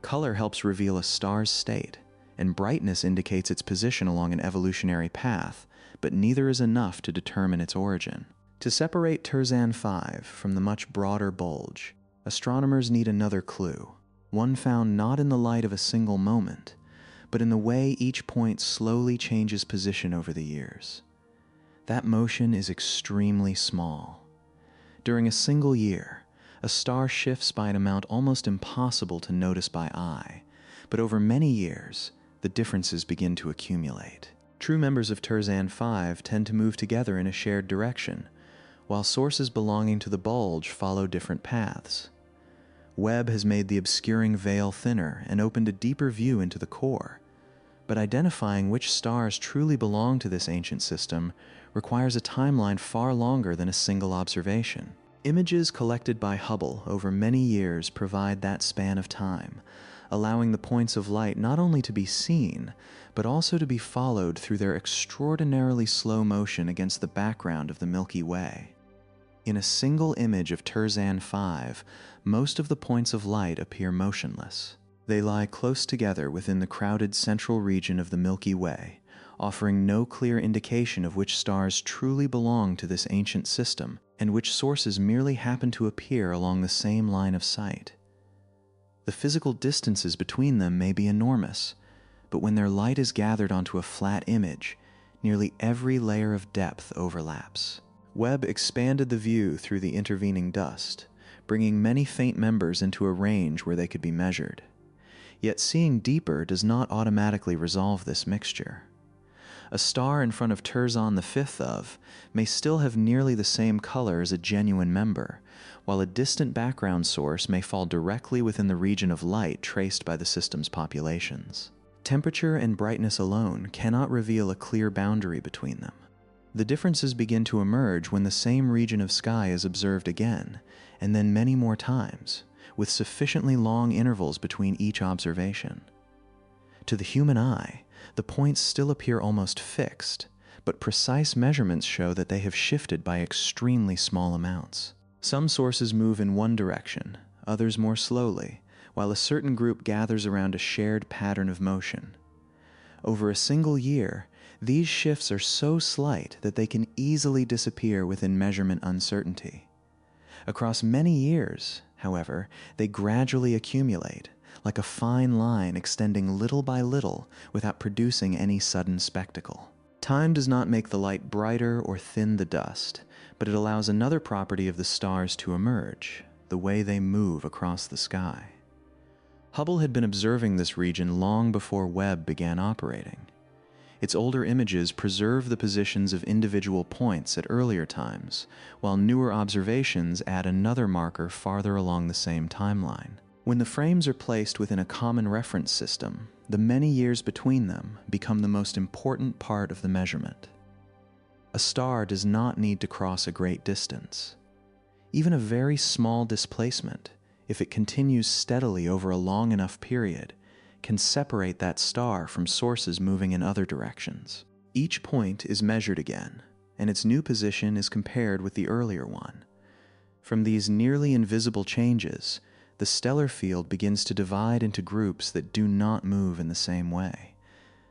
Color helps reveal a star's state, and brightness indicates its position along an evolutionary path, but neither is enough to determine its origin. To separate Terzan 5 from the much broader bulge, astronomers need another clue, one found not in the light of a single moment, but in the way each point slowly changes position over the years. That motion is extremely small. During a single year, a star shifts by an amount almost impossible to notice by eye, but over many years, the differences begin to accumulate. True members of Terzan 5 tend to move together in a shared direction, while sources belonging to the bulge follow different paths. Webb has made the obscuring veil thinner and opened a deeper view into the core, but identifying which stars truly belong to this ancient system requires a timeline far longer than a single observation. Images collected by Hubble over many years provide that span of time, allowing the points of light not only to be seen, but also to be followed through their extraordinarily slow motion against the background of the Milky Way. In a single image of Terzan 5, most of the points of light appear motionless. They lie close together within the crowded central region of the Milky Way, offering no clear indication of which stars truly belong to this ancient system and which sources merely happen to appear along the same line of sight. The physical distances between them may be enormous, but when their light is gathered onto a flat image, nearly every layer of depth overlaps. Webb expanded the view through the intervening dust, bringing many faint members into a range where they could be measured. Yet seeing deeper does not automatically resolve this mixture. A star in front of Terzan the fifth of may still have nearly the same color as a genuine member, while a distant background source may fall directly within the region of light traced by the system's populations. Temperature and brightness alone cannot reveal a clear boundary between them. The differences begin to emerge when the same region of sky is observed again, and then many more times, with sufficiently long intervals between each observation. To the human eye, the points still appear almost fixed, but precise measurements show that they have shifted by extremely small amounts. Some sources move in one direction, others more slowly, while a certain group gathers around a shared pattern of motion. Over a single year, these shifts are so slight that they can easily disappear within measurement uncertainty. Across many years, however, they gradually accumulate, like a fine line extending little by little without producing any sudden spectacle. Time does not make the light brighter or thin the dust, but it allows another property of the stars to emerge, the way they move across the sky. Hubble had been observing this region long before Webb began operating. Its older images preserve the positions of individual points at earlier times, while newer observations add another marker farther along the same timeline. When the frames are placed within a common reference system, the many years between them become the most important part of the measurement. A star does not need to cross a great distance. Even a very small displacement, if it continues steadily over a long enough period, can separate that star from sources moving in other directions. Each point is measured again, and its new position is compared with the earlier one. From these nearly invisible changes, the stellar field begins to divide into groups that do not move in the same way.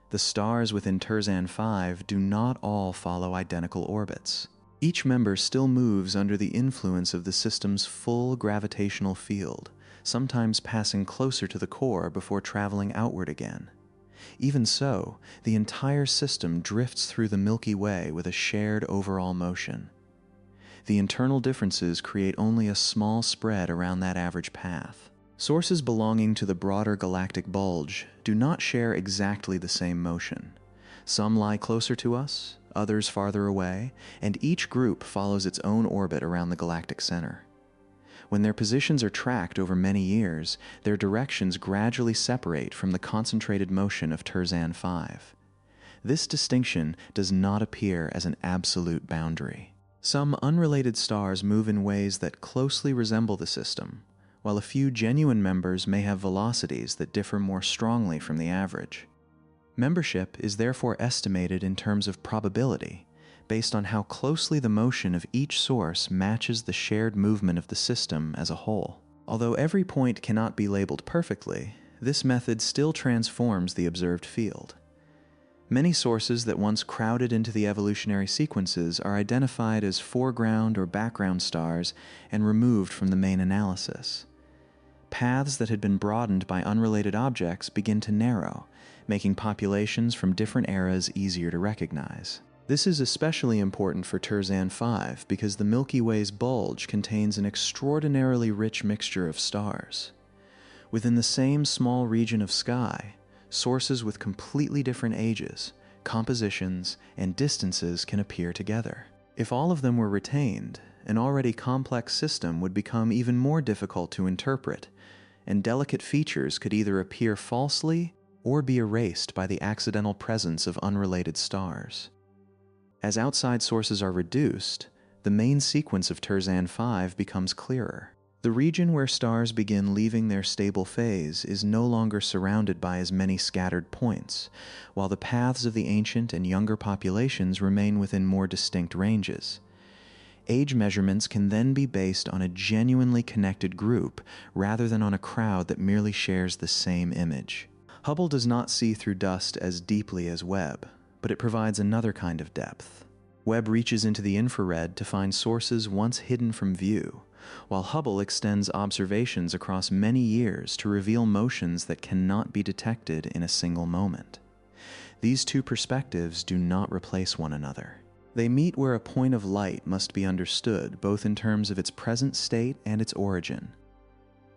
The stars within Terzan 5 do not all follow identical orbits. Each member still moves under the influence of the system's full gravitational field, sometimes passing closer to the core before traveling outward again. Even so, the entire system drifts through the Milky Way with a shared overall motion. The internal differences create only a small spread around that average path. Sources belonging to the broader galactic bulge do not share exactly the same motion. Some lie closer to us, others farther away, and each group follows its own orbit around the galactic center. When their positions are tracked over many years, their directions gradually separate from the concentrated motion of Terzan 5. This distinction does not appear as an absolute boundary. Some unrelated stars move in ways that closely resemble the system, while a few genuine members may have velocities that differ more strongly from the average. Membership is therefore estimated in terms of probability, based on how closely the motion of each source matches the shared movement of the system as a whole. Although every point cannot be labeled perfectly, this method still transforms the observed field. Many sources that once crowded into the evolutionary sequences are identified as foreground or background stars and removed from the main analysis. Paths that had been broadened by unrelated objects begin to narrow, making populations from different eras easier to recognize. This is especially important for Terzan 5 because the Milky Way's bulge contains an extraordinarily rich mixture of stars. Within the same small region of sky, sources with completely different ages, compositions, and distances can appear together. If all of them were retained, an already complex system would become even more difficult to interpret, and delicate features could either appear falsely or be erased by the accidental presence of unrelated stars. As outside sources are reduced, the main sequence of Terzan 5 becomes clearer. The region where stars begin leaving their stable phase is no longer surrounded by as many scattered points, while the paths of the ancient and younger populations remain within more distinct ranges. Age measurements can then be based on a genuinely connected group rather than on a crowd that merely shares the same image. Hubble does not see through dust as deeply as Webb, but it provides another kind of depth. Webb reaches into the infrared to find sources once hidden from view, while Hubble extends observations across many years to reveal motions that cannot be detected in a single moment. These two perspectives do not replace one another. They meet where a point of light must be understood both in terms of its present state and its origin.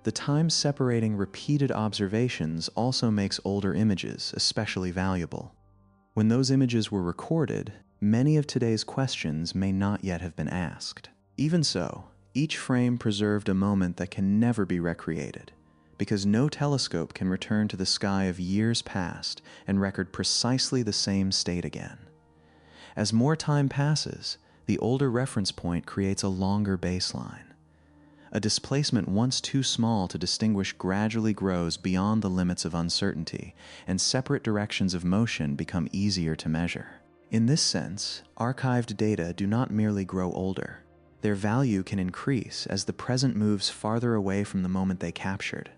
The time separating repeated observations also makes older images especially valuable. When those images were recorded, many of today's questions may not yet have been asked. Even so, each frame preserved a moment that can never be recreated, because no telescope can return to the sky of years past and record precisely the same state again. As more time passes, the older reference point creates a longer baseline. A displacement once too small to distinguish gradually grows beyond the limits of uncertainty, and separate directions of motion become easier to measure. In this sense, archived data do not merely grow older. Their value can increase as the present moves farther away from the moment they captured.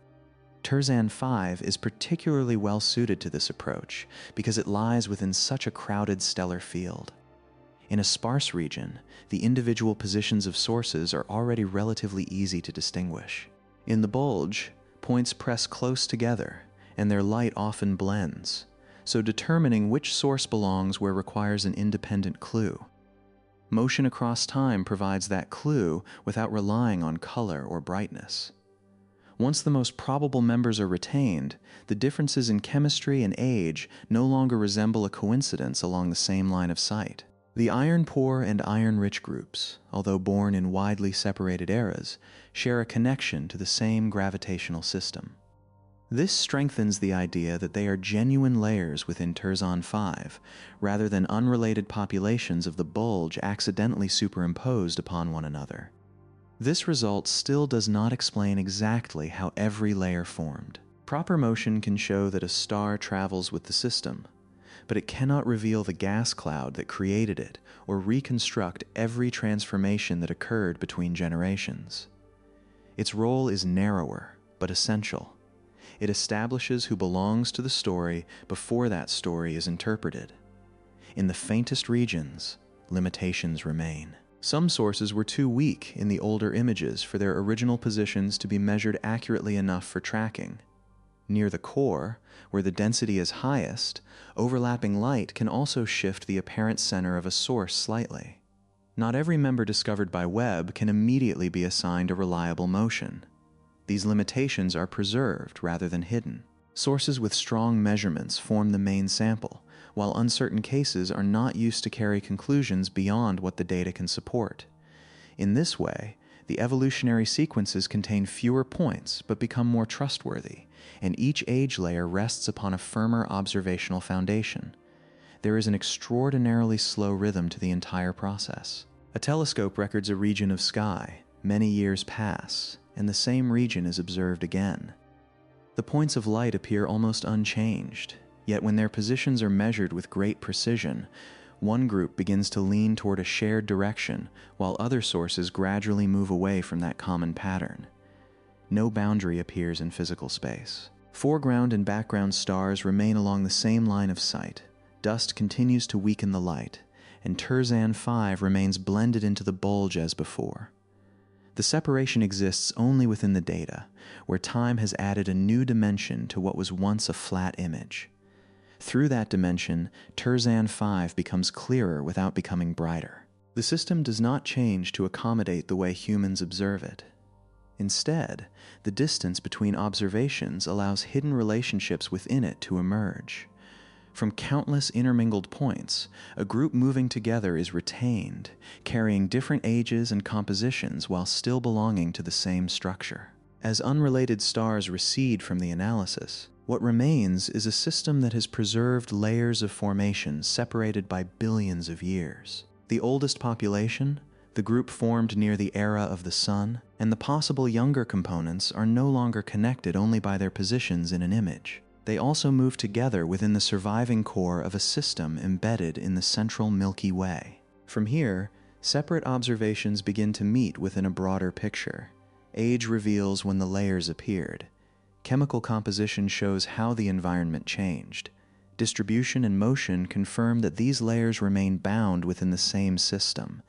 Terzan 5 is particularly well suited to this approach because it lies within such a crowded stellar field. In a sparse region, the individual positions of sources are already relatively easy to distinguish. In the bulge, points press close together, and their light often blends, so determining which source belongs where requires an independent clue. Motion across time provides that clue without relying on color or brightness. Once the most probable members are retained, the differences in chemistry and age no longer resemble a coincidence along the same line of sight. The iron-poor and iron-rich groups, although born in widely separated eras, share a connection to the same gravitational system. This strengthens the idea that they are genuine layers within Terzan 5, rather than unrelated populations of the bulge accidentally superimposed upon one another. This result still does not explain exactly how every layer formed. Proper motion can show that a star travels with the system, but it cannot reveal the gas cloud that created it or reconstruct every transformation that occurred between generations. Its role is narrower, but essential. It establishes who belongs to the story before that story is interpreted. In the faintest regions, limitations remain. Some sources were too weak in the older images for their original positions to be measured accurately enough for tracking. Near the core, where the density is highest, overlapping light can also shift the apparent center of a source slightly. Not every member discovered by Webb can immediately be assigned a reliable motion. These limitations are preserved rather than hidden. Sources with strong measurements form the main sample, while uncertain cases are not used to carry conclusions beyond what the data can support. In this way, the evolutionary sequences contain fewer points but become more trustworthy, and each age layer rests upon a firmer observational foundation. there is an extraordinarily slow rhythm to the entire process. A telescope records a region of sky, many years pass, and the same region is observed again. The points of light appear almost unchanged, yet when their positions are measured with great precision, one group begins to lean toward a shared direction, while other sources gradually move away from that common pattern. No boundary appears in physical space. Foreground and background stars remain along the same line of sight. Dust continues to weaken the light, and Terzan 5 remains blended into the bulge as before. The separation exists only within the data, where time has added a new dimension to what was once a flat image. Through that dimension, Terzan 5 becomes clearer without becoming brighter. The system does not change to accommodate the way humans observe it. Instead, the distance between observations allows hidden relationships within it to emerge. From countless intermingled points, a group moving together is retained, carrying different ages and compositions while still belonging to the same structure. As unrelated stars recede from the analysis, what remains is a system that has preserved layers of formation separated by billions of years. The oldest population, the group formed near the era of the Sun, and the possible younger components are no longer connected only by their positions in an image. They also move together within the surviving core of a system embedded in the central Milky Way. From here, separate observations begin to meet within a broader picture. Age reveals when the layers appeared. Chemical composition shows how the environment changed. Distribution and motion confirm that these layers remain bound within the same system.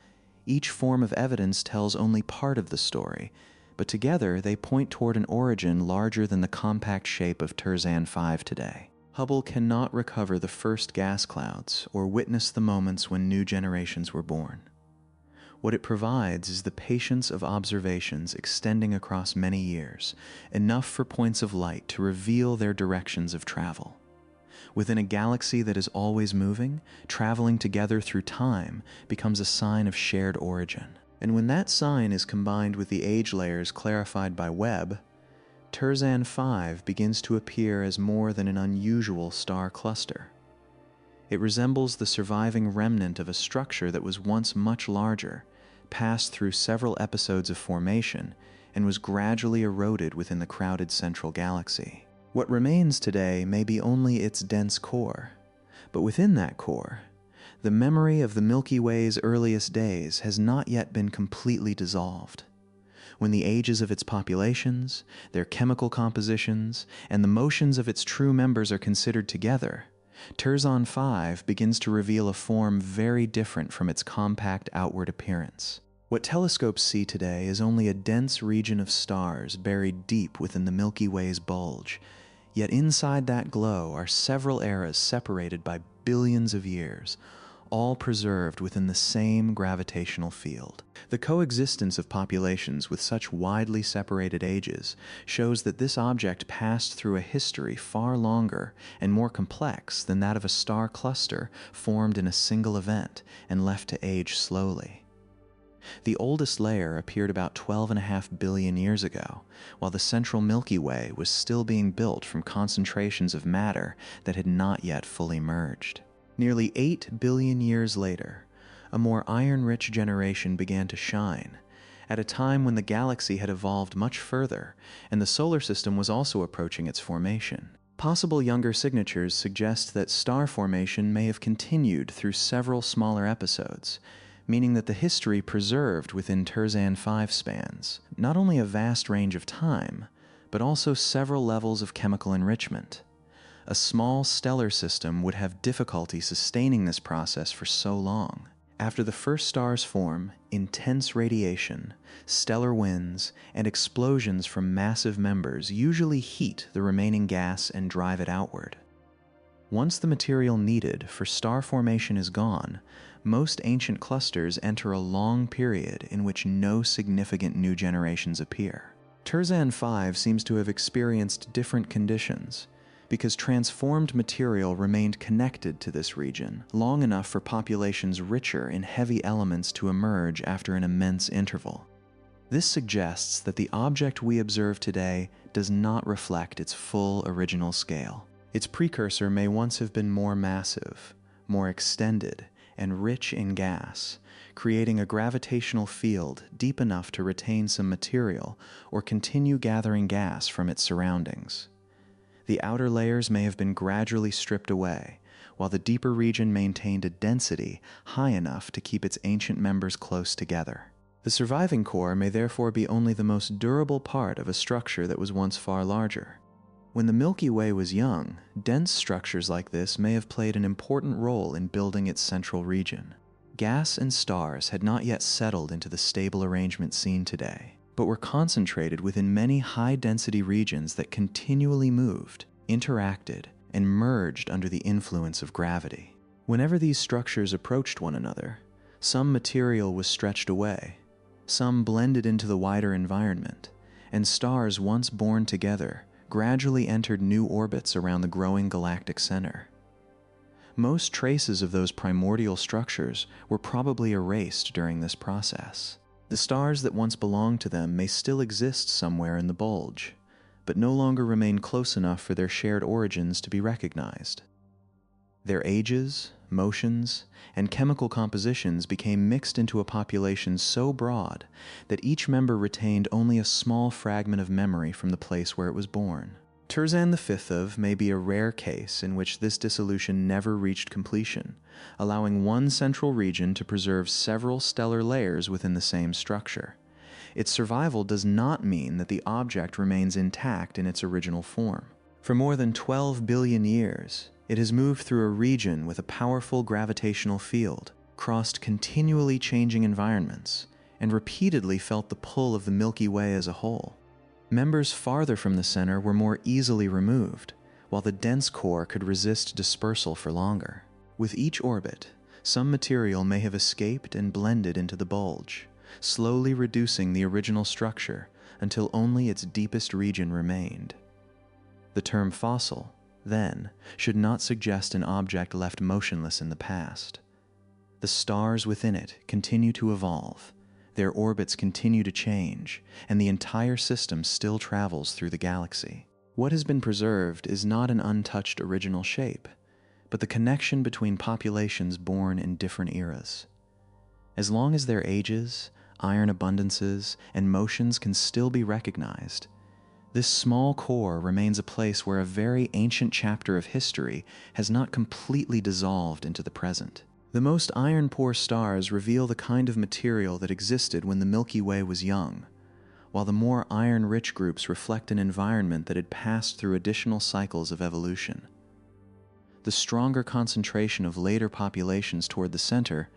Each form of evidence tells only part of the story, but together they point toward an origin larger than the compact shape of Terzan 5 today. Hubble cannot recover the first gas clouds or witness the moments when new generations were born. What it provides is the patience of observations extending across many years, enough for points of light to reveal their directions of travel. Within a galaxy that is always moving, traveling together through time becomes a sign of shared origin. And when that sign is combined with the age layers clarified by Webb, Terzan 5 begins to appear as more than an unusual star cluster. It resembles the surviving remnant of a structure that was once much larger, passed through several episodes of formation, and was gradually eroded within the crowded central galaxy. What remains today may be only its dense core, but within that core, the memory of the Milky Way's earliest days has not yet been completely dissolved. When the ages of its populations, their chemical compositions, and the motions of its true members are considered together, Terzan 5 begins to reveal a form very different from its compact outward appearance. What telescopes see today is only a dense region of stars buried deep within the Milky Way's bulge, yet inside that glow are several eras separated by billions of years, all preserved within the same gravitational field. The coexistence of populations with such widely separated ages shows that this object passed through a history far longer and more complex than that of a star cluster formed in a single event and left to age slowly. The oldest layer appeared about 12.5 billion years ago, while the central Milky Way was still being built from concentrations of matter that had not yet fully merged. Nearly 8 billion years later, a more iron-rich generation began to shine, at a time when the galaxy had evolved much further, and the solar system was also approaching its formation. Possible younger signatures suggest that star formation may have continued through several smaller episodes, meaning that the history preserved within Terzan 5 spans not only a vast range of time, but also several levels of chemical enrichment. A small stellar system would have difficulty sustaining this process for so long. After the first stars form, intense radiation, stellar winds, and explosions from massive members usually heat the remaining gas and drive it outward. Once the material needed for star formation is gone, most ancient clusters enter a long period in which no significant new generations appear. Terzan 5 seems to have experienced different conditions, because transformed material remained connected to this region long enough for populations richer in heavy elements to emerge after an immense interval. This suggests that the object we observe today does not reflect its full original scale. Its precursor may once have been more massive, more extended, and rich in gas, creating a gravitational field deep enough to retain some material or continue gathering gas from its surroundings. The outer layers may have been gradually stripped away, while the deeper region maintained a density high enough to keep its ancient members close together. The surviving core may therefore be only the most durable part of a structure that was once far larger. When the Milky Way was young, dense structures like this may have played an important role in building its central region. Gas and stars had not yet settled into the stable arrangement seen today, but were concentrated within many high-density regions that continually moved, interacted, and merged under the influence of gravity. Whenever these structures approached one another, some material was stretched away, some blended into the wider environment, and stars once born together gradually entered new orbits around the growing galactic center. Most traces of those primordial structures were probably erased during this process. The stars that once belonged to them may still exist somewhere in the bulge, but no longer remain close enough for their shared origins to be recognized. Their ages, motions, and chemical compositions became mixed into a population so broad that each member retained only a small fragment of memory from the place where it was born. Terzan V may be a rare case in which this dissolution never reached completion, allowing one central region to preserve several stellar layers within the same structure. Its survival does not mean that the object remains intact in its original form. For more than 12 billion years, it has moved through a region with a powerful gravitational field, crossed continually changing environments, and repeatedly felt the pull of the Milky Way as a whole. Members farther from the center were more easily removed, while the dense core could resist dispersal for longer. With each orbit, some material may have escaped and blended into the bulge, slowly reducing the original structure until only its deepest region remained. The term fossil, then, should not suggest an object left motionless in the past. The stars within it continue to evolve, their orbits continue to change, and the entire system still travels through the galaxy. What has been preserved is not an untouched original shape, but the connection between populations born in different eras. As long as their ages, iron abundances, and motions can still be recognized, this small core remains a place where a very ancient chapter of history has not completely dissolved into the present. The most iron-poor stars reveal the kind of material that existed when the Milky Way was young, while the more iron-rich groups reflect an environment that had passed through additional cycles of evolution. The stronger concentration of later populations toward the center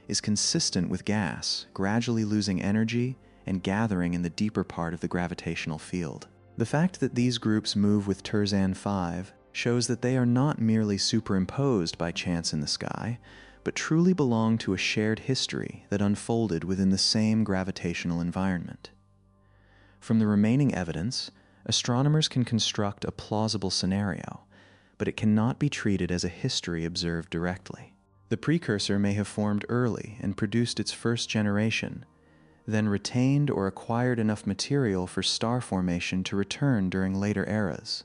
is consistent with gas gradually losing energy and gathering in the deeper part of the gravitational field. The fact that these groups move with Terzan V shows that they are not merely superimposed by chance in the sky, but truly belong to a shared history that unfolded within the same gravitational environment. From the remaining evidence, astronomers can construct a plausible scenario, but it cannot be treated as a history observed directly. The precursor may have formed early and produced its first generation, then retained or acquired enough material for star formation to return during later eras.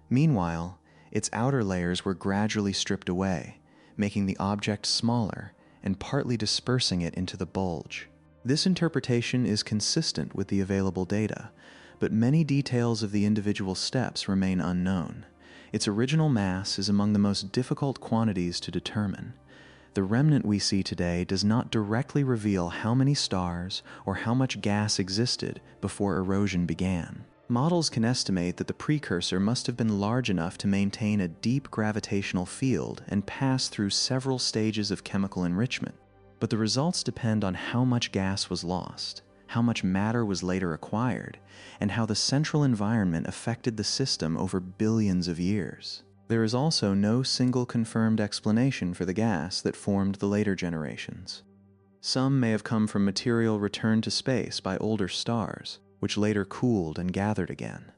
Meanwhile, its outer layers were gradually stripped away, making the object smaller and partly dispersing it into the bulge. This interpretation is consistent with the available data, but many details of the individual steps remain unknown. Its original mass is among the most difficult quantities to determine. The remnant we see today does not directly reveal how many stars or how much gas existed before erosion began. Models can estimate that the precursor must have been large enough to maintain a deep gravitational field and pass through several stages of chemical enrichment, but the results depend on how much gas was lost, how much matter was later acquired, and how the central environment affected the system over billions of years. There is also no single confirmed explanation for the gas that formed the later generations. Some may have come from material returned to space by older stars, which later cooled and gathered again.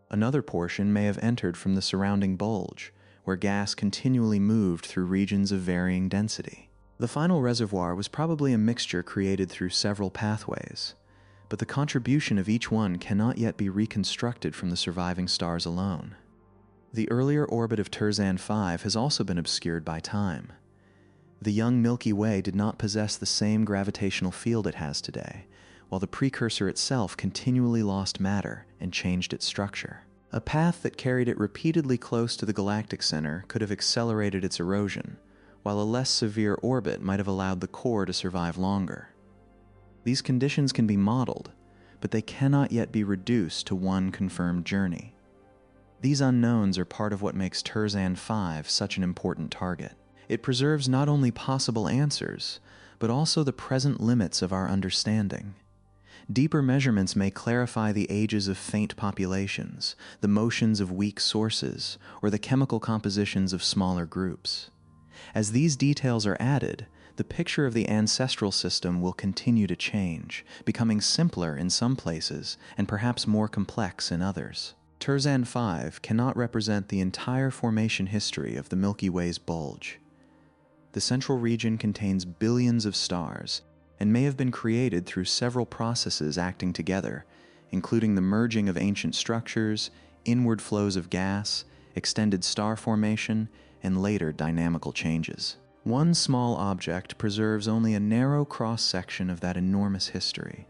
Another portion may have entered from the surrounding bulge, where gas continually moved through regions of varying density. The final reservoir was probably a mixture created through several pathways, but the contribution of each one cannot yet be reconstructed from the surviving stars alone. The earlier orbit of Terzan 5 has also been obscured by time. The young Milky Way did not possess the same gravitational field it has today, while the precursor itself continually lost matter and changed its structure. A path that carried it repeatedly close to the galactic center could have accelerated its erosion, while a less severe orbit might have allowed the core to survive longer. These conditions can be modeled, but they cannot yet be reduced to one confirmed journey. These unknowns are part of what makes Terzan 5 such an important target. It preserves not only possible answers, but also the present limits of our understanding. Deeper measurements may clarify the ages of faint populations, the motions of weak sources, or the chemical compositions of smaller groups. As these details are added, the picture of the ancestral system will continue to change, becoming simpler in some places and perhaps more complex in others. Terzan 5 cannot represent the entire formation history of the Milky Way's bulge. The central region contains billions of stars and may have been created through several processes acting together, including the merging of ancient structures, inward flows of gas, extended star formation, and later dynamical changes. One small object preserves only a narrow cross-section of that enormous history,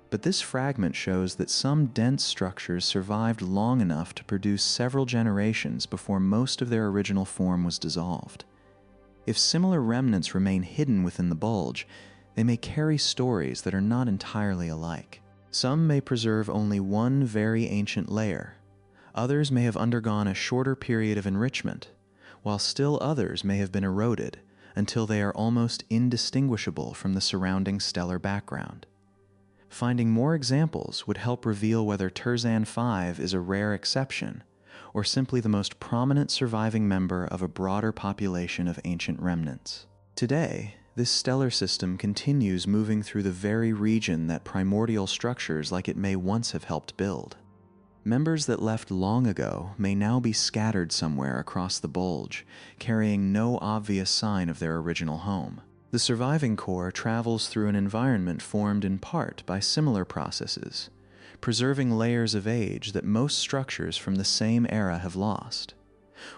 but this fragment shows that some dense structures survived long enough to produce several generations before most of their original form was dissolved. If similar remnants remain hidden within the bulge, they may carry stories that are not entirely alike. Some may preserve only one very ancient layer. Others may have undergone a shorter period of enrichment, while still others may have been eroded until they are almost indistinguishable from the surrounding stellar background. Finding more examples would help reveal whether Terzan 5 is a rare exception or simply the most prominent surviving member of a broader population of ancient remnants. Today, this stellar system continues moving through the very region that primordial structures like it may once have helped build. Members that left long ago may now be scattered somewhere across the bulge, carrying no obvious sign of their original home. The surviving core travels through an environment formed in part by similar processes, preserving layers of age that most structures from the same era have lost.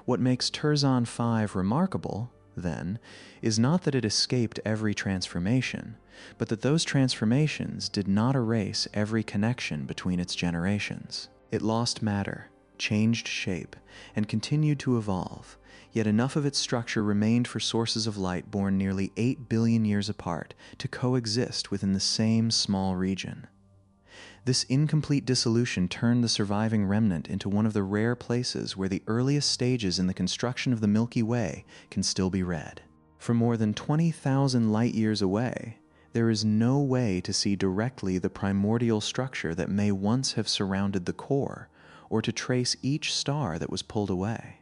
What makes Terzan 5 remarkable, then, is not that it escaped every transformation, but that those transformations did not erase every connection between its generations. It lost matter, changed shape, and continued to evolve, yet enough of its structure remained for sources of light born nearly 8 billion years apart to coexist within the same small region. This incomplete dissolution turned the surviving remnant into one of the rare places where the earliest stages in the construction of the Milky Way can still be read. From more than 20,000 light-years away, there is no way to see directly the primordial structure that may once have surrounded the core, or to trace each star that was pulled away.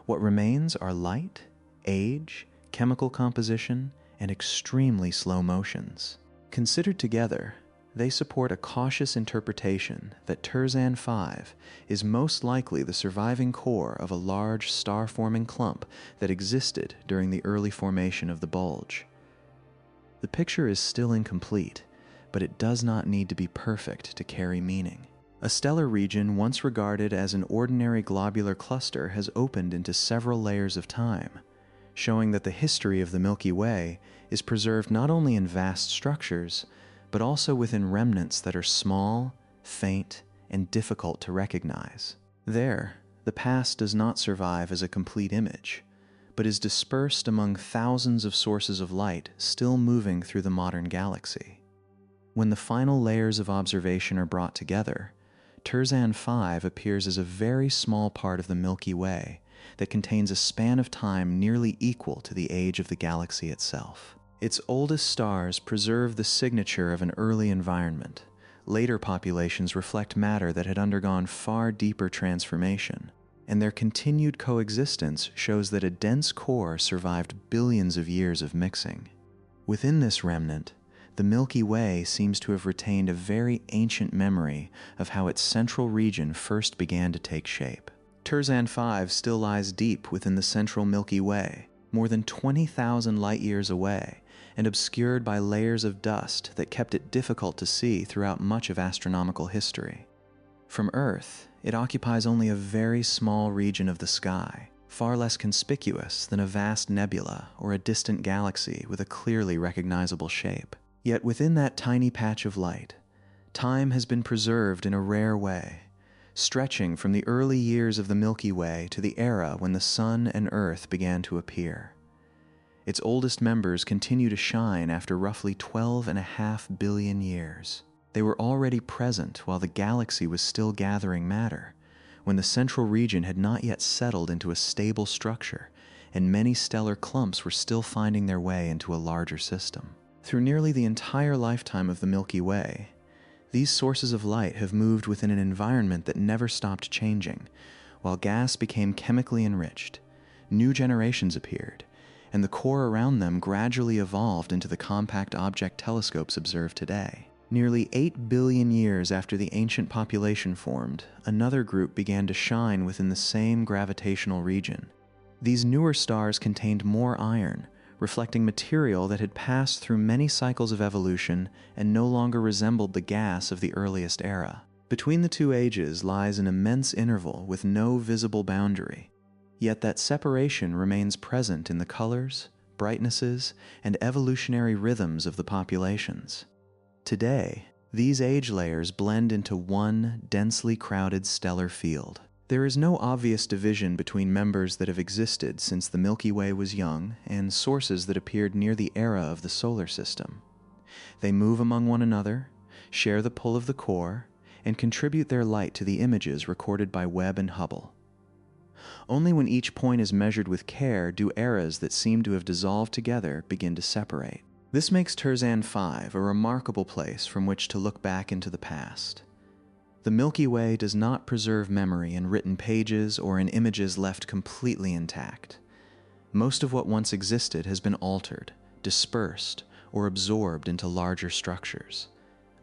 What remains are light, age, chemical composition, and extremely slow motions. Considered together, they support a cautious interpretation that Terzan 5 is most likely the surviving core of a large star-forming clump that existed during the early formation of the bulge. The picture is still incomplete, but it does not need to be perfect to carry meaning. A stellar region once regarded as an ordinary globular cluster has opened into several layers of time, showing that the history of the Milky Way is preserved not only in vast structures, but also within remnants that are small, faint, and difficult to recognize. There, the past does not survive as a complete image, but is dispersed among thousands of sources of light still moving through the modern galaxy. When the final layers of observation are brought together, Terzan 5 appears as a very small part of the Milky Way that contains a span of time nearly equal to the age of the galaxy itself. Its oldest stars preserve the signature of an early environment. Later populations reflect matter that had undergone far deeper transformation, and their continued coexistence shows that a dense core survived billions of years of mixing. Within this remnant, the Milky Way seems to have retained a very ancient memory of how its central region first began to take shape. Terzan 5 still lies deep within the central Milky Way, more than 20,000 light-years away, and obscured by layers of dust that kept it difficult to see throughout much of astronomical history. From Earth, it occupies only a very small region of the sky, far less conspicuous than a vast nebula or a distant galaxy with a clearly recognizable shape. Yet within that tiny patch of light, time has been preserved in a rare way, stretching from the early years of the Milky Way to the era when the Sun and Earth began to appear. Its oldest members continue to shine after roughly 12.5 billion years. They were already present while the galaxy was still gathering matter, when the central region had not yet settled into a stable structure, and many stellar clumps were still finding their way into a larger system. Through nearly the entire lifetime of the Milky Way, these sources of light have moved within an environment that never stopped changing. While gas became chemically enriched, new generations appeared, and the core around them gradually evolved into the compact object telescopes observed today. Nearly 8 billion years after the ancient population formed, another group began to shine within the same gravitational region. These newer stars contained more iron, reflecting material that had passed through many cycles of evolution and no longer resembled the gas of the earliest era. Between the two ages lies an immense interval with no visible boundary, yet that separation remains present in the colors, brightnesses, and evolutionary rhythms of the populations. Today, these age layers blend into one densely crowded stellar field. There is no obvious division between members that have existed since the Milky Way was young and sources that appeared near the era of the solar system. They move among one another, share the pull of the core, and contribute their light to the images recorded by Webb and Hubble. Only when each point is measured with care do eras that seem to have dissolved together begin to separate. This makes Terzan 5 a remarkable place from which to look back into the past. The Milky Way does not preserve memory in written pages or in images left completely intact. Most of what once existed has been altered, dispersed, or absorbed into larger structures.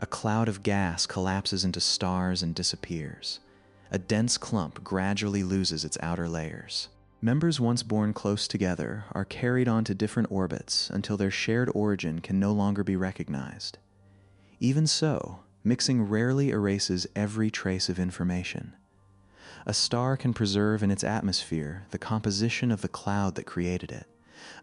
A cloud of gas collapses into stars and disappears. A dense clump gradually loses its outer layers. Members once born close together are carried onto different orbits until their shared origin can no longer be recognized. Even so, mixing rarely erases every trace of information. A star can preserve in its atmosphere the composition of the cloud that created it.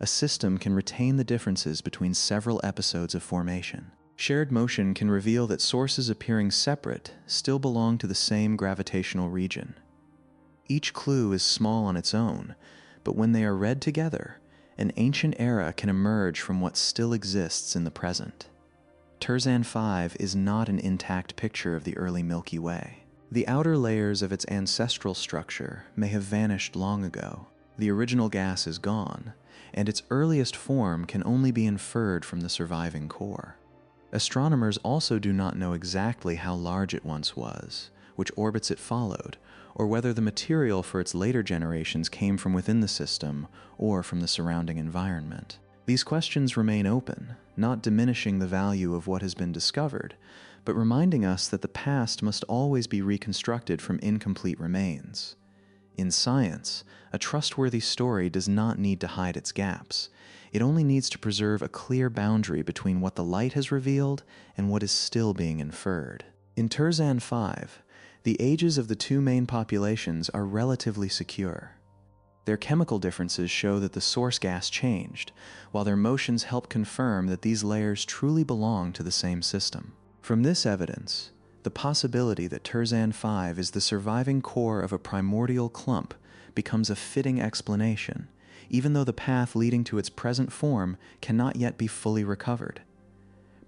A system can retain the differences between several episodes of formation. Shared motion can reveal that sources appearing separate still belong to the same gravitational region. Each clue is small on its own, but when they are read together, an ancient era can emerge from what still exists in the present. Terzan 5 is not an intact picture of the early Milky Way. The outer layers of its ancestral structure may have vanished long ago. The original gas is gone, and its earliest form can only be inferred from the surviving core. Astronomers also do not know exactly how large it once was, which orbits it followed, or whether the material for its later generations came from within the system or from the surrounding environment. These questions remain open, not diminishing the value of what has been discovered, but reminding us that the past must always be reconstructed from incomplete remains. In science, a trustworthy story does not need to hide its gaps. It only needs to preserve a clear boundary between what the light has revealed and what is still being inferred. In Terzan 5, the ages of the two main populations are relatively secure. Their chemical differences show that the source gas changed, while their motions help confirm that these layers truly belong to the same system. From this evidence, the possibility that Terzan 5 is the surviving core of a primordial clump becomes a fitting explanation, even though the path leading to its present form cannot yet be fully recovered.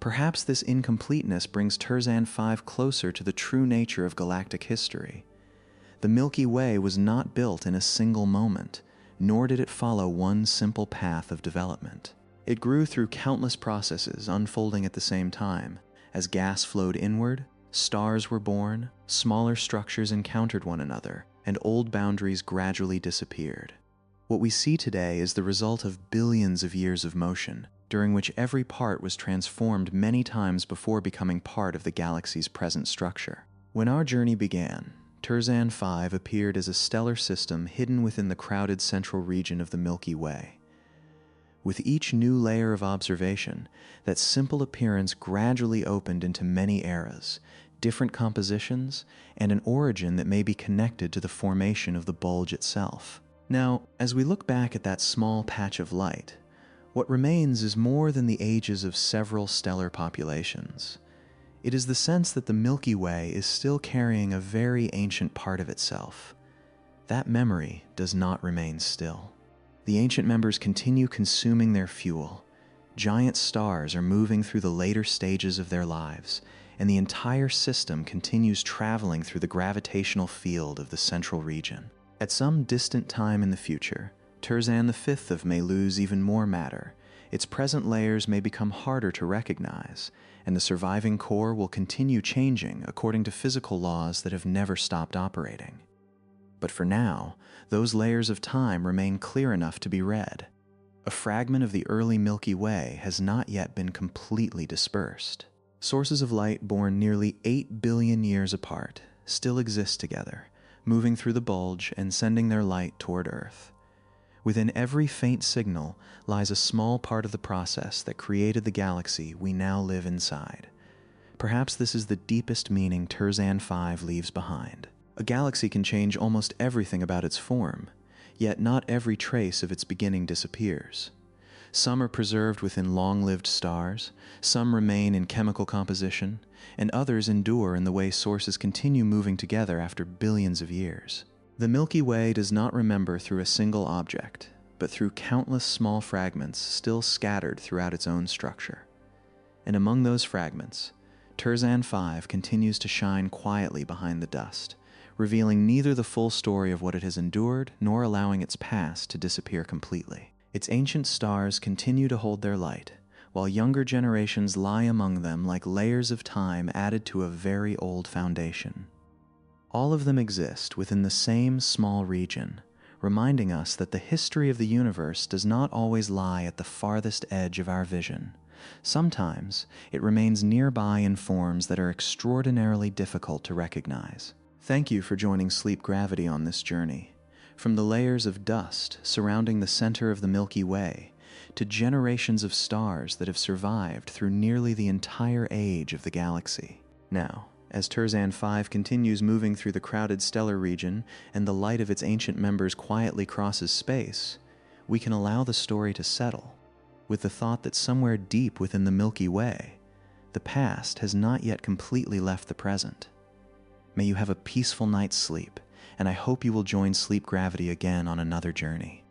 Perhaps this incompleteness brings Terzan 5 closer to the true nature of galactic history. The Milky Way was not built in a single moment, nor did it follow one simple path of development. It grew through countless processes unfolding at the same time. As gas flowed inward, stars were born, smaller structures encountered one another, and old boundaries gradually disappeared. What we see today is the result of billions of years of motion, during which every part was transformed many times before becoming part of the galaxy's present structure. When our journey began, Terzan 5 appeared as a stellar system hidden within the crowded central region of the Milky Way. With each new layer of observation, that simple appearance gradually opened into many eras, different compositions, and an origin that may be connected to the formation of the bulge itself. Now, as we look back at that small patch of light, what remains is more than the ages of several stellar populations. It is the sense that the Milky Way is still carrying a very ancient part of itself. That memory does not remain still. The ancient members continue consuming their fuel. Giant stars are moving through the later stages of their lives, and the entire system continues traveling through the gravitational field of the central region. At some distant time in the future, Terzan V may lose even more matter. Its present layers may become harder to recognize, and the surviving core will continue changing according to physical laws that have never stopped operating. But for now, those layers of time remain clear enough to be read. A fragment of the early Milky Way has not yet been completely dispersed. Sources of light born nearly 8 billion years apart still exist together, moving through the bulge and sending their light toward Earth. Within every faint signal lies a small part of the process that created the galaxy we now live inside. Perhaps this is the deepest meaning Terzan V leaves behind. A galaxy can change almost everything about its form, yet not every trace of its beginning disappears. Some are preserved within long-lived stars, some remain in chemical composition, and others endure in the way sources continue moving together after billions of years. The Milky Way does not remember through a single object, but through countless small fragments still scattered throughout its own structure. And among those fragments, Terzan V continues to shine quietly behind the dust, revealing neither the full story of what it has endured nor allowing its past to disappear completely. Its ancient stars continue to hold their light, while younger generations lie among them like layers of time added to a very old foundation. All of them exist within the same small region, reminding us that the history of the universe does not always lie at the farthest edge of our vision. Sometimes it remains nearby in forms that are extraordinarily difficult to recognize. Thank you for joining Sleep Gravity on this journey. From the layers of dust surrounding the center of the Milky Way, to generations of stars that have survived through nearly the entire age of the galaxy. Now, as Terzan V continues moving through the crowded stellar region and the light of its ancient members quietly crosses space, we can allow the story to settle, with the thought that somewhere deep within the Milky Way, the past has not yet completely left the present. May you have a peaceful night's sleep, and I hope you will join Sleep Gravity again on another journey.